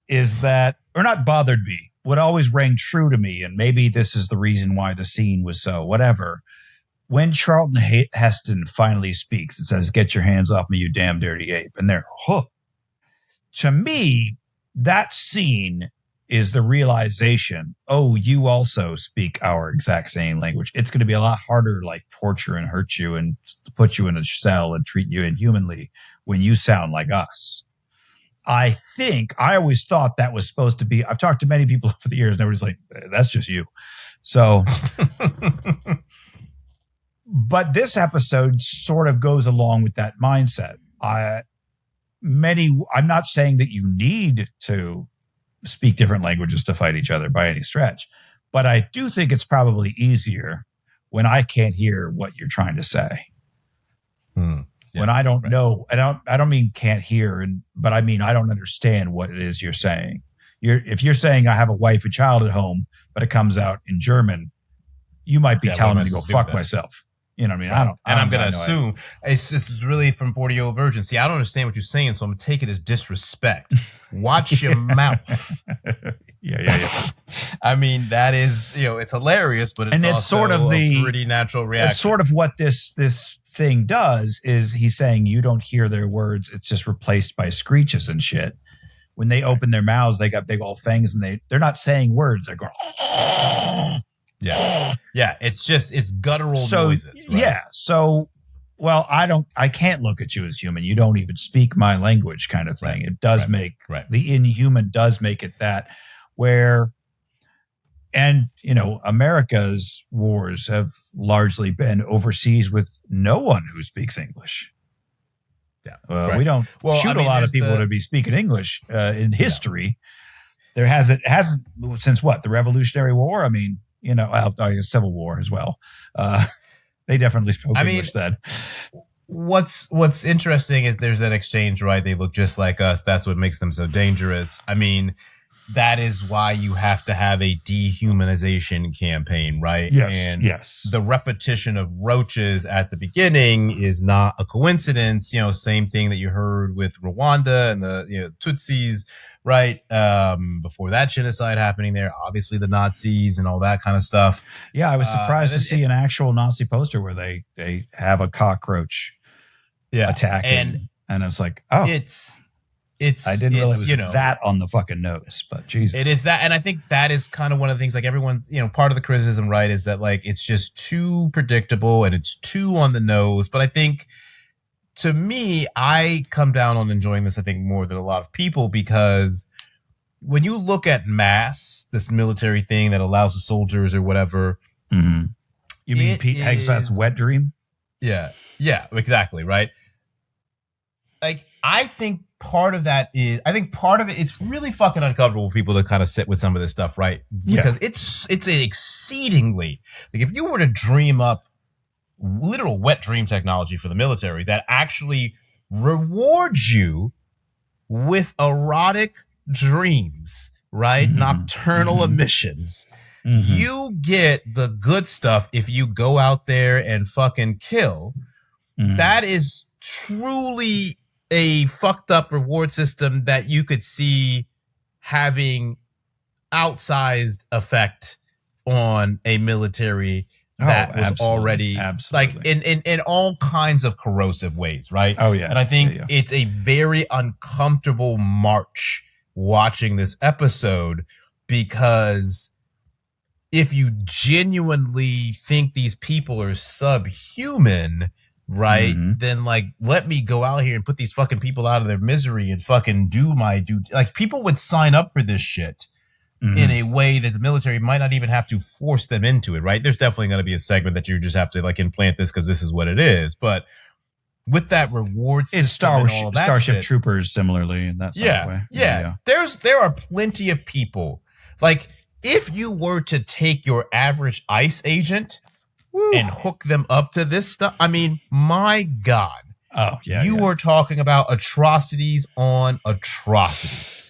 is that, or not bothered me, what always rang true to me, and maybe this is the reason why the scene was so whatever. When Charlton Heston finally speaks and says, "Get your hands off me, you damn dirty ape," and they're hooked. To me, that scene is the realization, oh, you also speak our exact same language. It's going to be a lot harder to like torture and hurt you and put you in a cell and treat you inhumanly when you sound like us. I always thought that was supposed to be, I've talked to many people over the years and everybody's like, that's just you. So, but this episode sort of goes along with that mindset. I'm not saying that you need to speak different languages to fight each other by any stretch, but I do think it's probably easier when I can't hear what you're trying to say. When I don't know, I don't mean can't hear, but I mean I don't understand what it is you're saying. If you're saying I have a wife and child at home, but it comes out in German, you might be telling me to go fuck myself. You know what I mean? Right. I'm going to assume this is really from 40-year-old virgin. See, I don't understand what you're saying, so I'm going to take it as disrespect. Watch your mouth. Yeah. I mean, that is, it's hilarious, but it's also sort of a pretty natural reaction. It's sort of what this thing does is he's saying you don't hear their words. It's just replaced by screeches and shit. When they open their mouths, they got big old fangs and they're not saying words. They're going, yeah. It's guttural noises. Right? Yeah. So, well, I can't look at you as human. You don't even speak my language kind of thing. It does make the inhuman does make it that where, and, America's wars have largely been overseas with no one who speaks English. Yeah. We don't shoot a lot of people to be speaking English in history. There hasn't since what? The Revolutionary War? I mean, Civil War as well. They definitely spoke English then. What's interesting is there's that exchange, right? They look just like us. That's what makes them so dangerous. I mean, that is why you have to have a dehumanization campaign, right? Yes, and yes. The repetition of roaches at the beginning is not a coincidence. Same thing that you heard with Rwanda and the Tutsis, right? Before that genocide happening there, obviously the Nazis and all that kind of stuff. Yeah, I was surprised to see an actual Nazi poster where they have a cockroach attacking, and it's like, oh, I didn't realize it was that on the fucking nose, but Jesus. It is that, and I think that is kind of one of the things, like everyone, part of the criticism, right, is that like it's just too predictable and it's too on the nose. But I think, to me, I come down on enjoying this, I think, more than a lot of people, because when you look at mass, this military thing that allows the soldiers or whatever. Mm-hmm. You mean Pete Hegseth's wet dream? Yeah, exactly, right? Like, I think part of it, it's really fucking uncomfortable for people to kind of sit with some of this stuff, right? Because it's exceedingly, like, if you were to dream up literal wet dream technology for the military that actually rewards you with erotic dreams, right? Mm-hmm. Nocturnal emissions. Mm-hmm. You get the good stuff if you go out there and fucking kill. Mm-hmm. That is truly a fucked up reward system that you could see having outsized effect on a military that was already like in all kinds of corrosive ways, right? Oh yeah. And I think it's a very uncomfortable march watching this episode, because if you genuinely think these people are subhuman, right, then like, let me go out here and put these fucking people out of their misery and fucking do my duty. Like, people would sign up for this shit in a way that the military might not even have to force them into it, right? There's definitely going to be a segment that you just have to like implant this because this is what it is. But with that reward system and all that Starship shit, Troopers similarly in that sort of way. Yeah. There are plenty of people. Like, if you were to take your average ICE agent and hook them up to this stuff, I mean, my God. Oh, yeah. You were talking about atrocities on atrocities.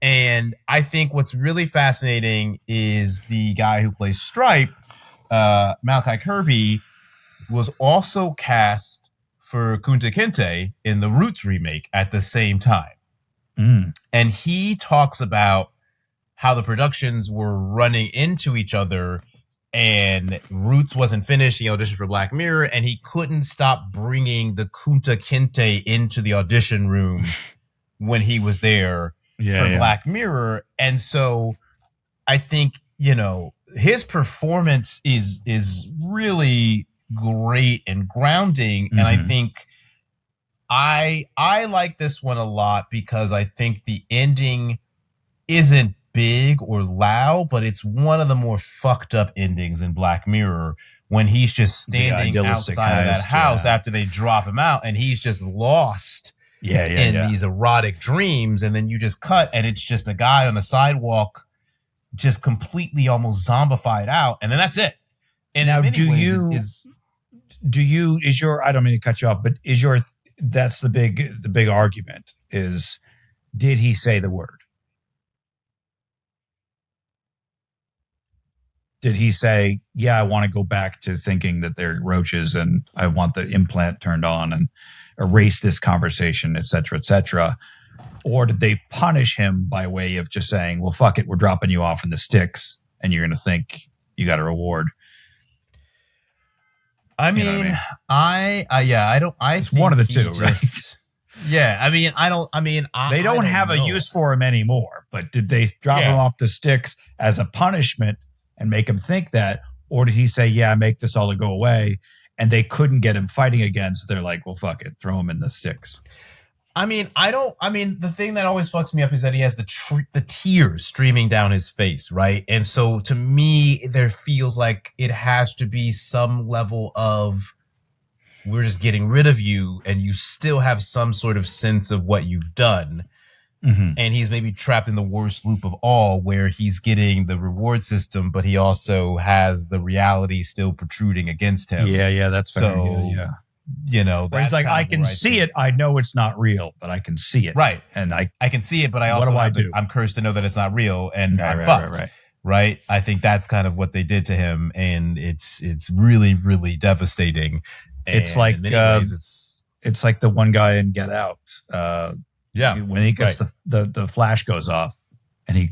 And I think what's really fascinating is the guy who plays Stripe, Malachi Kirby, was also cast for Kunta Kinte in the Roots remake at the same time. And he talks about how the productions were running into each other, and Roots wasn't finished. He auditioned for Black Mirror, and he couldn't stop bringing the Kunta Kinte into the audition room when he was there for Black Mirror. And so I think, his performance is really great and grounding. And I think I like this one a lot because I think the ending isn't big or loud, but it's one of the more fucked up endings in Black Mirror when he's just standing outside of that house after they drop him out and he's just lost in these erotic dreams. And then you just cut and it's just a guy on the sidewalk just completely almost zombified out. And then that's it. And now, I don't mean to cut you off, but that's the big argument is, did he say the word? Did he say, I want to go back to thinking that they're roaches and I want the implant turned on and erase this conversation, et cetera, et cetera? Or did they punish him by way of just saying, well, fuck it, we're dropping you off in the sticks and you're going to think you got a reward? I mean, it's one of the two, right? Yeah. They don't have a use for him anymore, but did they drop him off the sticks as a punishment and make him think that? Or did he say, make this all to go away? And they couldn't get him fighting again. So they're like, well, fuck it, throw him in the sticks. The thing that always fucks me up is that he has the tears streaming down his face, right? And so to me, there feels like it has to be some level of, we're just getting rid of you and you still have some sort of sense of what you've done. And he's maybe trapped in the worst loop of all, where he's getting the reward system, but he also has the reality still protruding against him. Yeah, that's fair. So, where he's like, I can see it. I know it's not real, but I can see it. Right. And I can see it, but I also I'm cursed to know that it's not real and I'm fucked. Right. I think that's kind of what they did to him. And it's really, really devastating. And it's like, it's like the one guy in Get Out. When he gets the flash goes off and he,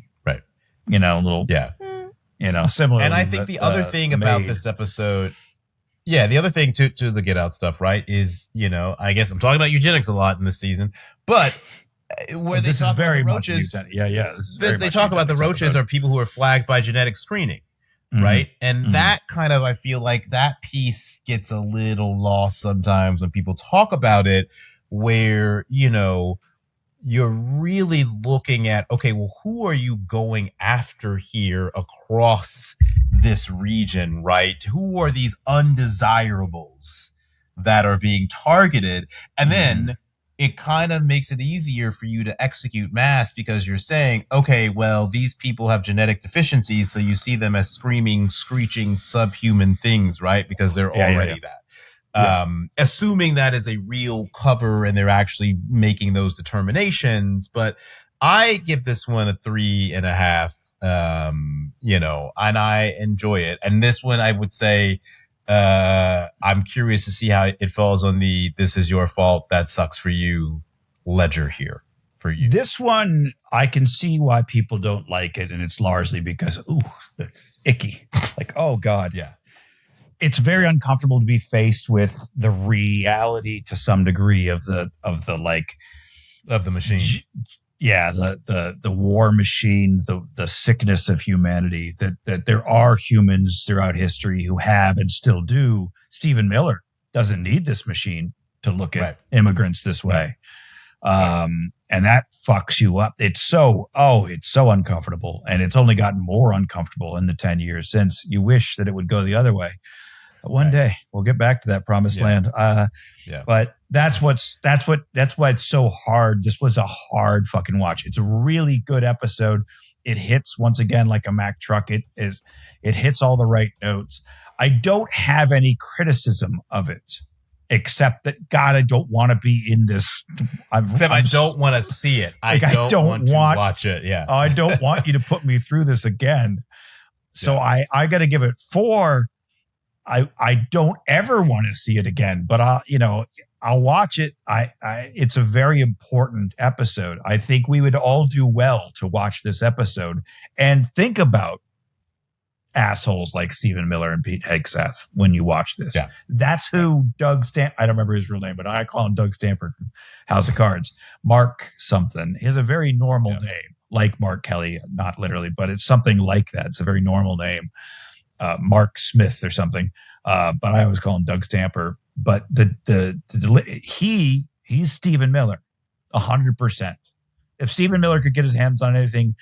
similar. And I think the other thing about this episode, the other thing to the Get Out stuff, right, is, I guess I'm talking about eugenics a lot in this season, but where they talk about the roaches, they talk about the roaches are people who are flagged by genetic screening, right? And that kind of, I feel like that piece gets a little lost sometimes when people talk about it, where, you're really looking at, okay, well, who are you going after here across this region, right? Who are these undesirables that are being targeted? And then it kind of makes it easier for you to execute mass because you're saying, okay, well, these people have genetic deficiencies, so you see them as screaming, screeching, subhuman things, right? Because they're already that. Assuming that is a real cover and they're actually making those determinations. But I give this one a 3.5, and I enjoy it. And this one, I would say, I'm curious to see how it falls on the "this is your fault, that sucks for you" ledger here for you. This one, I can see why people don't like it. And it's largely because, it's icky. Like, oh God. Yeah. It's very uncomfortable to be faced with the reality to some degree of the machine. The war machine, the sickness of humanity, that there are humans throughout history who have and still do. Stephen Miller doesn't need this machine to look at immigrants this way. And that fucks you up. It's so uncomfortable. And it's only gotten more uncomfortable in the 10 years since. You wish that it would go the other way. But one day we'll get back to that promised land. But that's why it's so hard. This was a hard fucking watch. It's a really good episode. It hits once again like a Mack truck. It hits all the right notes. I don't have any criticism of it, except that God, I don't want to be in this. I don't want to see it. I don't want to watch it. Yeah, I don't want you to put me through this again. So I got to give it 4. I don't ever want to see it again, but I'll watch it. It's a very important episode. I think we would all do well to watch this episode and think about assholes like Stephen Miller and Pete Hegseth when you watch this. Yeah. That's who Doug Stamper, I don't remember his real name, but I call him Doug Stamper from House of Cards. Mark something. He has a very normal name, like Mark Kelly, not literally, but it's something like that. It's a very normal name. Mark Smith or something. But I always call him Doug Stamper. But he's Stephen Miller, 100%. If Stephen Miller could get his hands on anything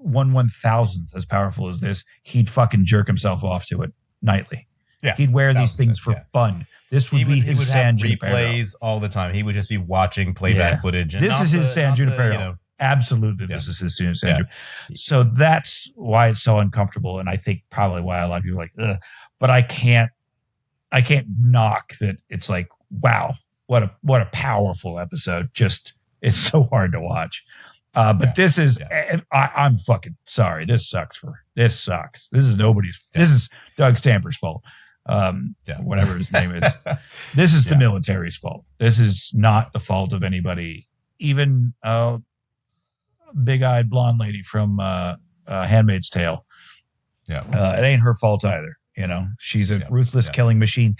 1/1000th as powerful as this, he'd fucking jerk himself off to it nightly. Yeah, he'd wear these things for fun. This would be his San Junipero. Replays all the time. He would just be watching playback footage. And this is his San Junipero. Absolutely, this is his San Junipero. So that's why it's so uncomfortable, and I think probably why a lot of people are like, ugh. But I can't knock that. It's like, wow, what a powerful episode. Just it's so hard to watch. But this is, I'm fucking sorry. This sucks. This is nobody's. This is Doug Stamper's fault. Whatever his name is. This is the military's fault. This is not the fault of anybody. Even big-eyed blonde lady from Handmaid's Tale. Yeah, it ain't her fault either. You know, she's a ruthless killing machine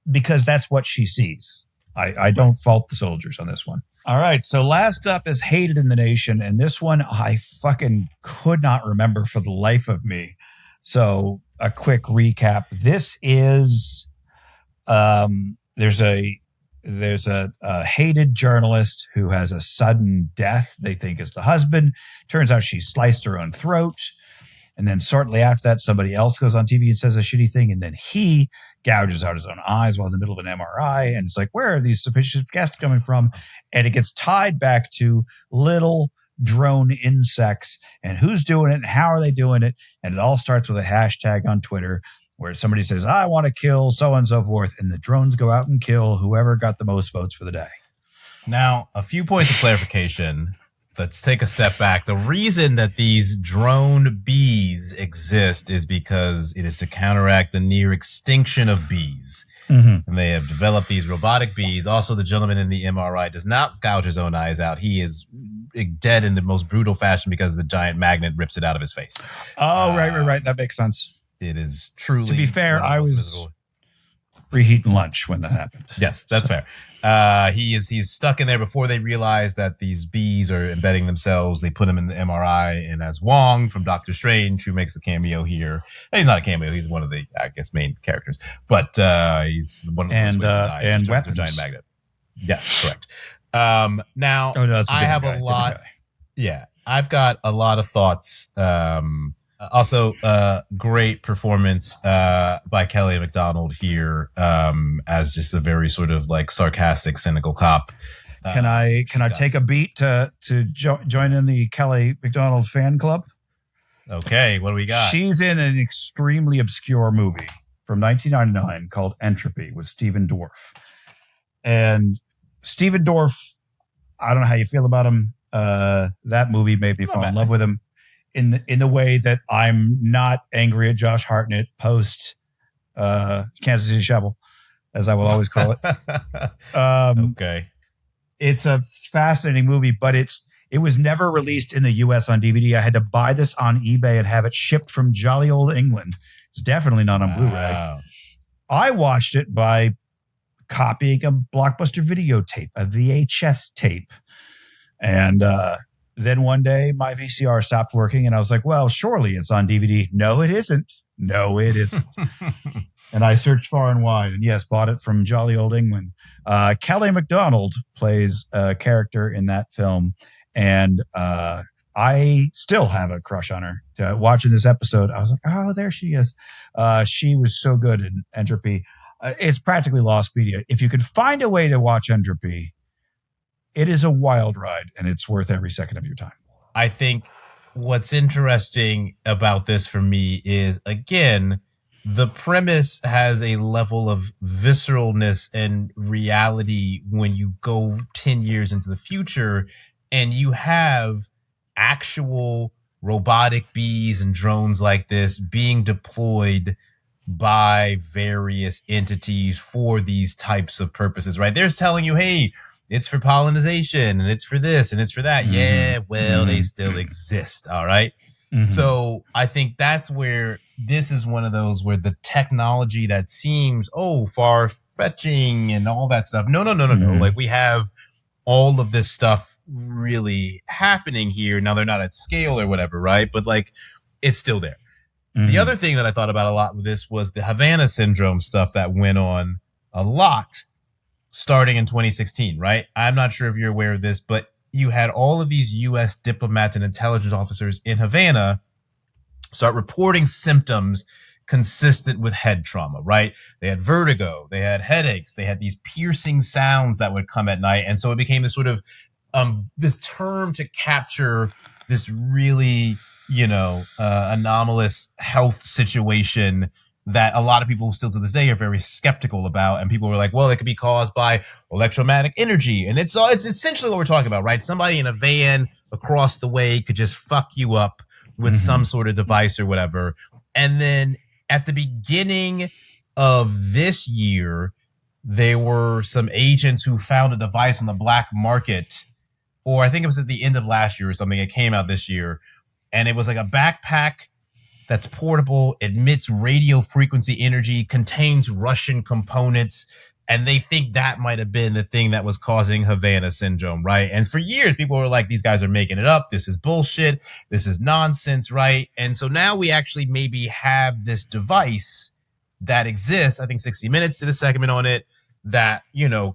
because that's what she sees. I don't fault the soldiers on this one. All right, so last up is Hated in the Nation, and this one I fucking could not remember for the life of me. So a quick recap. This is there's a hated journalist who has a sudden death they think is the husband. Turns out she sliced her own throat. And then shortly after that, somebody else goes on TV and says a shitty thing. And then he gouges out his own eyes while in the middle of an MRI. And it's like, where are these suspicious guests coming from? And it gets tied back to little drone insects and who's doing it and how are they doing it. And it all starts with a hashtag on Twitter where somebody says, I want to kill so and so forth. And the drones go out and kill whoever got the most votes for the day. Now, a few points of clarification. Let's take a step back. The reason that these drone bees exist is because it is to counteract the near extinction of bees. Mm-hmm. And they have developed these robotic bees. Also, the gentleman in the MRI does not gouge his own eyes out. He is dead in the most brutal fashion because the giant magnet rips it out of his face. Oh, right. That makes sense. It is truly... To be fair, I was reheating lunch when that happened. Yes, that's fair. He's stuck in there before they realize that these bees are embedding themselves. They put him in the MRI, and as Wong from Doctor Strange, who makes a cameo here, he's not a cameo. He's one of the, I guess, main characters, but he's one of the first ways to die. And weapons. Giant magnet. Yes, correct. Now I have a lot. Yeah, I've got a lot of thoughts. Also, great performance by Kelly MacDonald here as just a very sort of like sarcastic, cynical cop. Can I take a beat to join in the Kelly MacDonald fan club? Okay, what do we got? She's in an extremely obscure movie from 1999 called Entropy with Stephen Dorff. And Stephen Dorff, I don't know how you feel about him. That movie made me fall in love with him. In the way that I'm not angry at Josh Hartnett post Kansas City Shovel, as I will always call it. Okay, it's a fascinating movie, but it was never released in the U.S. on DVD. I had to buy this on eBay and have it shipped from jolly old England. It's definitely not on Blu-ray. I watched it by copying a Blockbuster videotape, a VHS tape, and then one day my VCR stopped working and I was like, well, surely it's on DVD. No, it isn't. And I searched far and wide and yes, bought it from jolly old England. Kelly MacDonald plays a character in that film. And I still have a crush on her. Watching this episode, I was like, oh, there she is. She was so good in Entropy. It's practically lost media. If you could find a way to watch Entropy, it is a wild ride, and it's worth every second of your time. I think what's interesting about this for me is, again, the premise has a level of visceralness and reality when you go 10 years into the future, and you have actual robotic bees and drones like this being deployed by various entities for these types of purposes, right? They're telling you, hey, it's for pollination and it's for this and it's for that. Mm-hmm. Yeah, well, they still exist. All right. So I think that's where this is one of those where the technology that seems, far fetching and all that stuff. No. Like we have all of this stuff really happening here. Now they're not at scale or whatever, right? But like it's still there. The other thing that I thought about a lot with this was the Havana syndrome stuff that went on a lot starting in 2016, right? I'm not sure if you're aware of this, but you had all of these U.S. diplomats and intelligence officers in Havana start reporting symptoms consistent with head trauma, right? They had vertigo, they had headaches, they had these piercing sounds that would come at night. And so it became this sort of this term to capture this really, anomalous health situation that a lot of people still to this day are very skeptical about. And people were like, well, it could be caused by electromagnetic energy. And it's essentially what we're talking about, right? Somebody in a van across the way could just fuck you up with some sort of device or whatever. And then at the beginning of this year, there were some agents who found a device on the black market, or I think it was at the end of last year or something. It came out this year. And it was like a backpack that's portable, emits radio frequency energy, contains Russian components, and they think that might have been the thing that was causing Havana syndrome, right? And for years, people were like, these guys are making it up. This is bullshit. This is nonsense, right? And so now we actually maybe have this device that exists. I think 60 Minutes did a segment on it that,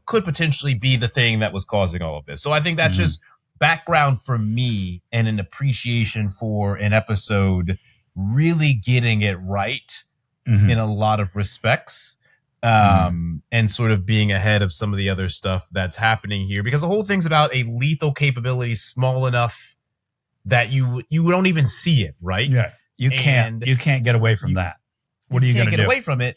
could potentially be the thing that was causing all of this. So I think that's just background for me and an appreciation for an episode really getting it right in a lot of respects, and sort of being ahead of some of the other stuff that's happening here, because the whole thing's about a lethal capability small enough that you don't even see it, right? Yeah, you can't get away from that. What are you going to do? Get away from it,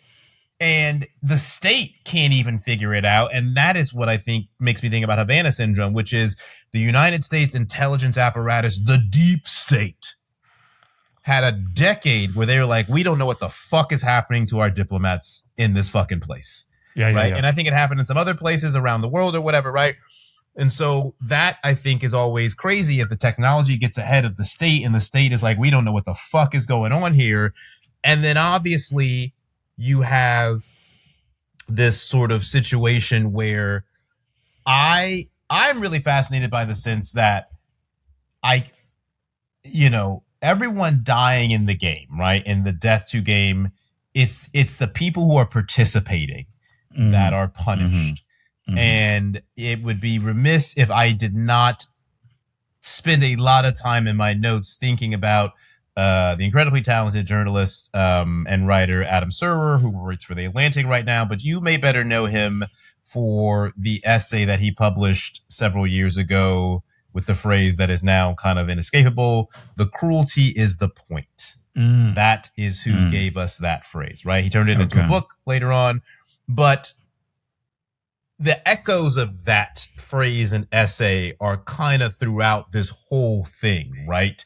and the state can't even figure it out. And that is what I think makes me think about Havana syndrome, which is the United States intelligence apparatus, the deep state, had a decade where they were like, we don't know what the fuck is happening to our diplomats in this fucking place. Right. Yeah. And I think it happened in some other places around the world or whatever. Right. And so that I think is always crazy if the technology gets ahead of the state and the state is like, we don't know what the fuck is going on here. And then obviously you have this sort of situation where I'm really fascinated by the sense that everyone dying in the game, right? In the Death 2 game, it's the people who are participating that are punished. And it would be remiss if I did not spend a lot of time in my notes thinking about the incredibly talented journalist and writer Adam Serwer, who writes for The Atlantic right now, but you may better know him for the essay that he published several years ago with the phrase that is now kind of inescapable: the cruelty is the point. That is who gave us that phrase, right? He turned it into a book later on. But the echoes of that phrase and essay are kind of throughout this whole thing, right?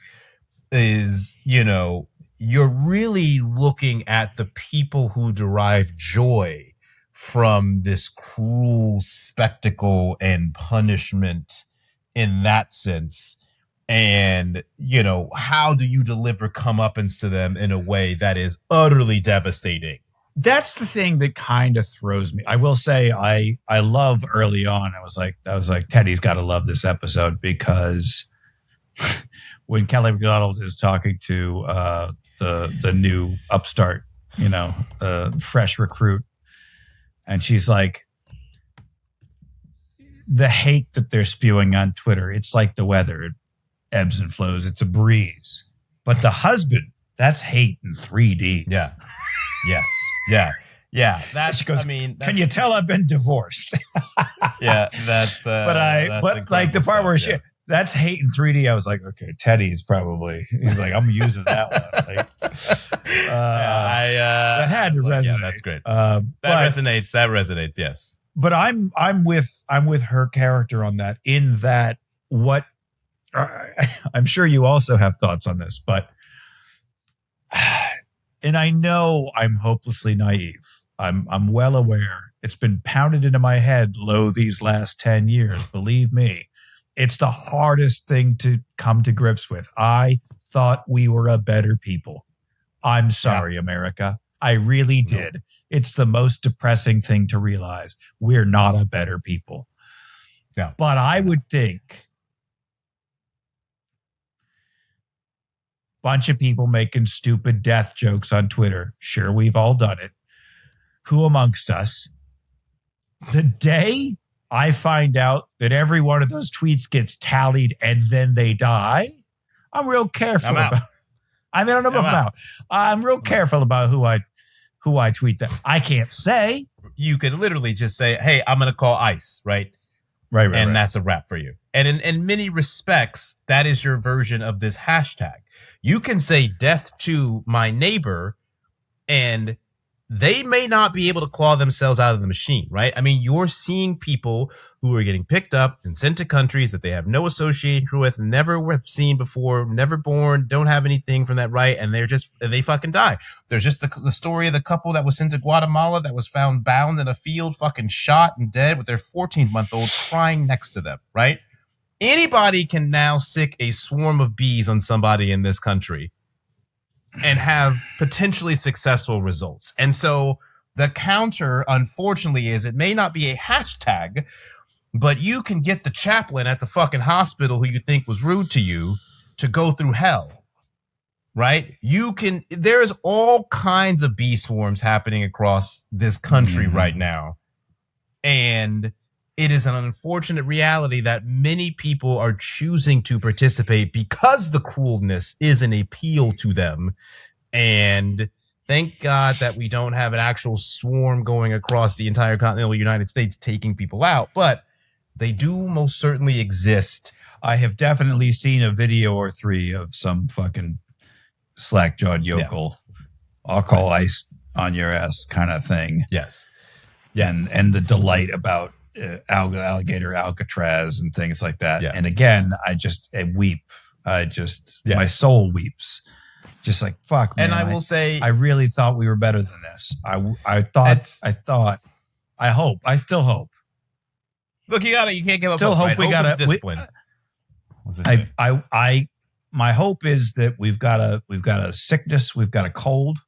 Is, you're really looking at the people who derive joy from this cruel spectacle and punishment in that sense. And, how do you deliver comeuppance to them in a way that is utterly devastating? That's the thing that kind of throws me. I will say I love early on. I was like, Teddy's got to love this episode, because when Kelly MacDonald is talking to the new upstart, fresh recruit, and she's like, the hate that they're spewing on Twitter, it's like the weather. It ebbs and flows. It's a breeze. But the husband, that's hate in 3D. Yeah. Yes. Yeah. Yeah. That's, she goes, can you tell I've been divorced? Yeah. That's, but like the part where that's hate in 3D. I was like, okay, Teddy's probably, he's like, I'm using that one. Like, that had to resonate. Yeah, that's great. That resonates. Yes. But I'm with her character on that, in that what I'm sure you also have thoughts on this, but and I know I'm hopelessly naive. I'm well aware. It's been pounded into my head these last 10 years. Believe me, it's the hardest thing to come to grips with. I thought we were a better people. I'm sorry, America. I really did. It's the most depressing thing to realize. We're not a better people. Yeah. But I would think bunch of people making stupid death jokes on Twitter. Sure, we've all done it. Who amongst us? The day I find out that every one of those tweets gets tallied and then they die, I'm real careful about. I mean, I don't know if I'm out. I'm real careful about who I tweet that. I can't say. You could literally just say, "Hey, I'm going to call ICE," right? Right. And that's a wrap for you. And in many respects, that is your version of this hashtag. You can say "death to my neighbor," and they may not be able to claw themselves out of the machine, right? I mean, you're seeing people who are getting picked up and sent to countries that they have no association with, never have seen before, never born, don't have anything from that, right? And they fucking die. There's just the story of the couple that was sent to Guatemala that was found bound in a field, fucking shot and dead with their 14-month-old crying next to them, right? Anybody can now sick a swarm of bees on somebody in this country and have potentially successful results. And so the counter, unfortunately, is it may not be a hashtag, but you can get the chaplain at the fucking hospital who you think was rude to you to go through hell, right? There's all kinds of bee swarms happening across this country right now. And it is an unfortunate reality that many people are choosing to participate because the cruelness is an appeal to them. And thank God that we don't have an actual swarm going across the entire continental United States taking people out, but they do most certainly exist. I have definitely seen a video or three of some fucking slack-jawed yokel. I'll call ICE on your ass kind of thing. Yes. And the delight about alligator Alcatraz and things like that. Yeah. And again, I weep. My soul weeps. Just like, fuck, man. And I will say, I really thought we were better than this. I still hope. Look, you can't give up. Still hope we got discipline. My hope is that we've got a sickness, we've got a cold.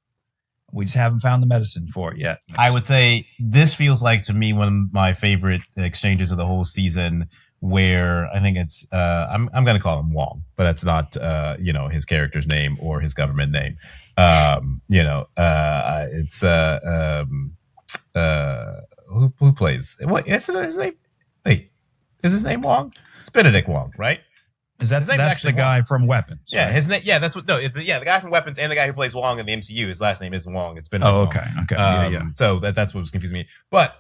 We just haven't found the medicine for it yet. I would say this feels like, to me, one of my favorite exchanges of the whole season, where I think it's I'm going to call him Wong, but that's not his character's name or his government name. It's who plays what? Is it his name? Wait, is his name Wong? It's Benedict Wong, right? That's the guy from Weapons. Yeah, right? his name. Yeah, that's what. No, the guy from Weapons and the guy who plays Wong in the MCU. His last name isn't Wong. It's been. Okay. So that's what was confusing me. But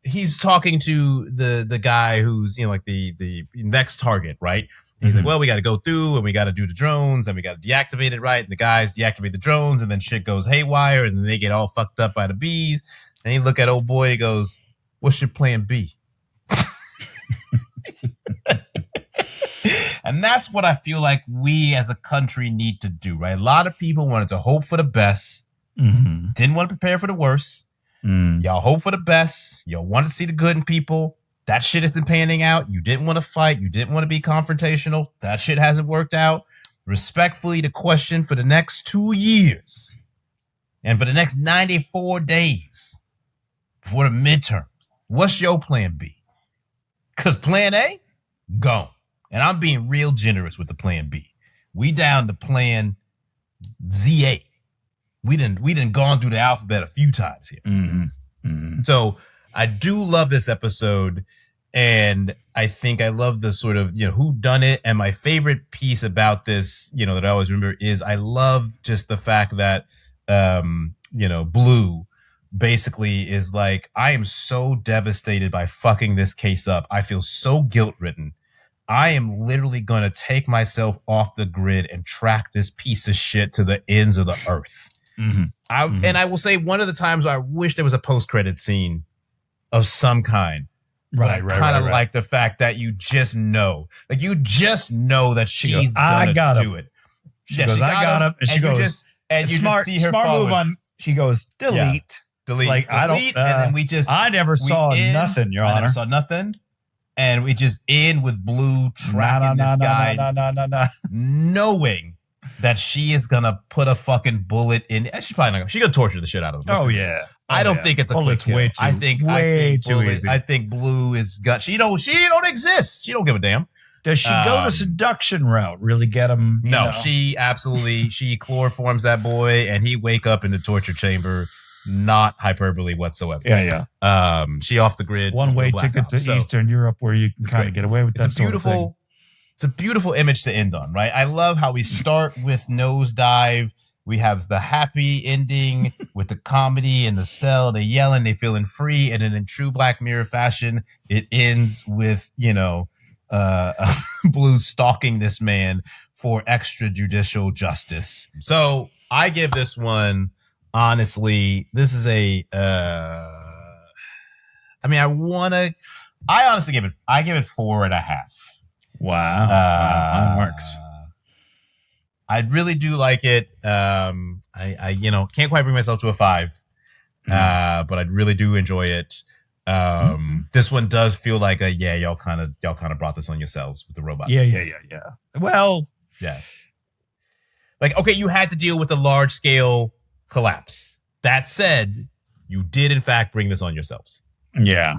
he's talking to the guy who's like the next target, right? He's like, well, we got to go through and we got to do the drones and we got to deactivate it, right? And the guys deactivate the drones and then shit goes haywire and then they get all fucked up by the bees. And he look at old boy. He goes, "What's your plan B?" And that's what I feel like we as a country need to do, right? A lot of people wanted to hope for the best, didn't want to prepare for the worst. Y'all hope for the best. Y'all want to see the good in people. That shit isn't panning out. You didn't want to fight. You didn't want to be confrontational. That shit hasn't worked out. Respectfully, the question for the next 2 years and for the next 94 days before the midterms, what's your plan B? Because plan A, gone. And I'm being real generous with the plan B. We down to plan Z8. We done gone through the alphabet a few times here. So I do love this episode, and I think I love the sort of who done it. And my favorite piece about this, that I always remember is I love just the fact that Blue basically is like, I am so devastated by fucking this case up. I feel so guilt-ridden. I am literally going to take myself off the grid and track this piece of shit to the ends of the earth. And I will say, one of the times I wish there was a post-credit scene of some kind. Right. Kind of like the fact that you just know, that she's going to do it. She goes, I got him. And she goes, and you just see her smart move on. She goes, delete. Delete. Like, delete, and then we just. I never saw nothing, Your Honor. I never saw nothing. and we just end with Blue tracking this guy, knowing that she is gonna put a fucking bullet in. She's probably not. She's gonna torture the shit out of him. I don't think it's a quick kill. I think too easy. I think Blue is gut. She don't exist. She don't give a damn. Does she go the seduction route? Really get him? No, she chloroforms that boy, and he wake up in the torture chamber. Not hyperbole whatsoever. Yeah. She off the grid. One-way ticket to Eastern Europe where you can kind of get away with that sort of thing. It's a beautiful image to end on, right? I love how we start with Nosedive. We have the happy ending with the comedy in the cell. They yelling, they feeling free, and then in true Black Mirror fashion, it ends with Blue stalking this man for extrajudicial justice. So I give this one. Honestly, this is I honestly give it 4.5. Wow. Marks. I really do like it. I can't quite bring myself to a 5. But I really do enjoy it. This one does feel like y'all kind of brought this on yourselves with the robot. Yeah. Well, yeah. Like, okay, you had to deal with a large scale collapse. That said, you did in fact bring this on yourselves. Yeah.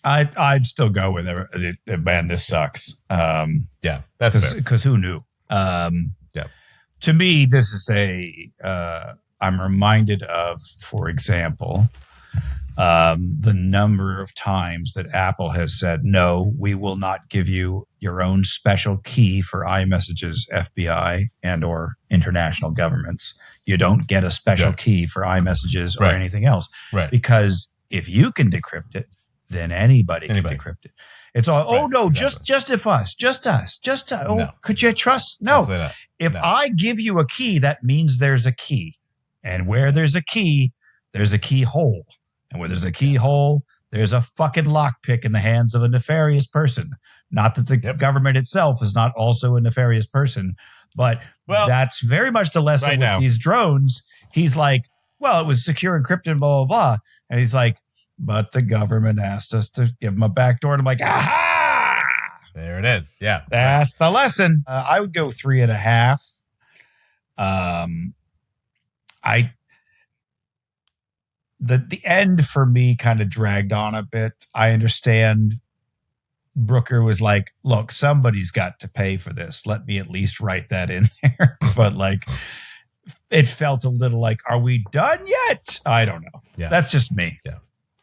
I'd still go with it. Man, this sucks. Yeah, that's fair. Because who knew? To me, this is I'm reminded of, for example, the number of times that Apple has said, no, we will not give you your own special key for iMessages, FBI, and or international governments. You don't get a special key for iMessages or anything else. Right. Because if you can decrypt it, then anybody can decrypt it. It's all, just us. No. Could you trust? No. If I give you a key, that means there's a key. And where there's a key hole. And where there's a keyhole, there's a fucking lockpick in the hands of a nefarious person. Not that the government itself is not also a nefarious person, but that's very much the lesson with these drones. He's like, well, it was secure, encrypted, blah, blah, blah. And he's like, but the government asked us to give him a backdoor. And I'm like, aha! There it is. Yeah. That's the lesson. I would go 3.5. The end for me kind of dragged on a bit. I understand Brooker was like, look, somebody's got to pay for this. Let me at least write that in there. But like, it felt a little like, are we done yet? I don't know. Yeah. That's just me. Yeah.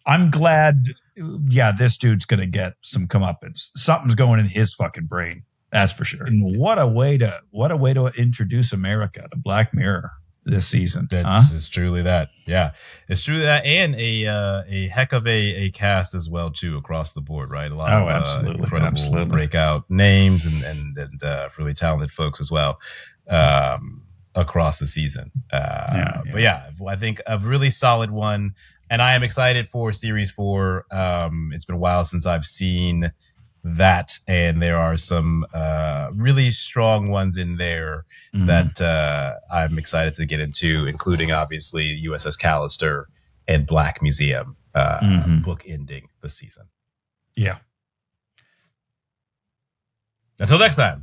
I'm glad. Yeah, this dude's going to get some comeuppance. Something's going in his fucking brain. That's for sure. And what a way to introduce America to Black Mirror this season. It's truly that. Yeah, it's truly that, and a heck of a cast as well too across the board, right? A lot of incredible breakout names and really talented folks as well across the season. But yeah, I think a really solid one, and I am excited for Series 4. It's been a while since I've seen that, and there are some really strong ones in there that I'm excited to get into, including obviously USS Callister and Black Museum book ending the season. Yeah. Until next time.